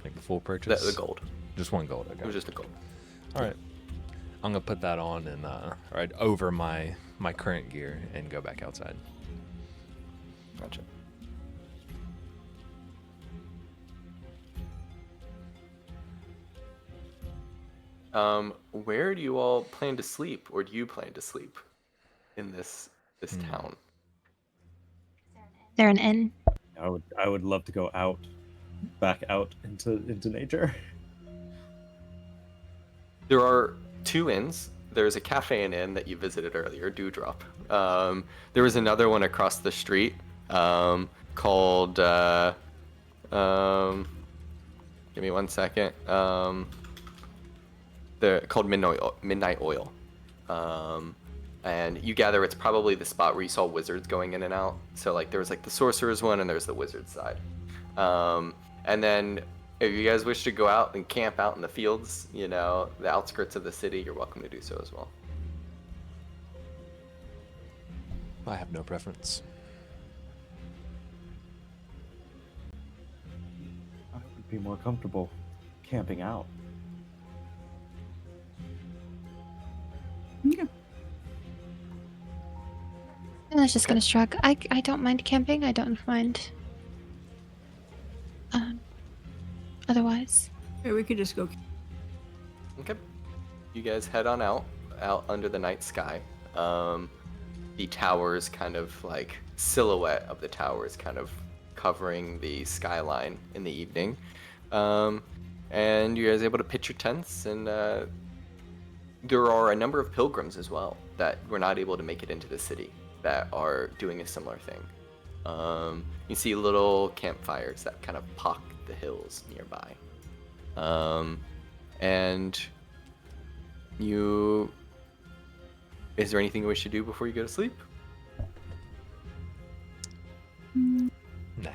Like the full purchase? The gold. Just one gold, okay. It was just a gold. All right. I'm gonna put that on and right over my current gear and go back outside. Gotcha. Where do you all plan to sleep, or do you plan to sleep in this town? Is there an inn? I would love to go back out into nature. There are 2 inns. There's a cafe and inn that you visited earlier, Dewdrop. There was another one across the street called. Give me 1 second. They're called Midnight Oil. And you gather it's probably the spot where you saw wizards going in and out. So like there was like the sorcerer's one and there's the wizard side. And then if you guys wish to go out and camp out in the fields, the outskirts of the city, you're welcome to do so as well. I have no preference. I would be more comfortable camping out. Yeah. I was just gonna shrug. I don't mind camping. I don't mind. Otherwise. Yeah, we could just go. Okay. You guys head on out under the night sky. The towers kind of like silhouette of the towers kind of covering the skyline in the evening. And you guys are able to pitch your tents, and there are a number of pilgrims as well that were not able to make it into the city that are doing a similar thing. You see little campfires that kind of pock the hills nearby. And is there anything you wish to do before you go to sleep? Nah.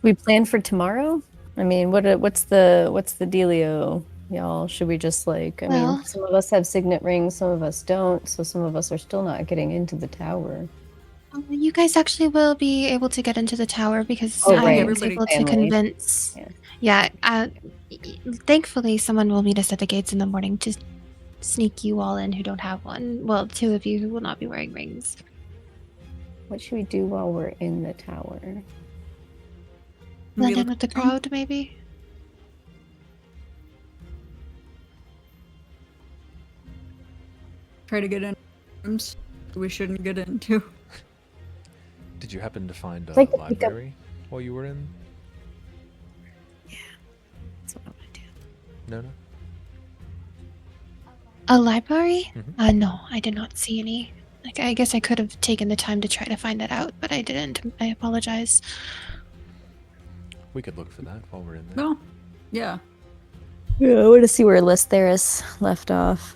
We plan for tomorrow? I mean, what's the dealio, y'all? Should we just like, I Well- mean, some of us have signet rings, some of us don't, so some of us are still not getting into the tower. You guys actually will be able to get into the tower because Oh, I right. was able to Family. convince. Yeah. Thankfully, someone will meet us at the gates in the morning to sneak you all in who don't have one. Well, 2 of you who will not be wearing rings. What should we do while we're in the tower? Blend in with the crowd, maybe? Try to get in rooms we shouldn't get into. Did you happen to find a Like to pick up- library while you were in That's what I want to do. Nona? A library? Mhm. No, I did not see any. Like, I guess I could have taken the time to try to find that out, but I didn't. I apologize. We could look for that while we're in there. No. Yeah. Yeah, I want to see where Listeris left off.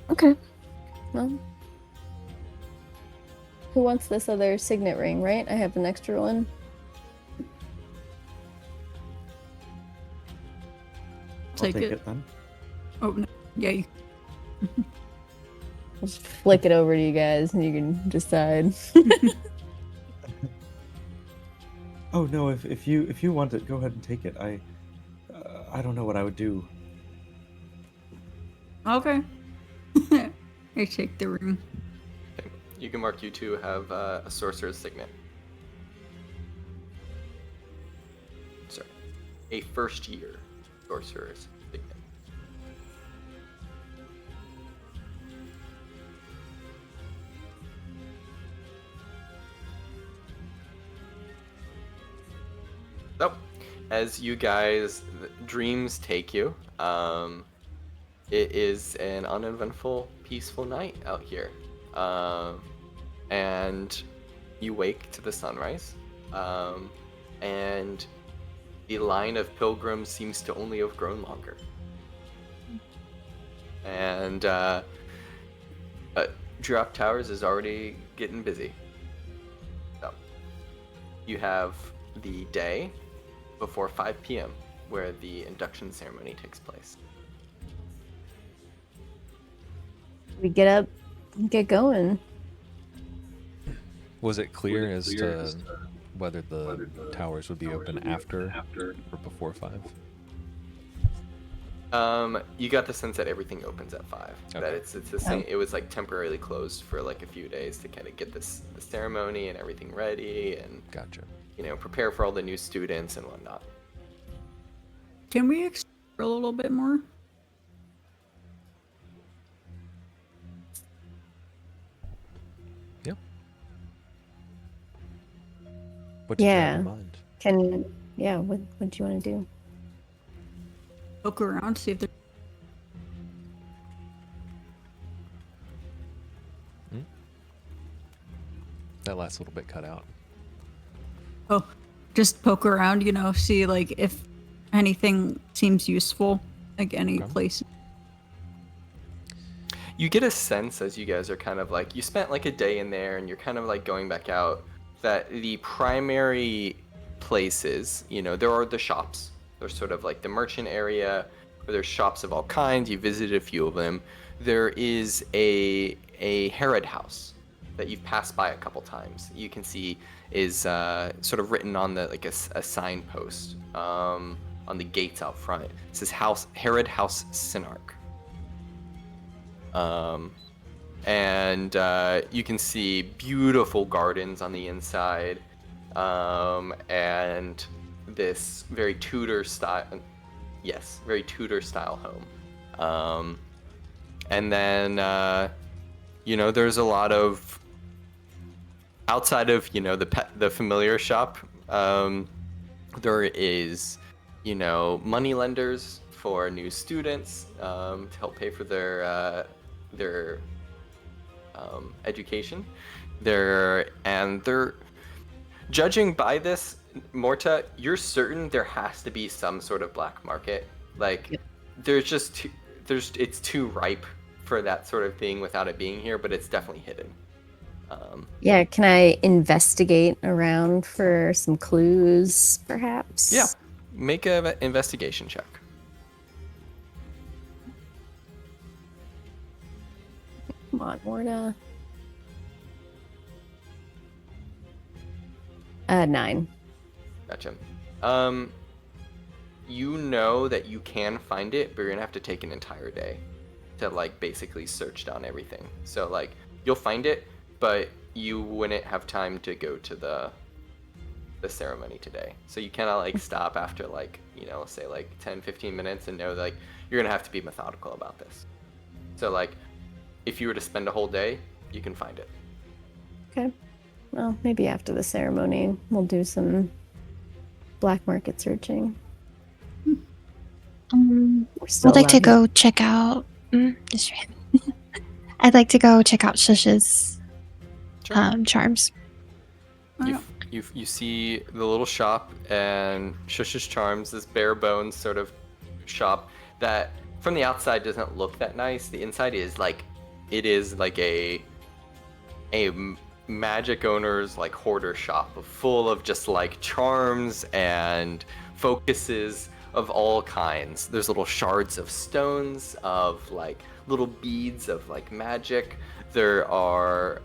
Okay. Well, who wants this other signet ring, right? I have an extra one. take take it. it then. Oh, no. Yay. Just flick it over to you guys, and you can decide. Oh no, if you want it, go ahead and take it. I don't know what I would do. Okay. I take the ring. Okay. You can mark you two have a sorcerer's signet. Sorry, a first year sorcerer's signet. So, as you guys, dreams take you, it is an uneventful, peaceful night out here. And you wake to the sunrise, and the line of pilgrims seems to only have grown longer. And Draft Towers is already getting busy. So, you have the day before 5 p.m. where the induction ceremony takes place. We get up, and get going. Was it clear as to whether the towers would be open after or before 5? You got the sense that everything opens at 5. Okay. That it's the same. It was like temporarily closed for like a few days to kind of get the ceremony and everything ready, and Gotcha. prepare for all the new students and whatnot. Can we explore a little bit more? Yep. What did you have in Yeah. mind? What do you want to do? Look around, see if there's... That last little bit cut out. Oh, just poke around, see, like, if anything seems useful. Like, any Okay. place. You get a sense as you guys are kind of like, you spent like a day in there and you're kind of like going back out, that the primary places, there are the shops. There's sort of like the merchant area where there's shops of all kinds. You visited a few of them. There is a Herod house that you've passed by a couple times. You can see is sort of written on a signpost on the gates out front. It says Herod House Synarch. And you can see beautiful gardens on the inside, and this very Tudor style home. And then there's a lot of, outside of the familiar shop, there is money lenders for new students to help pay for their education. They're judging by this, Morta, you're certain there has to be some sort of black market. Like, it's too ripe for that sort of thing without it being here, but it's definitely hidden. Yeah, can I investigate around for some clues, perhaps? Yeah, make an investigation check. Come on, Morta. 9. Gotcha. You know that you can find it, but you're gonna have to take an entire day to basically search down everything. So you'll find it, but you wouldn't have time to go to the ceremony today. So you cannot stop after say 10-15 minutes and know you're gonna have to be methodical about this. So if you were to spend a whole day, you can find it. Okay. Well, maybe after the ceremony, we'll do some black market searching. We're still I'd like to alive. go check out. I'd like to go check out Shush's charms. You see the little shop and Shush's Charms, this bare bones sort of shop that from the outside doesn't look that nice. The inside is a magic owner's hoarder shop full of just charms and focuses of all kinds. There's little shards of stones, of like little beads of like magic. There are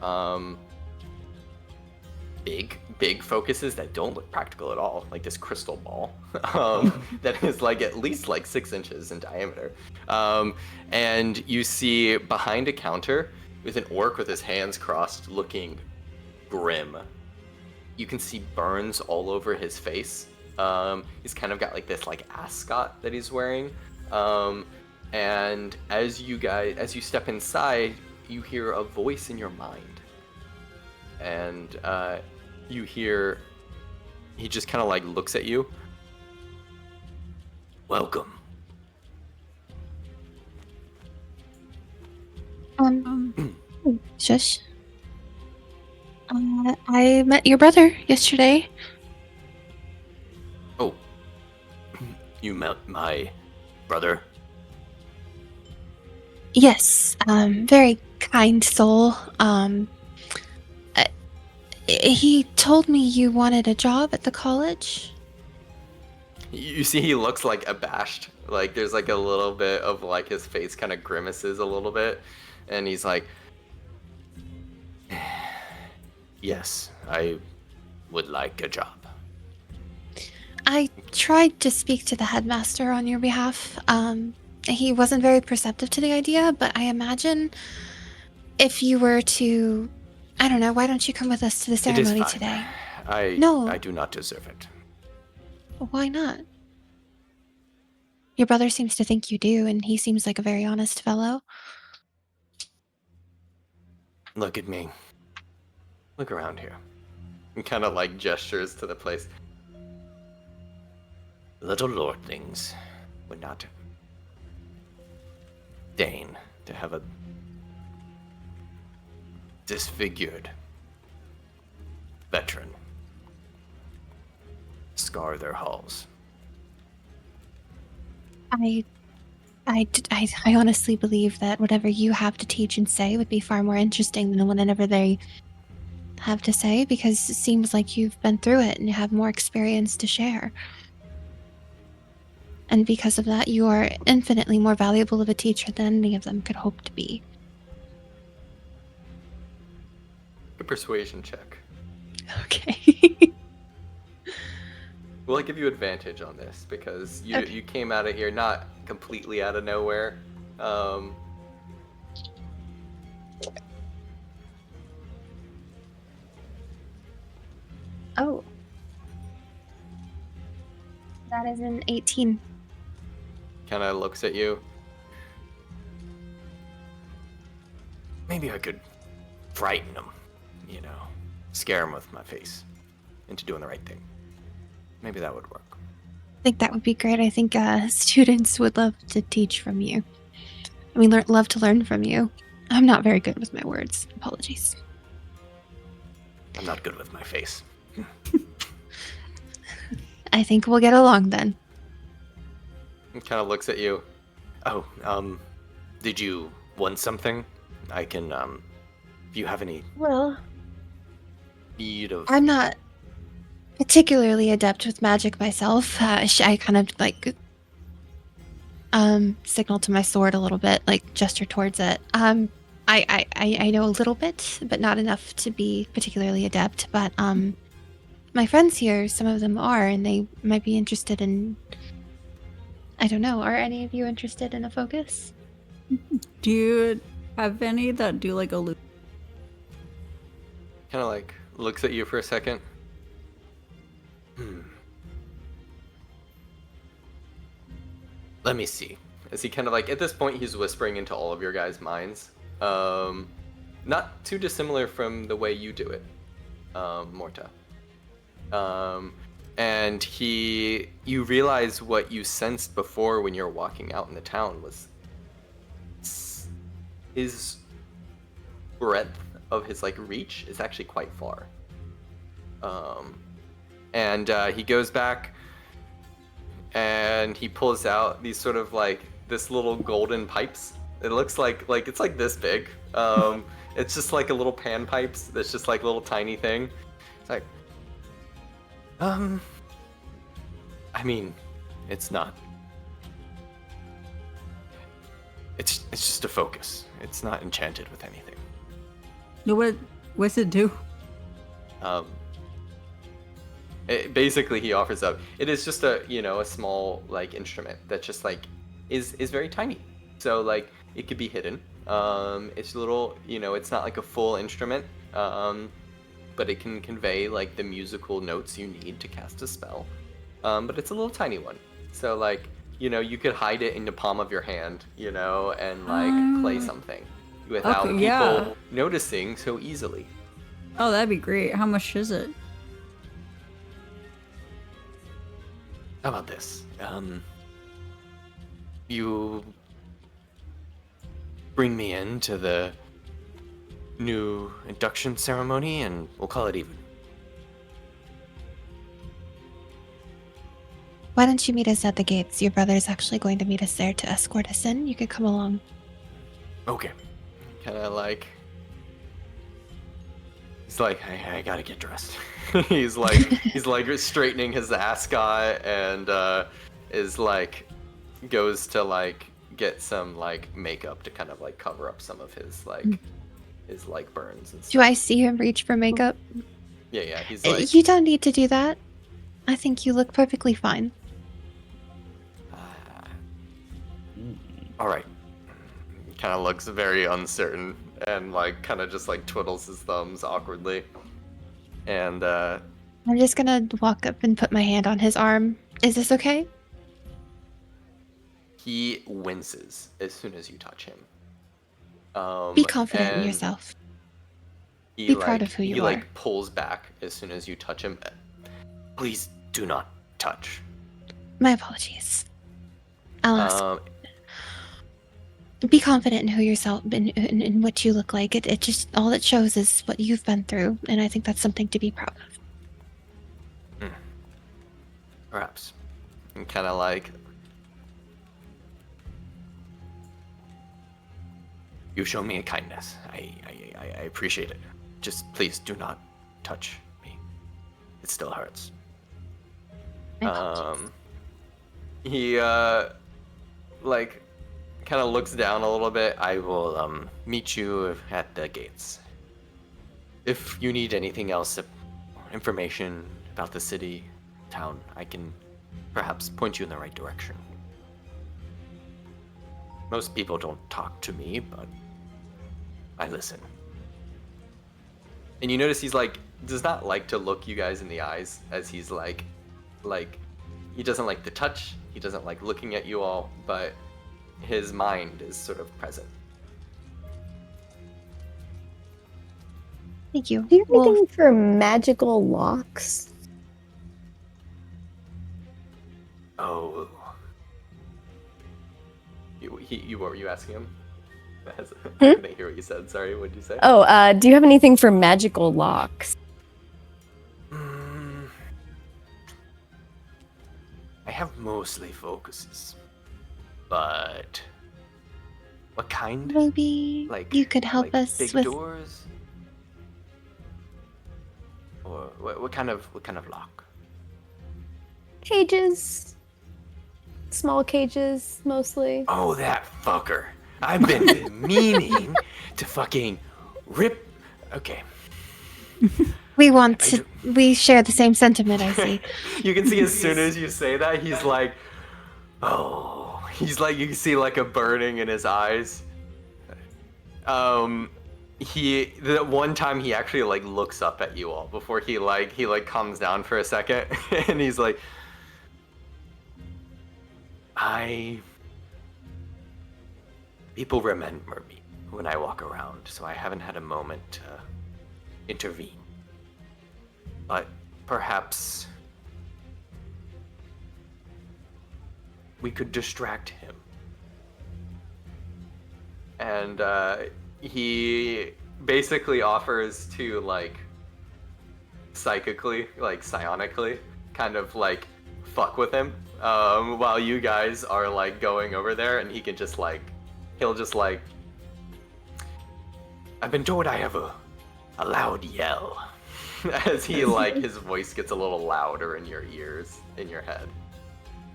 big focuses that don't look practical at all, like this crystal ball that is like at least like 6 inches in diameter. And you see behind a counter with an orc with his hands crossed, looking grim. You can see burns all over his face. He's kind of got like this like ascot that he's wearing. And as you step inside, you hear a voice in your mind. And you hear, he just kind of like looks at you. Welcome. Shush. I met your brother yesterday. Oh, you met my brother? Yes, very kind soul. He told me you wanted a job at the college. You see he looks like abashed. Like there's like a little bit of like his face kind of grimaces a little bit. And he's like, yes, I would like a job. I tried to speak to the headmaster on your behalf. He wasn't very perceptive to the idea, but I imagine if you were to, I don't know, why don't you come with us to the ceremony It is fine. today? No. I do not deserve it. Why not? Your brother seems to think you do, and he seems like a very honest fellow. Look at me. Look around here. And kind of like gestures to the place. Little lordlings would not deign to have a disfigured veteran scar their halls. I honestly believe that whatever you have to teach and say would be far more interesting than whatever they have to say, because it seems like you've been through it and you have more experience to share. And because of that, you are infinitely more valuable of a teacher than any of them could hope to be. A persuasion check. Okay. Will I give you advantage on this because you Okay. you came out of here not completely out of nowhere. Oh. That is an 18. Kind of looks at you. Maybe I could frighten him, scare him with my face into doing the right thing. Maybe that would work. I think that would be great. I think students would love to teach from you. I mean, love to learn from you. I'm not very good with my words. Apologies. I'm not good with my face. I think we'll get along then. He kind of looks at you. Oh, did you want something? I can, if you have any Well, need of... I'm not particularly adept with magic myself. I kind of like signal to my sword a little bit, like gesture towards it. I know a little bit, but not enough to be particularly adept. But my friends here, some of them are, and they might be interested in. I don't know. Are any of you interested in a focus? Do you have any that do like a loop? Kind of like looks at you for a second. Let me see. As he kind of like, at this point, he's whispering into all of your guys' minds. Not too dissimilar from the way you do it, Morta. And you realize what you sensed before when you're walking out in the town was his breadth of his like reach is actually quite far. And he goes back and he pulls out these sort of like this little golden pipes. It looks like it's like this big. It's just like a little pan pipes that's just like a little tiny thing. It's like, I mean, It's not. It's just a focus. It's not enchanted with anything. No, what's it do? Basically, he offers up. It is just a a small like instrument that just like is very tiny. So like it could be hidden. It's a little it's not like a full instrument. But it can convey like the musical notes you need to cast a spell. But it's a little tiny one. So like you could hide it in the palm of your hand, and like play something without okay, people yeah. noticing so easily. Oh, that'd be great. How much is it? How about this? You bring me in to the new induction ceremony and we'll call it even. Why don't you meet us at the gates? Your brother's actually going to meet us there to escort us in. You could come along. Okay. Kind of like... He's like, I gotta get dressed. he's like straightening his ascot and is like, goes to like get some like makeup to kind of like cover up some of his like burns and stuff. Do I see him reach for makeup? Yeah, he's like... You don't need to do that. I think you look perfectly fine. All right. Kind of looks very uncertain and like kind of just like twiddles his thumbs awkwardly. And I'm just gonna walk up and put my hand on his arm. Is this okay? he winces as soon as you touch him. Be confident in and yourself. He, Be proud of who you he are. like pulls back as soon as you touch him. Please do not touch. My apologies. I'll ask. Be confident in who yourself, in what you look like. It just, all it shows is what you've been through, and I think that's something to be proud of. Perhaps. And kind of like... You show me a kindness. I appreciate it. Just please do not touch me. It still hurts. My apologies. He like kind of looks down a little bit. I will meet you at the gates. If you need anything else, information about the city, town, I can perhaps point you in the right direction. Most people don't talk to me, but I listen. And you notice he's like does not like to look you guys in the eyes as he's like he doesn't like the touch, he doesn't like looking at you all, but his mind is sort of present. Thank you. Do you have Well, anything for magical locks? Oh. You what were you asking him? I didn't hear what you said. Sorry, what did you say? Oh, do you have anything for magical locks? I have mostly focuses, but what kind? maybe Like you could help like us big with. doors, or what kind of lock? Cages. Small cages, mostly. Oh, that fucker! I've been meaning to fucking rip. Okay. We want to. We share the same sentiment. I see. You can see as soon as you say that, he's like, oh, he's like, you can see like a burning in his eyes. The one time he actually like looks up at you all before he calms down for a second, and he's like, people remember me when I walk around, so I haven't had a moment to intervene. But perhaps we could distract him. And he basically offers to like psychically, like psionically, kind of like fuck with him while you guys are like going over there, and he can just like, he'll just like, I've been told I have a loud yell. As he like his voice gets a little louder in your ears, in your head.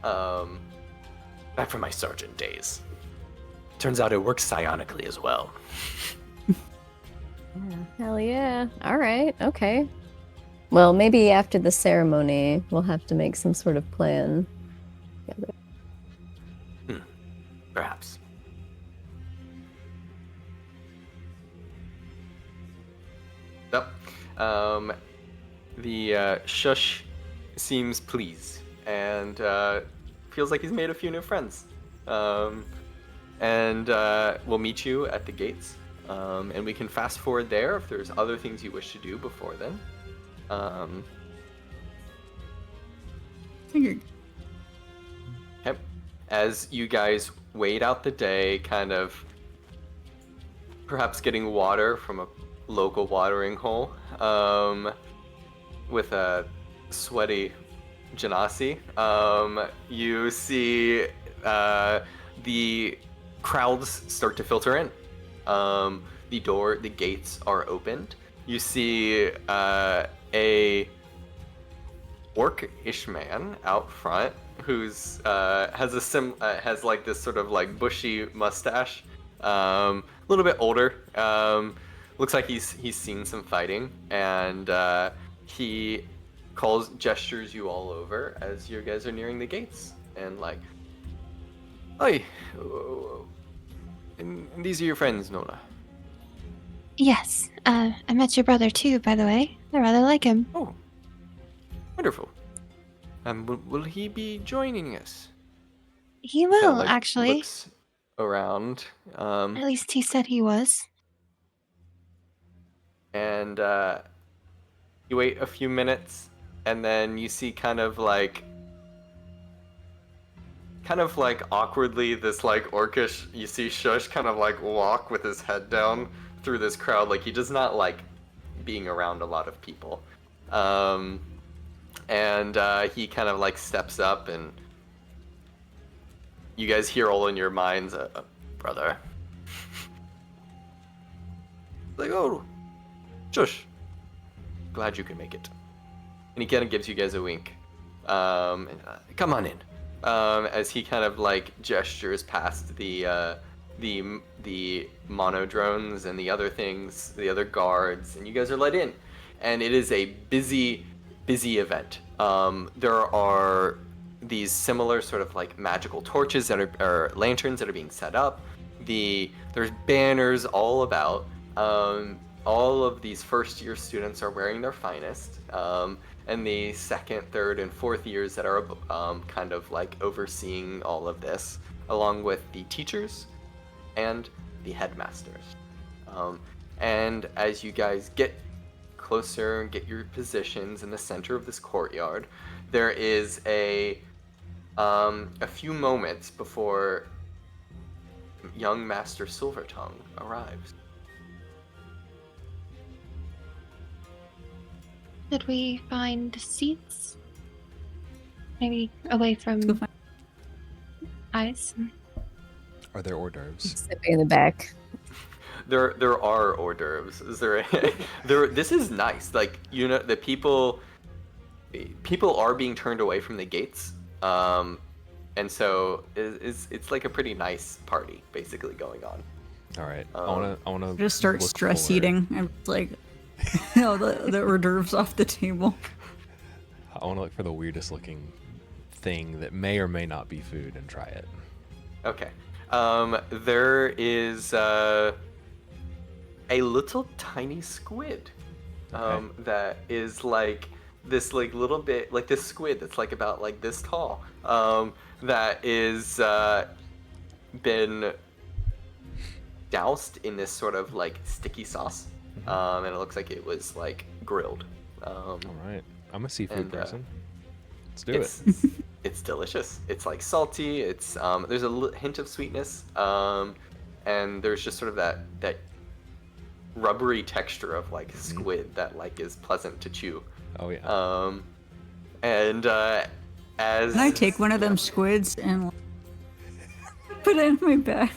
Back from my sergeant days. Turns out it works psionically as well. Hell yeah. All right. Okay. Well, maybe after the ceremony, we'll have to make some sort of plan. Perhaps. Yep. The shush seems pleased and feels like he's made a few new friends. And we'll meet you at the gates. And we can fast forward there if there's other things you wish to do before then. Figured. Yep. As you guys wait out the day, kind of perhaps getting water from a local watering hole, with a sweaty Genasi, you see the crowds start to filter in. The gates are opened. You see a orc-ish man out front who's has like this sort of like bushy mustache, a little bit older. Looks like he's seen some fighting, and he gestures you all over as you guys are nearing the gates, and like, "Hi, and these are your friends, Nona." Yes. I met your brother too, by the way. I rather like him. Oh, wonderful. Will he be joining us? He will, Kinda, like, actually. looks around, At least he said he was. and you wait a few minutes, and then you see kind of like awkwardly this like orcish, you see Shush kind of like walk with his head down through this crowd, like he does not like being around a lot of people. And he kind of like steps up, and you guys hear all in your minds, "Brother." Like, "Oh, Shush, glad you can make it." And he kind of gives you guys a wink. And, "Come on in." As he kind of like gestures past the monodrones and the other things, the other guards, and you guys are let in. And it is a busy event. There are these similar sort of like magical torches that or lanterns that are being set up. There's banners all about. All of these first year students are wearing their finest. And the second, third, and fourth years that are kind of like overseeing all of this, along with the teachers and the headmasters. And as you guys get closer and get your positions in the center of this courtyard, there is a few moments before young Master Silvertongue arrives. Did we find seats? Maybe away from Go find- eyes? Are there hors d'oeuvres? Sipping in the back. There are hors d'oeuvres. Is there? This is nice. Like, you know, the people are being turned away from the gates, and so it's like a pretty nice party basically going on. All right. I wanna Just start look stress for- eating. I'm like, the hors d'oeuvres off the table. I want to look for the weirdest looking thing that may or may not be food and try it. Okay. There is a little tiny squid that is like this like little bit like this squid that's like about like this tall, that is been doused in this sort of like sticky sauce, and it looks like it was like grilled. All right. I'm a seafood and, person. Let's do it. It's delicious. It's like salty. It's there's a hint of sweetness, and there's just sort of that rubbery texture of like squid that like is pleasant to chew. Oh yeah. And as Can I take one of them squids and put it in my bag?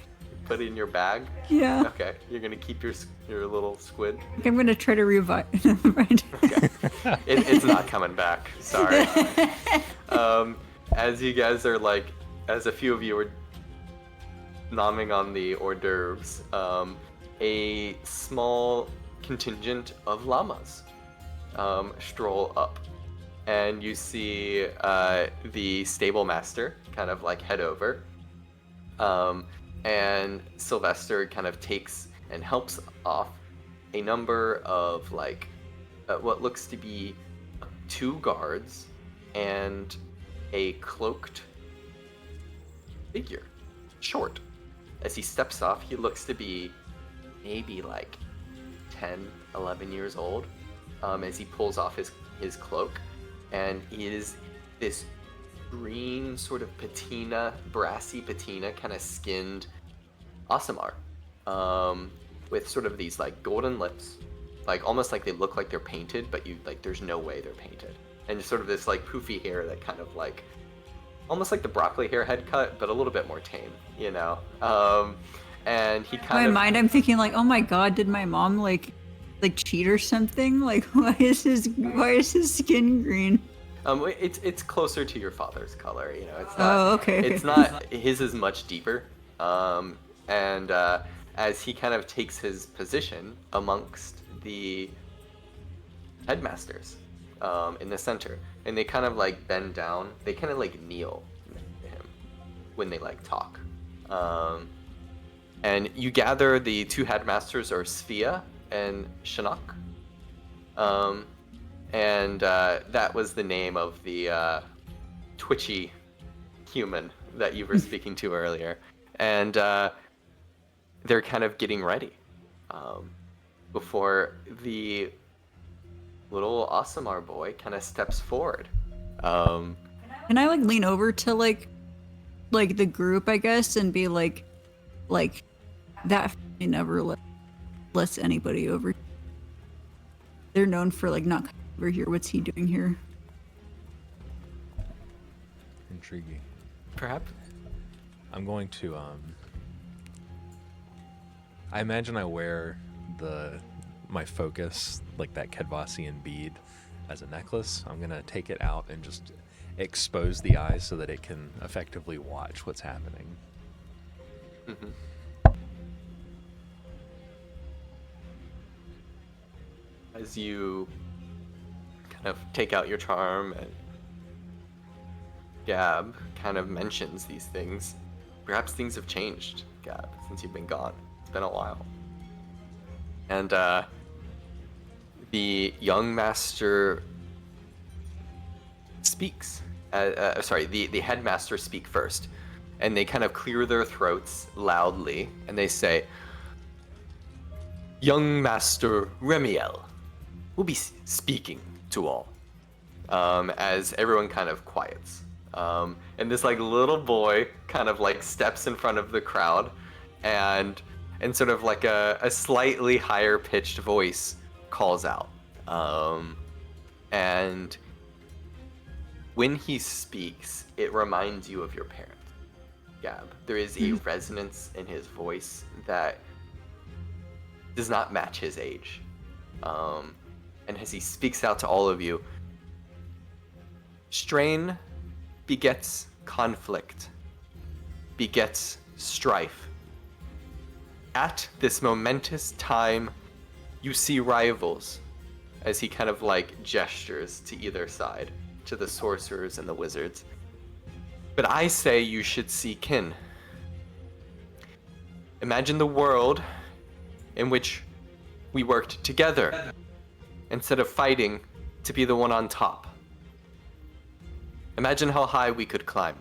put it in your bag? Yeah. Okay, you're gonna keep your little squid. I'm gonna try to revive. Never mind. Okay, it's not coming back. Sorry. as you guys are like, as a few of you are nomming on the hors d'oeuvres, a small contingent of llamas stroll up, and you see the stable master kind of like head over, and Sylvester kind of takes and helps off a number of like what looks to be 2 guards and a cloaked figure, short. As he steps off, he looks to be maybe like 10, 11 years old, as he pulls off his cloak, and he is this green sort of patina, brassy patina, kind of skinned Aasimar, with sort of these like golden lips, like almost like they look like they're painted, but you like there's no way they're painted, and just sort of this like poofy hair that kind of like almost like the broccoli hairhead cut, but a little bit more tame, you know. And he kind In of my mind, I'm thinking like, oh my god, did my mom like cheat or something? Like, why is his skin green? it's closer to your father's color, you know. It's not. Oh, okay. It's not. His is much deeper. And as he kind of takes his position amongst the headmasters, in the center, and they kind of like bend down. They kind of like kneel to him when they like talk. And you gather the 2 headmasters are Sphia and Shinnok. And that was the name of the twitchy human that you were speaking to earlier. And they're kind of getting ready before the little Aasimar boy kind of steps forward. Can I like lean over to like the group, I guess, and be like that family never lets anybody over. They're known for like not coming over here. What's he doing here? Intriguing. Perhaps. I'm going to I imagine I wear my focus, like that Kedvasian bead, as a necklace. I'm gonna take it out and just expose the eyes so that it can effectively watch what's happening. Mm-hmm. As you kind of take out your charm, and Gab kind of mentions these things. Perhaps things have changed, Gab, since you've been gone. It's been a while. And the young master speaks. The headmaster speak first. And they kind of clear their throats loudly, and they say, "Young Master Remiel will be speaking to all," as everyone kind of quiets. And this like little boy kind of like steps in front of the crowd, and sort of like a slightly higher pitched voice calls out. And when he speaks, it reminds you of your parents, Gab. There is a resonance in his voice that does not match his age. And as he speaks out to all of you, strain begets conflict, begets strife. At this momentous time, you see rivals, as he kind of like gestures to either side, to the sorcerers and the wizards. But I say you should see kin. Imagine the world in which we worked together, instead of fighting to be the one on top. Imagine how high we could climb.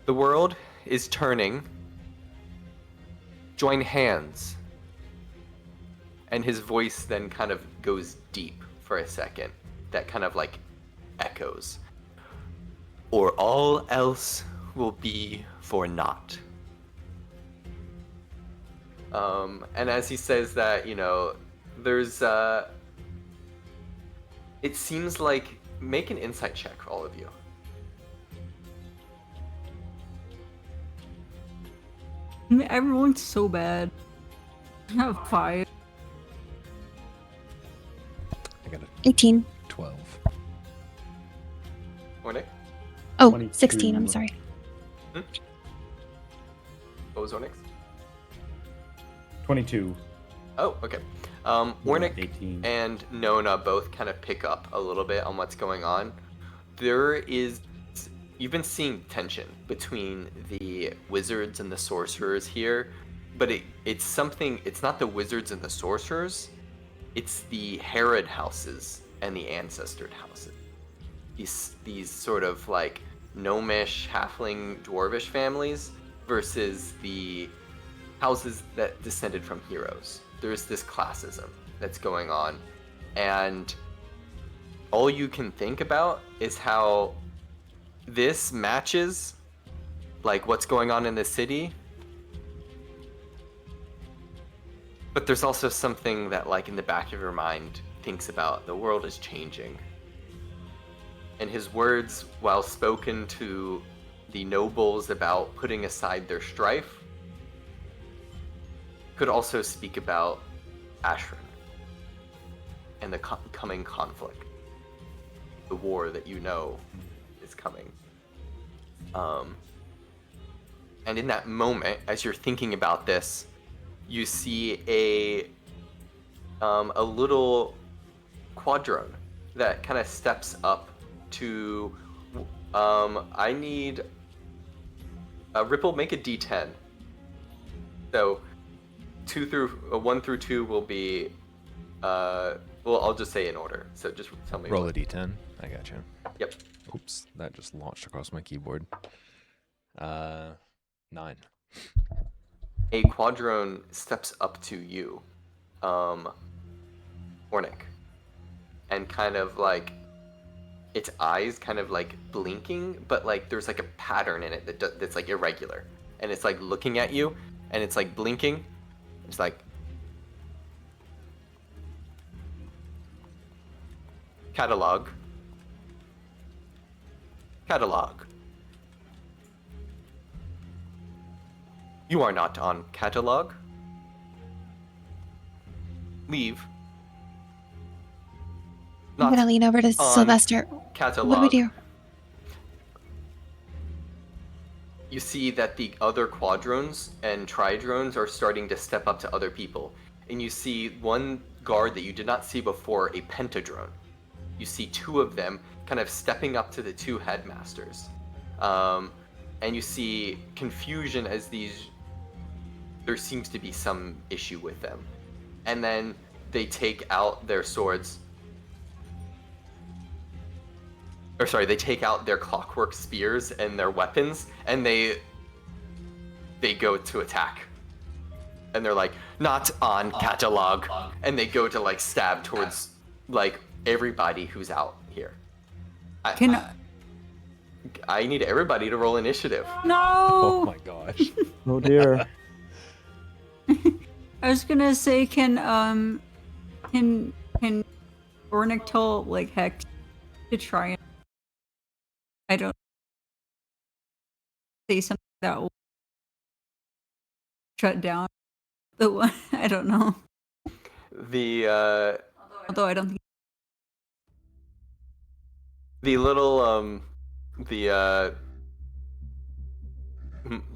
The world is turning. Join hands. And his voice then kind of goes deep for a second. That kind of like echoes. Or all else will be for naught. And as he says that, you know, there's it seems like, make an insight check, all of you. I'm rolling so bad. I have 5. I got a 18. 12. Oh, 22. 16, I'm sorry. What was Ornix? 22. Oh, okay. Yeah, Ornick 18. and Nona both kind of pick up a little bit on what's going on. You've been seeing tension between the wizards and the sorcerers here, but it's not the wizards and the sorcerers, it's the Herod houses and the ancestor houses. These sort of like gnomish, halfling, dwarvish families versus the houses that descended from heroes. There's this classism that's going on, and all you can think about is how this matches like what's going on in the city, but there's also something that like in the back of your mind thinks about the world is changing. And his words, while spoken to the nobles about putting aside their strife, could also speak about Ashran and the coming conflict, the war that you know is coming. And in that moment, as you're thinking about this, you see a little quadrone that kind of steps up to. I need Ripple. Make a D10. So 1 through 2 will be. Well, I'll just say in order. So just tell me. Roll a d10. I got you. Yep. Oops, that just launched across my keyboard. 9. A quadrone steps up to you, Ornick, and kind of like its eyes kind of like blinking, but like there's like a pattern in it that's like irregular, and it's like looking at you, and it's like blinking. It's like catalog. You are not on catalog. Leave. I'm gonna lean over to on Sylvester. Catalog. What do we do? You see that the other quadrones and tridrones are starting to step up to other people. And you see one guard that you did not see before, a pentadrone. You see 2 of them kind of stepping up to the 2 headmasters. And you see confusion as there seems to be some issue with them. And then they take out their swords. Or sorry, they take out their clockwork spears and their weapons, and they go to attack. And they're like, not on catalog. And they go to like stab towards like everybody who's out here. I need everybody to roll initiative. No. Oh my gosh. Oh dear. I was gonna say, can Ornick tell like Hex to try and I don't say something that will shut down the one. I don't know. Although I don't think The little the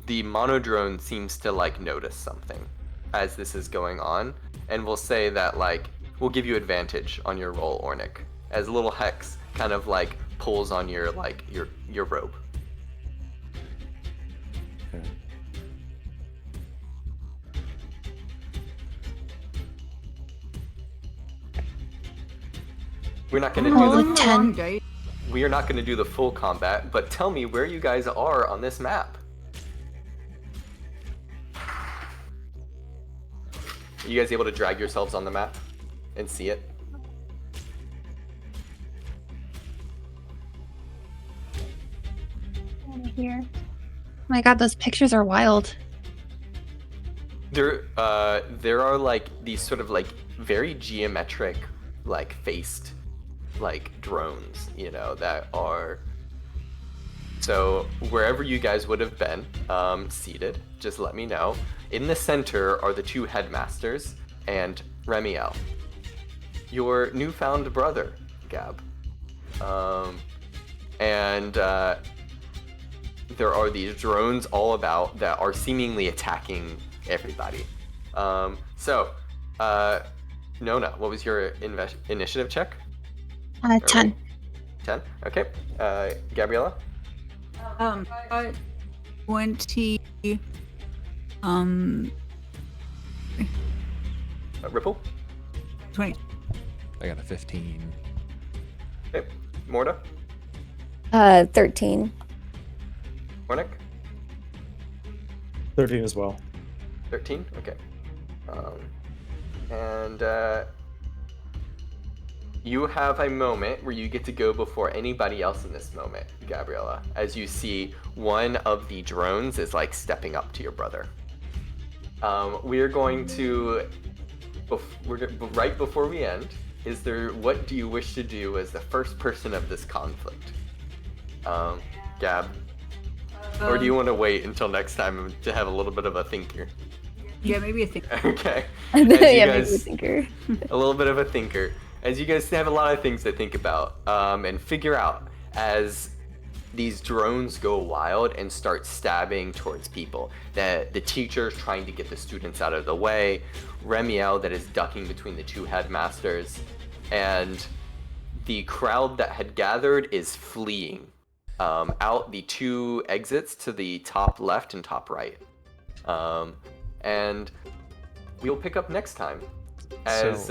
monodrone seems to like notice something as this is going on, and we'll say that like we'll give you advantage on your roll, Ornick, as little Hex kind of like pulls on your like your robe. Okay. We're not gonna Roll do a the 10. we are not gonna do the full combat, but tell me where you guys are on this map. Are you guys able to drag yourselves on the map and see it? Here. Oh my god, those pictures are wild. There are like these sort of like very geometric, like faced, like drones, you know, that are. So wherever you guys would have been seated, just let me know. In the center are the 2 headmasters and Remiel, your newfound brother, Gab, and there are these drones all about that are seemingly attacking everybody. Nona, what was your initiative check? 10. 10. Okay. Gabriella. 20. Ripple. 20. I got a 15. Okay. Morta. 13. Hornick. 13 as well. 13. Okay. And you have a moment where you get to go before anybody else in this moment, Gabriella, as you see one of the drones is like stepping up to your brother. We are going to, right before we end, what do you wish to do as the first person of this conflict? Gab? Or do you want to wait until next time to have a little bit of a thinker? Yeah, maybe a thing. Okay. Yeah, As you maybe a guys- thinker. a little bit of a thinker, as you guys have a lot of things to think about and figure out as these drones go wild and start stabbing towards people. That the teacher's trying to get the students out of the way, Remiel that is ducking between the two headmasters, and the crowd that had gathered is fleeing out the two exits to the top left and top right. And we'll pick up next time as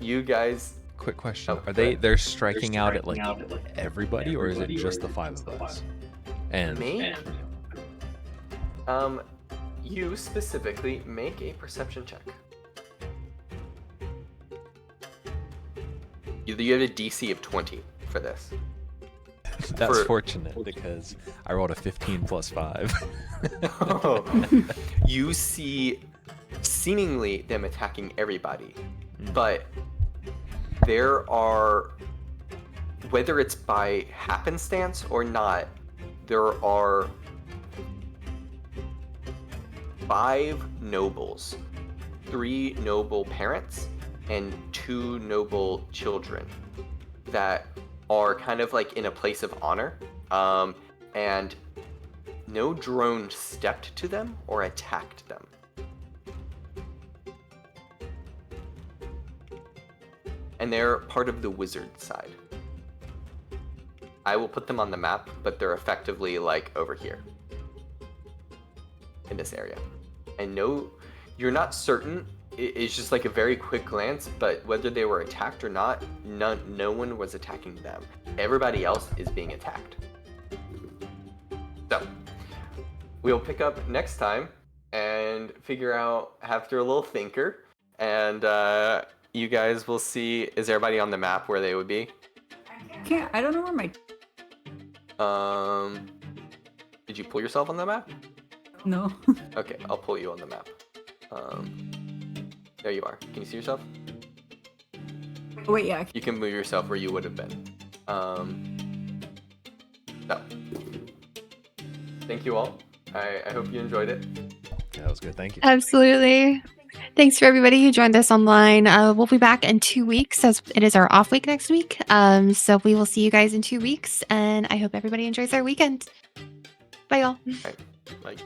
you guys. Quick question: Oh, Are go ahead. they're striking out at like everybody, or is it just the 5 of us? And Make you specifically make a perception check. You have a DC of 20 for this. that's for- fortunate because I rolled a 15 plus 5. You see seemingly them attacking everybody, but there are, whether it's by happenstance or not, there are 5 nobles, 3 noble parents, and 2 noble children that are kind of like in a place of honor, and no drone stepped to them or attacked them. And they're part of the wizard side. I will put them on the map, but they're effectively like over here in this area. And no, you're not certain. It's just like a very quick glance, but whether they were attacked or not, no one was attacking them. Everybody else is being attacked. So, we'll pick up next time and figure out after a little thinker, and you guys will see, is everybody on the map where they would be? I don't know where my. Did you pull yourself on the map? No. Okay, I'll pull you on the map. There you are. Can you see yourself? Oh, wait, yeah. You can move yourself where you would have been. So, thank you all. I hope you enjoyed it. Yeah, that was good. Thank you. Absolutely. Thanks for everybody who joined us online. We'll be back in 2 weeks as it is our off week next week. So we will see you guys in 2 weeks, and I hope everybody enjoys their weekend. Bye, y'all. Like.